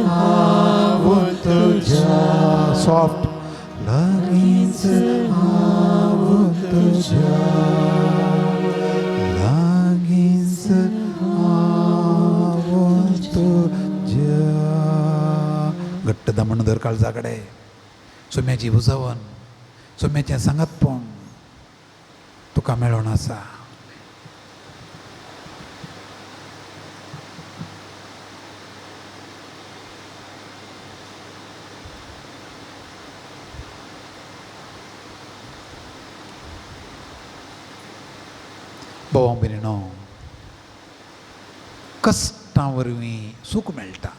हांव तुज्या सॉफ्ट लागींच हांव तुज्या घट्ट दमण धर काळजा कडेन सोम्याची उजवण सोम्याचें सांगतपण तुका मेळोन आसा. भावां भयणीनो, कश्टां वरवीं सूख मेळटा.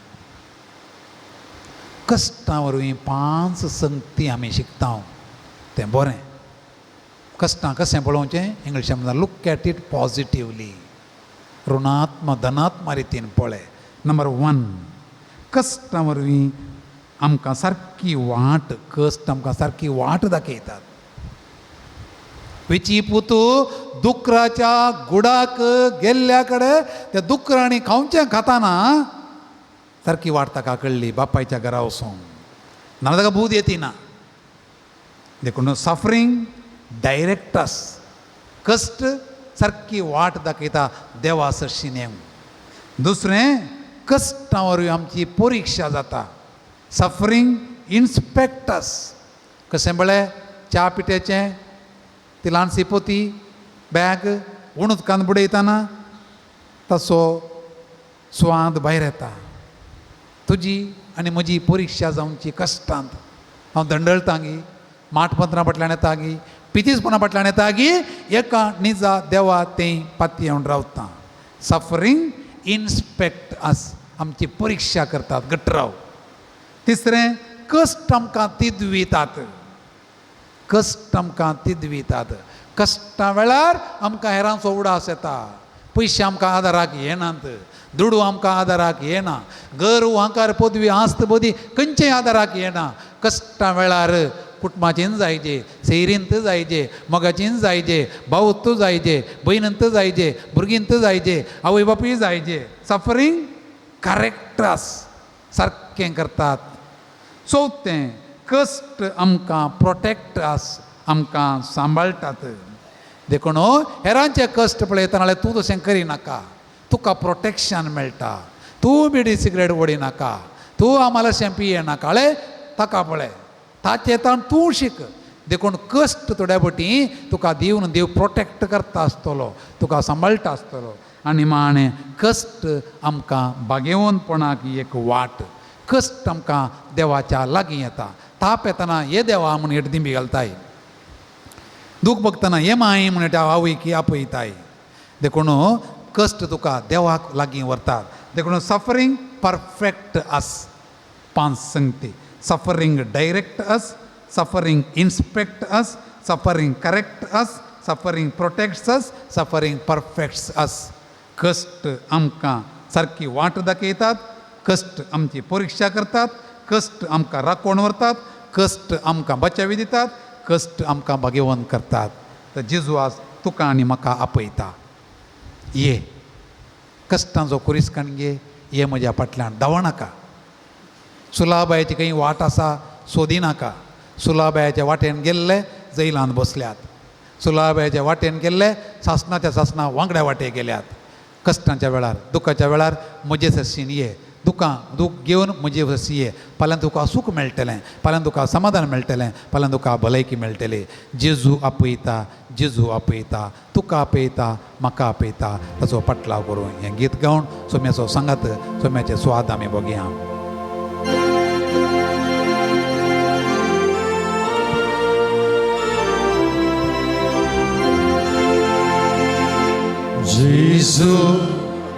कश्टां वरवीं 5 संगती आमी शिकता तें बरें. कश्टां कशें पळोवचें इंग्लिशान म्हणटा लूक एट इट पॉजिटिवली. ऋणात्म धनात्म रितीन पळय. नंबर 1, कश्टां वरवीं आमकां सारकी वाट, कश्ट आमकां सारकी वाट दाखयतात. विचीपुतू दुकराच्या गुडाक गेल्ल्या कडेन त्या दुकरांनी खावचें खाताना सारकी वाट ताका कळ्ळी बापायच्या घरा वचून. नाजाल्यार ताका बूद येतिना. देखून सफरींग डायरेक्टस, कश्ट सारकी वाट दाखयता देवा सशिनेम. दुसरें, कश्टां वरवीं आमची परिक्षा जाता. सफरींग इन्स्पेक्टस. कशें म्हळें, च्या पिठेचें ती ल्हानशी पोती बॅग उणूच बुडयतना तसो स्वाद भायर येता. तुजी आनी म्हजी परिक्षा जावची कश्टांत. हांव दंडळटां गी, माटपत्रां फाटल्यान येता गी, पितीसपणा फाटल्यान येता गी, एका निजा देवा तें पाती येवन रावता. सफरींग इन्स्पेक्ट अस, आमची परिक्षा करतात, घट्ट राव. तिसरें, कश्ट आमकां तिदवितात. कश्ट आमकां तिदवितात. कश्टा वेळार आमकां हेरांचो उडास येता. पयशे आमकां आदाराक येनात, दुडू आमकां आदाराक येना, घर वांकार पदवी आस्त बदी खंयचेय आदाराक येना. कश्टा वेळार कुटुंबाचें जायचे, सैरींत जायचे, मोगाचीं जायचे, भावूत जायचे, भयणंत जायचे, भुरगींत जायचे, आवय बापूय जायचे. सफरींग करेक्टस सारकें करतात. चवथें, कश्ट आमकां प्रोटेक्टस, आमकां सांबाळटात. देखून हेरांचे कश्ट पळयतना जाल्यार तूं तशें करिनाका. तुका प्रोटेक्शन मेळटा. तूं बिडी सिगरेट ओडिनाका, तूं आमालेशें पियेनाका. ताका पळय, ताचे ताण तूं शीक. देखून कश्ट थोड्या फावटी तुका दिवन देव प्रोटेक्ट करता आसतलो, तुका सांबाळटा आसतलो. आनी माणे, कश्ट आमकां बागेवनपणाक एक वाट. कश्ट आमकां देवाच्या लागीं येता. ताप येतना हे देवा म्हूण हेट दिंबी घालताय. दूख भोगतना हे माई म्हण आवय की आपयताय. देखून कश्ट तुका देवाक लागीं व्हरतात. देखून सफरींग परफेक्ट अस 5 संगती. Suffering direct us, suffering inspect us, suffering correct us, suffering protects us, suffering perfects us. कश्ट आमकां सारकी वाट दाखयतात. कश्ट आमची परिक्षा करतात. कश्ट आमकां राखण व्हरतात. कश्ट आमकां बचावी दितात. कश्ट आमकां भाग्यवन करतात. तर जेजू आज तुका आनी म्हाका आपयता. ये कश्टांचो कुरिसकाण घे, ये म्हज्या फाटल्यान धांवनाका. सुलाबायाची खंय वाट आसा सोदिनाका. सुलाबायाच्या वाटेन गेल्ले जैलांत बसल्यात. सुलाबायाच्या वाटेन गेल्ले सासणाच्या सासणा वांगड्या वाटे गेल्यात. कश्टांच्या वेळार, दुखाच्या वेळार म्हजे सशीन ये. दूख घेवन म्हजे वसी ये. फाल्यां तुका सूख मेळटलें, फाल्यां तुका समाधान मेळटलें, फाल्यां तुका भलायकी मेळटली. जेजू आपयता, जेजू आपयता, तुका आपयता, म्हाका आपयता. ताचो पाटलाव करून हें गीत गावन सोम्याचो सांगात, सोम्याचे स्वाद आमी बगया. जेजू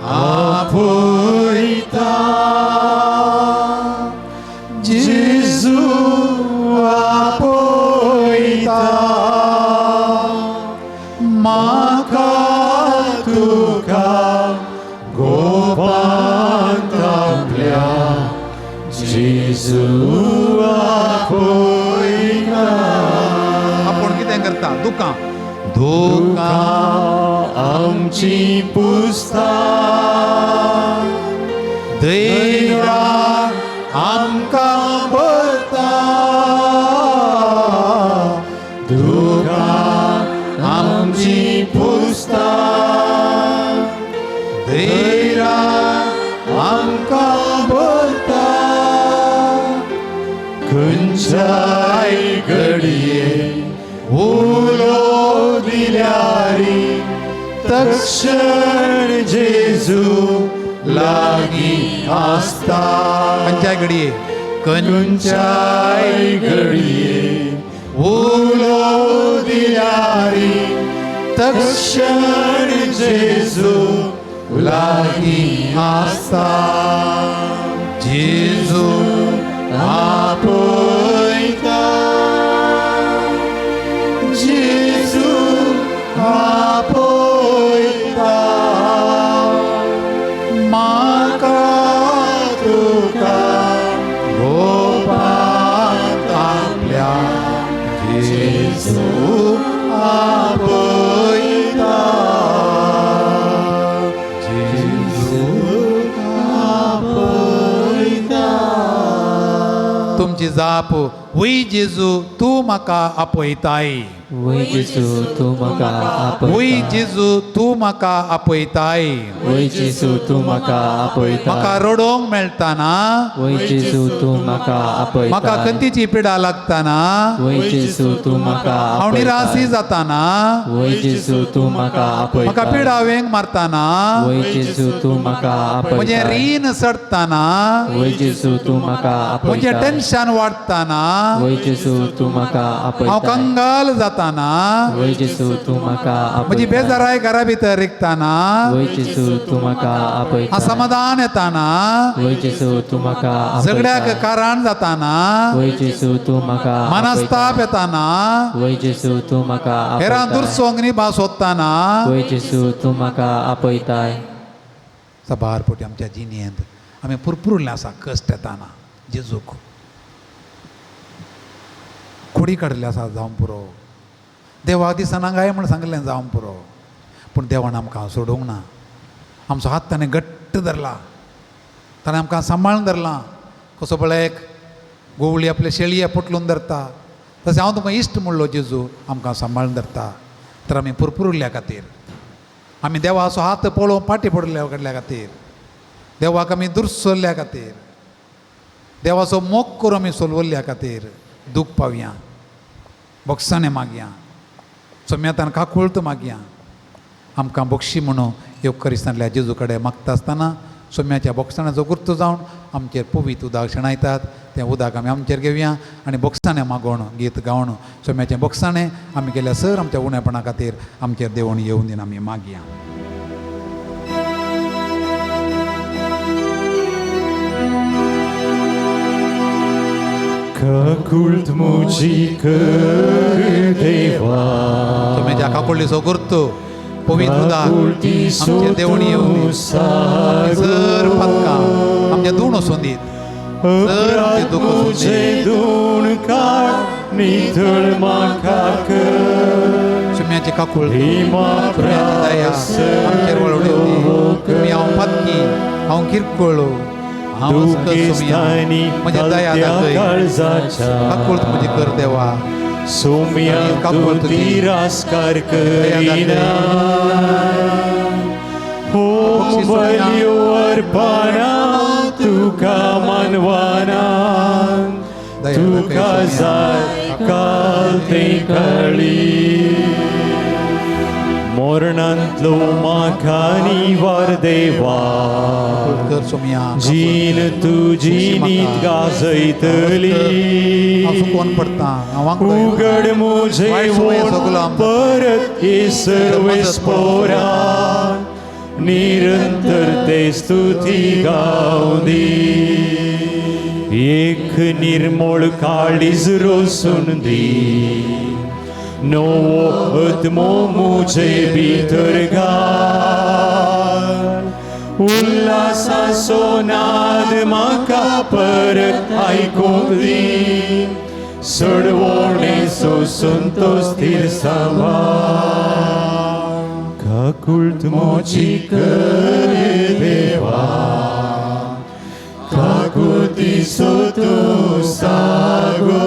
आपयता, जेजू आपयता, म्हाका तुका गोपांत आपल्या. जेजू आपयता. आपूण कितें करता? दुखां आमची पुस्ता, धैर्यान आमकां भरता. दुखां आमची पुस्ता, धैर्यान आमकां भरता. खंयच्याय घडये उलो दिल्यारी तक्षण जेजू लागी आसता. खंयच्याय घडये खंयच्याय घडये उलो दिल्यारी तक्षण जेजू लागी आसता. जेजू आपयता जेजू आपयता म्हाका तुका गोपात आपल्या जेजू आपयता जेजू आपयता. तुमची जाप वै जेजू तूं म्हाका आपयताय. वै जेजू तूं म्हाका वै आपयता. जेजू तूं म्हाका आपयताय. वै जेजू तूं म्हाका आपयता. म्हाका रडोंक मेळटाना, वै जेजू तूं म्हाका आपयता. म्हाका कंतीची पिडा लागताना, वै जेजू तूं म्हाका हांव आपयता. निराशी जाताना, वै जेजू तूं म्हाका म्हाका आपयता. पिडा वेंग मारताना, वै जेजू तूं म्हाका म्हजें आपयता. रीण सडताना, वै जेजू तूं म्हाका म्हजें आपयता. टेन्शन वाडताना, वै जेजू तूं म्हाका हांव आपयता. कंगाल जाताना, वै जेजू तूं म्हाका म्हजी आपयता. बेजाराय घरा भितर रिगताना, वै जेजू तूं म्हाका आपयता. असमाधान येताना, वै जेजू तूं म्हाका झगड्याक आपयता. कारण जाताना, वै जेजू तूं म्हाका मनस्ताप येताना, वै जेजू तूं म्हाका हेरां आपयता. दुर्सोंगणी भाव सोदताना, वै जेजू तूं म्हाका आपयताय. सबार पोटी आमच्या जिणेंत आमी पुरपुरले आसा कश्ट येताना जेजूक खोडी काडली आसा जावं पुरो. देवाक दिसना गाय म्हण सांगलें जावं पुरो, पूण देवान आमकां सोडूंक ना. आमचो हात ताणें घट्ट धरला, ताणें आमकां सांबाळून धरलां. कसो पळय गोवळी आपले शेळये पटलून धरता, तशें हांव तुका इश्ट म्हणलो जेजू आमकां सांबाळून धरता. तर आमी पुरपुरल्या खातीर, आमी देवाचो हात पळोवन पाटी पडल्या कडल्या खातीर, देवाक आमी दुर्सल्ल्या खातीर, देवाचो मोग करून आमी सोलवल्ल्या खातीर दूख पावया, बक्षाणें मागया, सोम्यातान काकुळत मागया. आमकां बक्षी म्हणून येवकारिस्तांतल्या जेजू कडेन मागता आसतना सोम्याच्या बक्षाण्याचो गुर्त जावन आमचेर पवित्र उदक शिणायतात. तें उदक आमी आमचेर घेवया आनी बक्षाणें मागोवन गीत गावन सोम्याचें बक्षाणें आमी केल्या सर आमच्या उणेपणा खातीर आमचेर देवून येवन दिन आमी मागया. काकुळत म्हजी कर देवा सोम्याच्या काकुळीचो गुर्त पवित्र उदक आमचेर देवून येवन दी. सर पदकां आमचें दूण वचून दीत. सर आमचें दूख वचून दीत. दूण काड नितळ म्हाका कर. सोम्याची काकूळ हिमा दया आमचेर वळवून येवं दी. तुमी हांव पदकी, हांव किरकोळ, हांव दुखेस्तानी म्हजी दया दाखय. काकूळ म्हजी कर देवा. सोम्या तूं तिरस्कार करिना. होम बलियो अर्पणा तुका मानवाना. तुका जाय काल ते कळी. मोरणांतलो म्हाका निवार देवा. कर सोम्या जीन तुजी नीत गाजयतली. हांव सुकोवन पडटा, हांव उगड मुझे परत हे सर्वेस पोरान निरंतर ते स्तुती गावदी. एक निर्मळ काळीज रोसून दी. नवो आत्मो मुझे भितर घाल. उल्हासाचो नाद म्हाका परत आयकूंक दी. सडवणेचो संतोष स्थिर सांबाळ. काकुळत म्हजी कर देवा. काकुळतीचो तूं सागो.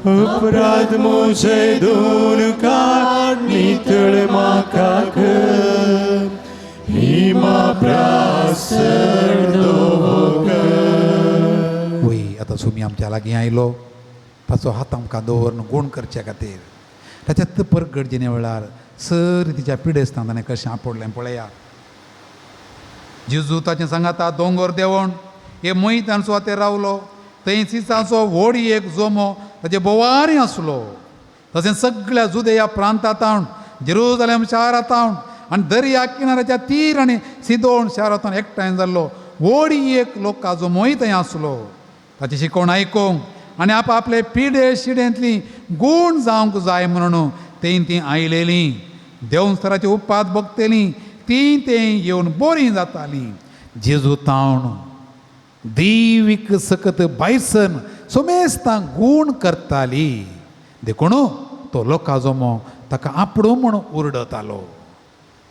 अपराध म्हजे धुवन काड नितळ म्हाका कर. हिमा प्रासर कर. वय आता आतां सुमी आमच्या लागीं आयलो ताचो हात आमकां दवरून गूण करचे खातीर ताच्यात पर गरजेने वेळार सर तिच्या पिडेस्तान ताणें कशें आपडलें पळया. जेजू ताचें सांगाता दोंगर देंवोन हे मैदान सुवातेर रावलो थंय सिसाचो व्हड एक जोमो ताचे बोवारी आसलो. तशें सगळ्या जुदेया प्रांतांतावन जेरुसलेम शारांतावन आनी दर्या किनाऱ्याच्या तीर आनी सिदोन शारांतावन एकठांय जाल्लो व्हडी एक लोकांचो मोय थंय आसलो. ताची शिकोवण आयकूंक आनी आपले पिडे शिडेंतली गूण जावंक जाय म्हणून तीं आयलेलीं देवस्तराची उपात भोगतेलीं तीं येवन बरीं जातालीं. जेजू तावन दैवीक सकत भायरसन सोमेस्तां गूण करताली देखून तो लोकांचो मोग ताका आपडो म्हूण उरडतालो.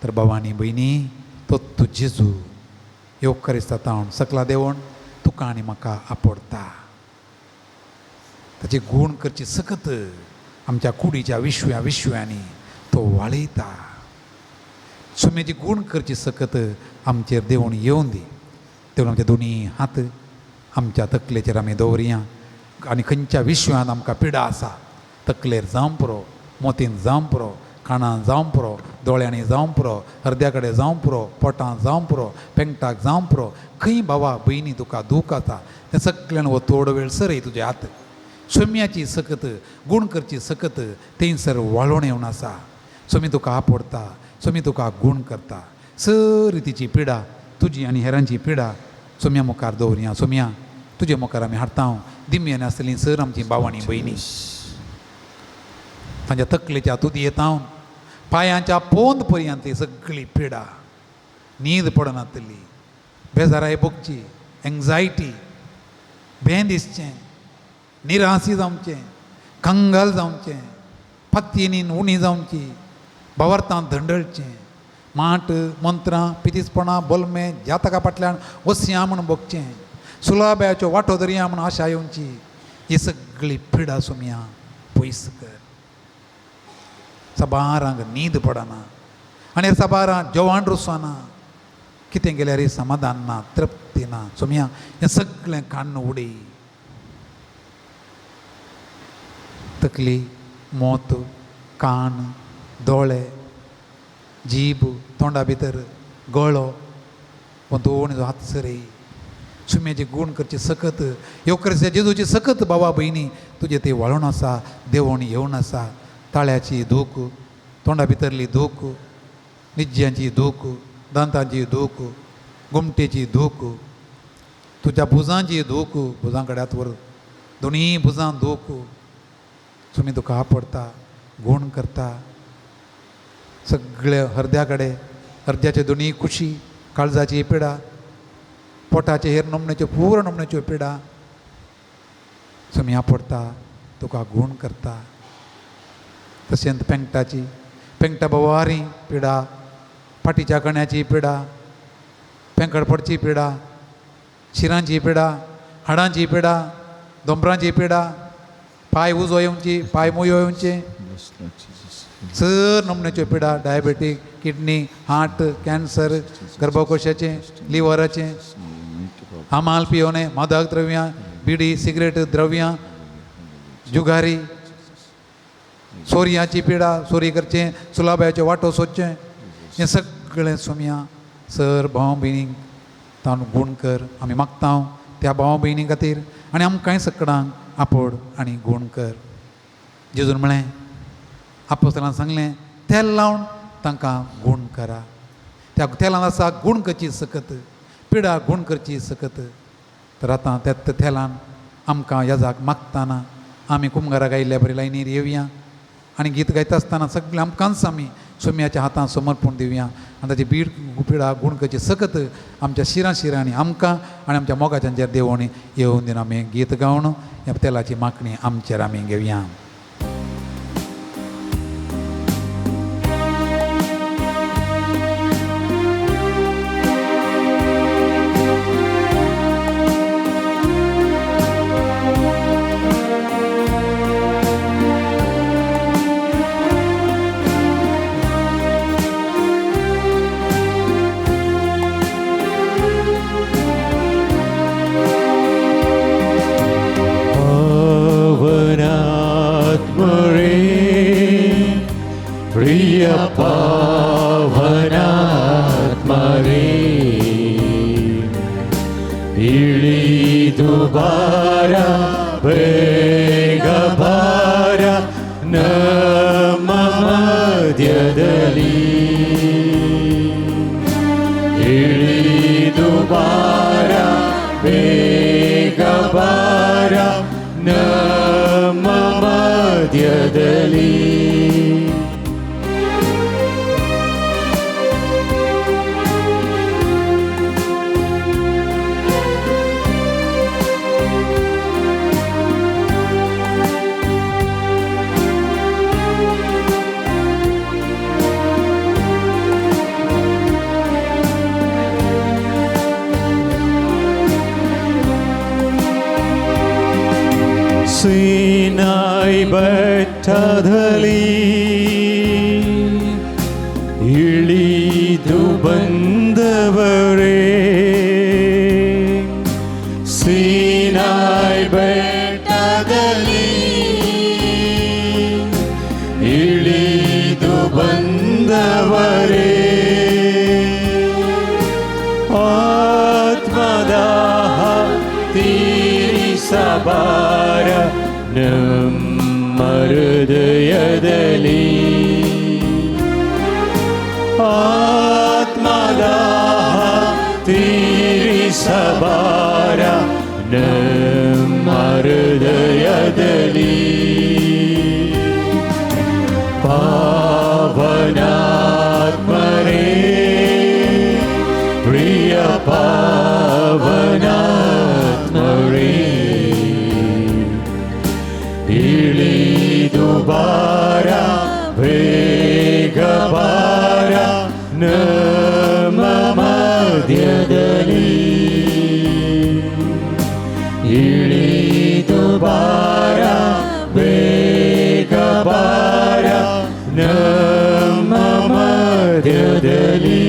तर भावांनी भयणी तो तूं जेजू येवकारिस्ता तावन सकला देवण तुका आनी म्हाका आपडता. ताची गूण करची सकत आमच्या कुडीच्या विश्व्यांनी तो वाळयता. सुमेची गूण करची सकत आमचेर देवून येवं दी. देवून आमचे दोनी हात आमच्या तकलेचेर आमी दवरया आनी खंयच्या विश्वांत आमकां पिडा आसा तकलेर जावं पुरो, मोतीन जावं पुरो, कानान जावं पुरो, दोळ्यांनी जावं पुरो, हृदया कडेन जावं पुरो, पोटांत जावं पुरो, पेंगटाक जावं पुरो, खंय भावा भयणी तुका दूख आसा तें सगळ्यान हो थोडो वेळ सरय तुजे हात. सोम्याची सकत गूण करची सकत थंयसर वाळोवन येवन आसा. सोमी तुका आपडता, सोमी तुका गूण करता. सर तिची पिडा तुजी आनी हेरांची पिडा सोम्या मुखार दवरया. सोम्या तुजे मुखार आमी हाडटा. दिम्यान आसतलीं सर आमची भावांनी भयणी तांच्या तकलेच्या तुदी येतावन पांयांच्या पोंद पर्यंत सगळी पिडा न्हीद पडनातली, बेजाराय भोगची, एंग्जायटी, भें दिसचें, निराशी जावचें, कंगाल जावचें, पत्तीनीन उणी जावची, भावार्थांत धंडळचें, माट मंत्रां पितीसपणां बोलमें जातका फाटल्यान वसया म्हूण भोगचें, सुलाब्याच्यो वांटो धरया म्हूण आशा येवची, ही सगळी पिडा सोम्या पयस कर. सबारांक न्हीद पडना आनी सबारां जेवण रुसना, कितें गेल्यार समाधान ना, तृप्ती ना. सोम्या हें सगळें काडून उडय. तकली, मोत, कान, दोळे, जीब, तोंडा भितर गळो हो दोन हात सरय. सुम्याची गूण करची सकत येवकारिस्ता जेजूची सकत भावा भयणी तुजे ती वाळून आसा, देवण येवन आसा. ताळ्याची दूख, तोंडा भितरली दूख, निज्यांची दूख, दांतांची दूख, गुमटेची दूख, तुज्या भुजांची दूख, भुजां कडेन हात वर, दोनी भुजां दूख. तुमी तुका आपडता, गूण करता. सगळे हृदया कडेन हृदयाचे दोनी कुशी, काळजाची पिडा, पोटाचे हेर नमण्याच्यो पूर्ण नमण्याच्यो पिडा तुमी आपडता, तुका गूण करता. तशेंच पेंगटा बोवारी पिडा, पाटीच्या कण्याची पिडा, पेंकड पडची पिडा, शिरांची पिडा, हाडांची पिडा, दोंबरांची पिडा, पांय उजो येवची, पांय मुयो येवचे, सर नमण्याच्यो पिडा, डायबेटीक, किडनी, हार्ट, कॅन्सर, गर्भकोशाचें, लिव्हराचें, हामाल पियोने, मादक द्रव्यां, बिडी, सिगरेट द्रव्यां, जुगारी, सोरयाची पिडा, सोरी करचें, सुलाब्याचें वांटो सोदचें, हें सगळें सोम्या सर भाव भयणींक तावन गूण कर. आमी मागता त्या भाव भयणी खातीर आनी आमकांय सगळ्यांक आपड आनी गूण कर. जेजून म्हळें, आपोस्तलान सांगलें, तेल लावन तांकां गूण करा. त्या तेलान आसा गूण करची सकत, पिडा गूण करची सकत. तर आतां त्या तेलान आमकां येजाक मागतना आमी कुमगाराक आयिल्ल्या बरी लायनीर येवया आनी गीत गायता आसतना सगळें आमकांच आमी सोम्याच्या हातांत समर्पण दिवया आनी ताची बीड पिडा गूण करची सकत आमच्या शिरांनी आमकां आनी आमच्या मोगाच्यांचेर देवणी येवन दिवन आमी गीत गावन ह्या तेलाची मागणी आमचेर आमी घेवया. ಇಳಿದು ಬಾರ ಬೇಗ ಬಾರ ನಮ್ಮ ಮಧ್ಯದಲ್ಲಿ ಇಳಿದು ಬಾರ ಬೇಗ ಬಾರ ನಮ್ಮ ಮಧ್ಯದಲ್ಲಿ ಸೀನಾಯಿ ಬೆಟ್ಟದಲ್ಲಿ ಇಳಿದು ಬಂದವರೇ ಸೀನಾಯಿ ಬೆಟ್ಟದಲ್ಲಿ ಇಳಿದು ಬಂದವರೇ ಆತ್ಮದಾಹ ತೀರಿಸಬಾರ ನಮ್ಮ ಹೃದಯದಲ್ಲಿ ಆತ್ಮದಾಹ ತೀರಿಸಬಾರ ನಮ್ಮ ಹೃದಯದಲ್ಲಿ ಪಾವನಾತ್ಮರೇ ಪ್ರಿಯ ಪಾವನಾತ್ಮರೇ ಇಳಿದು ಬಾರ ಬೇಗ ಬಾರ ನಮ್ಮ ಮಧ್ಯದಲ್ಲಿ ಇಳಿದು ಬಾರ ಬೇಗ ಬಾರ ನಮ್ಮ ಮಧ್ಯದಲ್ಲಿ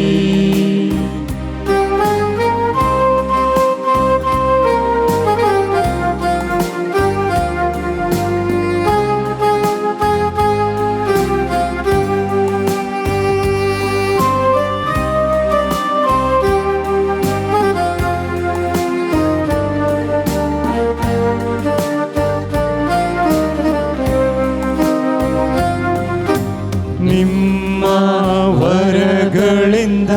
ನಿಮ್ಮ ವರಗಳಿಂದ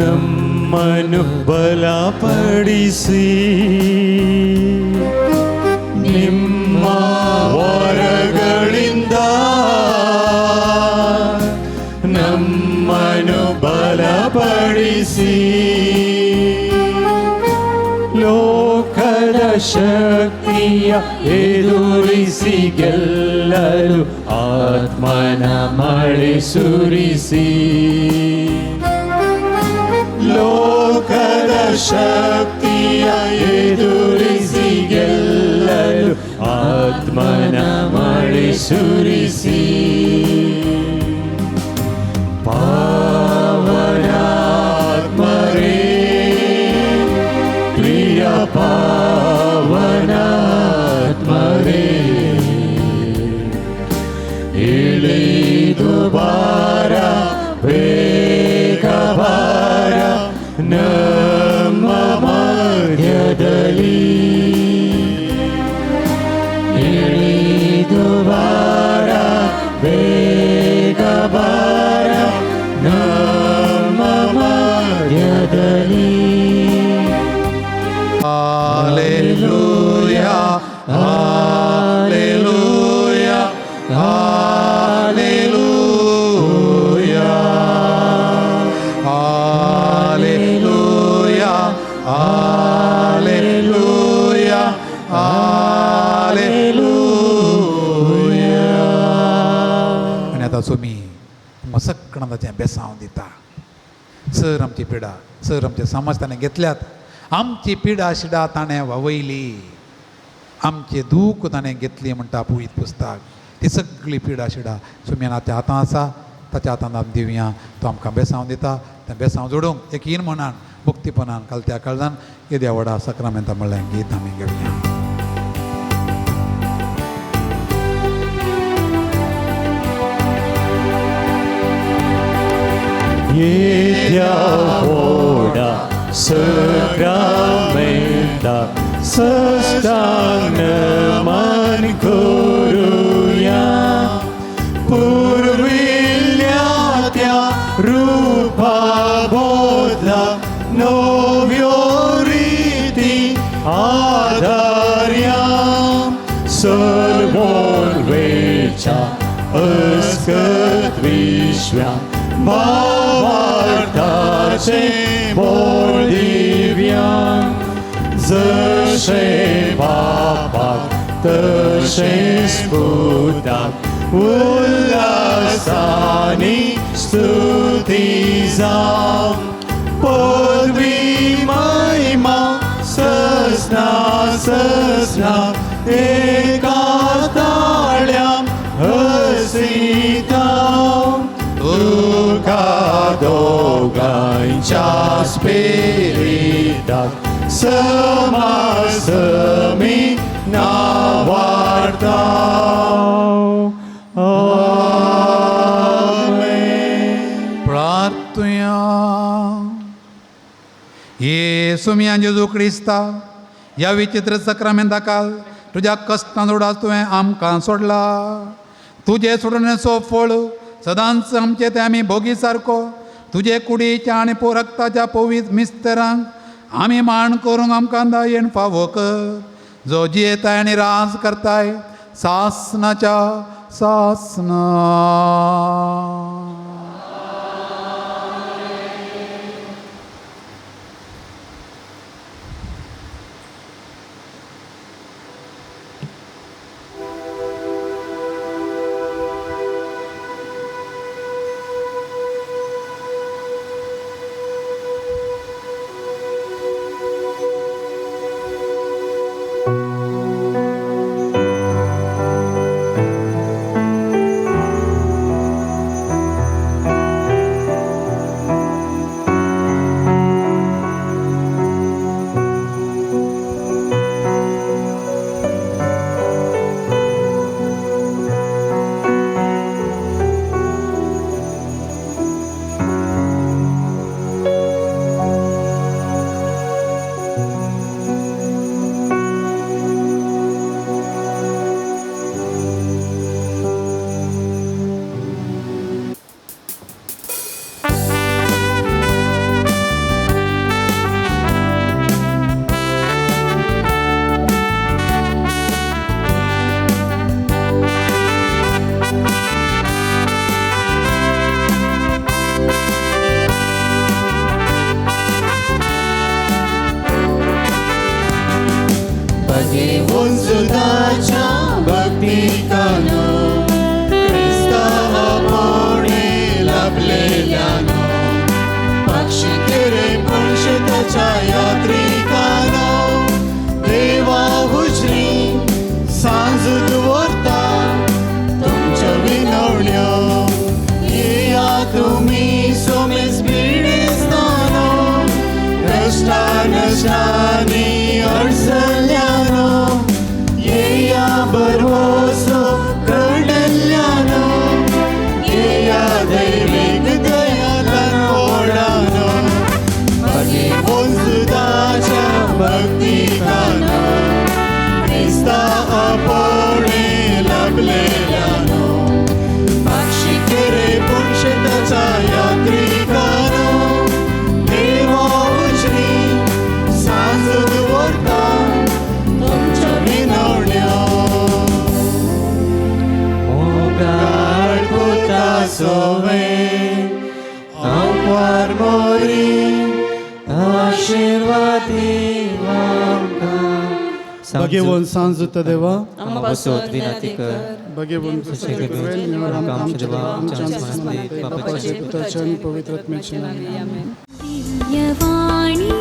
ನಮ್ಮನ್ನು ಬಲಪಡಿಸಿ ನಿಮ್ಮ ವರಗಳಿಂದ ನಮ್ಮನ್ನು ಬಲಪಡಿಸಿ ಲೋಕದ ಶಕ್ತಿಯ ಎದುರಿಸಿ ಗೆಲ್ಲಲು ಆತ್ಮನ ಮಳೆ ಸುರಿಸಿ ಲೋಕದ ಶಕ್ತಿಯ ಎದುರಿಸಿ ಗೆಲ್ಲಲು ಆತ್ಮನ ಮಳೆ ಸುರಿಸಿ ಪಾವನಾತ್ಮರೇ ಪ್ರಿಯ ಪಾವನಾತ್ಮರೇ ಇಳಿದು ಬಾರ ಬೇಗ ಬಾರ ನಮ್ಮ ಮಧ್ಯದಲ್ಲಿ ಇಳಿದು ಬಾರ ಬೇಗ ಬಾರ ನಮ್ಮ ಮಧ್ಯದಲ್ಲಿ Hallelujah, hallelujah, hallelujah, hallelujah, hallelujah, hallelujah. आणि आता तुम्ही मसक्कणाच्या बेसांव दिता सर आमची पिडा सर आमचे समाज ताणें घेतल्यात आमची पिडा शिडा ताणें ववयली आमचे दूख ताणें घेतली म्हणटा पवित्र पुस्तक ती सगळी पिडा शिडा सुम्यान आतां हातां आसा ताच्या हातांत आमी दिवया तो आमकां बेसांव दिता तें बेसांव जोडूंक एक इन मनान भक्तीपणान कालत्या काळजान येद्या व्हडा सक्रामेंता म्हणल्यार गीत आमी घेवया. येद्या व्हडा Sacramenta साष्टांग नमन करूया पूर्विल्ल्या त्या रूपा बोधला नव्यो रीती आधार्या सर्वोन वेचा अस्कत विश्व्या भावार्थाचे बोल दिव्या जशे बापाक तशेच पुताक उल्हासानी स्तुती जावं पदवी महिमा सजना सजना एका ताळ्यां हसिता तुका दोगांच्या स्पिरिटाक समासमी नावार्ता आमेन. प्रार्थया येसू मियां जेजू क्रिस्ता ह्या विचित्र सक्रामेंताकाल तुज्या कश्टांतोडास तुवें आमकां सोडला तुजे सोडण्याचो फळ सदांच आमचे ते आमी भोगी सारको तुजे कुडीच्या आनी रक्ताच्या पवित्र मिस्तेरांक आमी माण करूंक आमकां दायेन फावो कर जो जियेताय आनी राज करताय सासनाच्या सासना. भगेवन सांजुत देवा बसोत विनंती कर भगेवन दिव्यवाणी